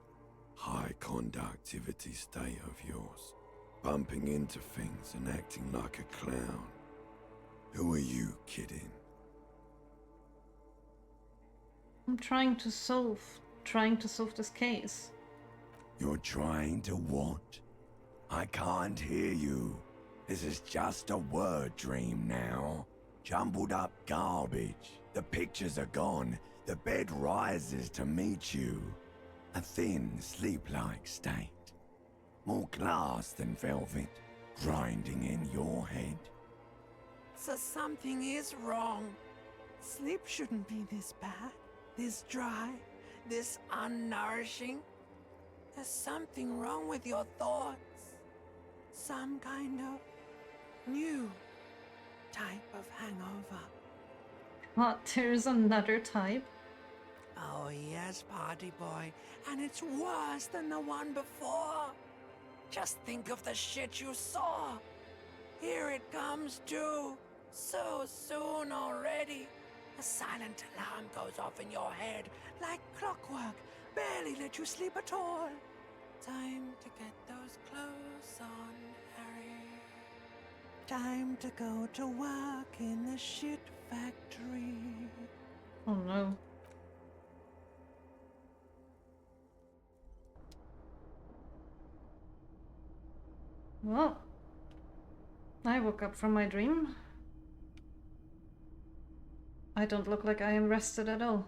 high conductivity state of yours, bumping into things and acting like a clown. Who are you kidding? I'm trying to solve this case. You're trying to what? I can't hear you. This is just a word dream now. Jumbled up garbage. The pictures are gone. The bed rises to meet you. A thin, sleep-like state. More glass than velvet, grinding in your head. So something is wrong. Sleep shouldn't be this bad, this dry, this unnourishing. There's something wrong with your thoughts. Some kind of new type of hangover. What? There's another type? Oh yes, party boy, and it's worse than the one before. Just think of the shit you saw. Here it comes too, so soon already. A silent alarm goes off in your head like clockwork, barely let you sleep at all. Time to get those clothes on, Harry. Time to go to work in the shit factory. Oh no. Well, I woke up from my dream. I don't look like I am rested at all.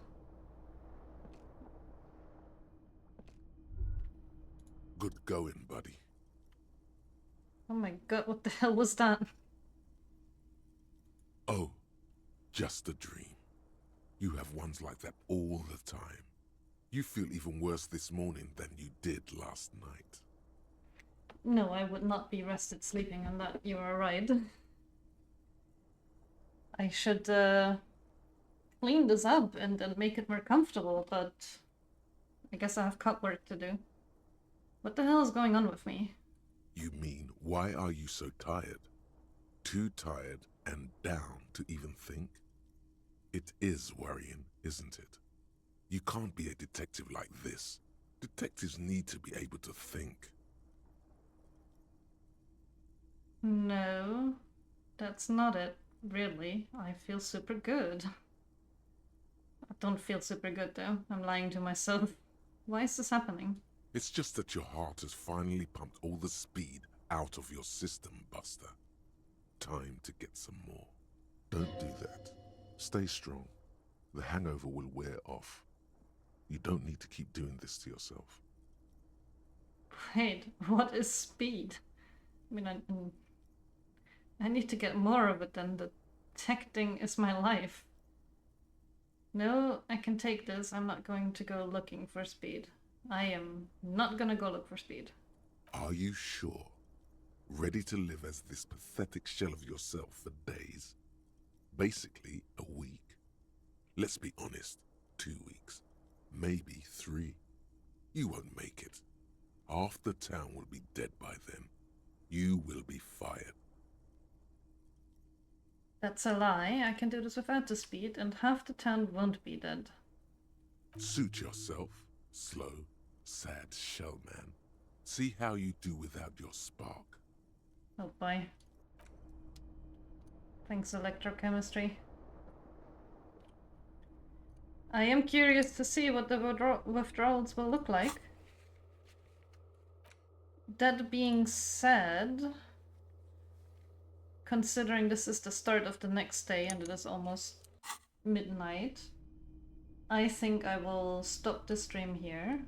Good going, buddy. Oh my god, what the hell was that? Oh, just a dream. You have ones like that all the time. You feel even worse this morning than you did last night. No, I would not be rested sleeping on that. You are right. I should clean this up and make it more comfortable, but I guess I have cut work to do. What the hell is going on with me? You mean, why are you so tired? Too tired and down to even think? It is worrying, isn't it? You can't be a detective like this. Detectives need to be able to think. No, that's not it, really. I feel super good. I don't feel super good though. I'm lying to myself. Why is this happening? It's just that your heart has finally pumped all the speed out of your system, Buster. Time to get some more. Don't do that. Stay strong. The hangover will wear off. You don't need to keep doing this to yourself. Wait, what is speed? I mean, I need to get more of it than detecting is my life. No, I can take this. I'm not going to go looking for speed. I am not gonna go look for speed. Are you sure? Ready to live as this pathetic shell of yourself for days? Basically, a week. Let's be honest, 2 weeks. Maybe 3. You won't make it. Half the town will be dead by then. You will be fired. That's a lie. I can do this without the speed, and half the town won't be dead. Suit yourself, slow, sad shell man. See how you do without your spark. Oh boy. Thanks, electrochemistry. I am curious to see what the withdrawals will look like. That being said, considering this is the start of the next day and it is almost midnight, I think I will stop the stream here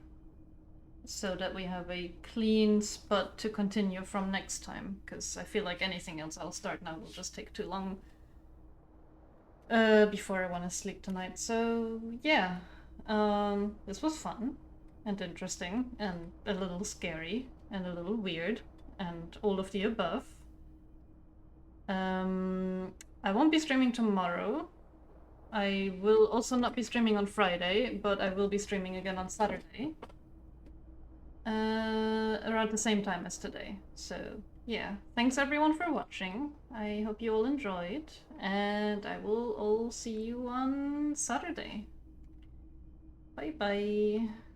so that we have a clean spot to continue from next time, because I feel like anything else I'll start now will just take too long. before I want to sleep tonight. So yeah, this was fun and interesting and a little scary and a little weird and all of the above. I won't be streaming tomorrow. I will also not be streaming on Friday, but I will be streaming again on Saturday. Around the same time as today. So yeah, thanks everyone for watching. I hope you all enjoyed, and I will all see you on Saturday. Bye bye.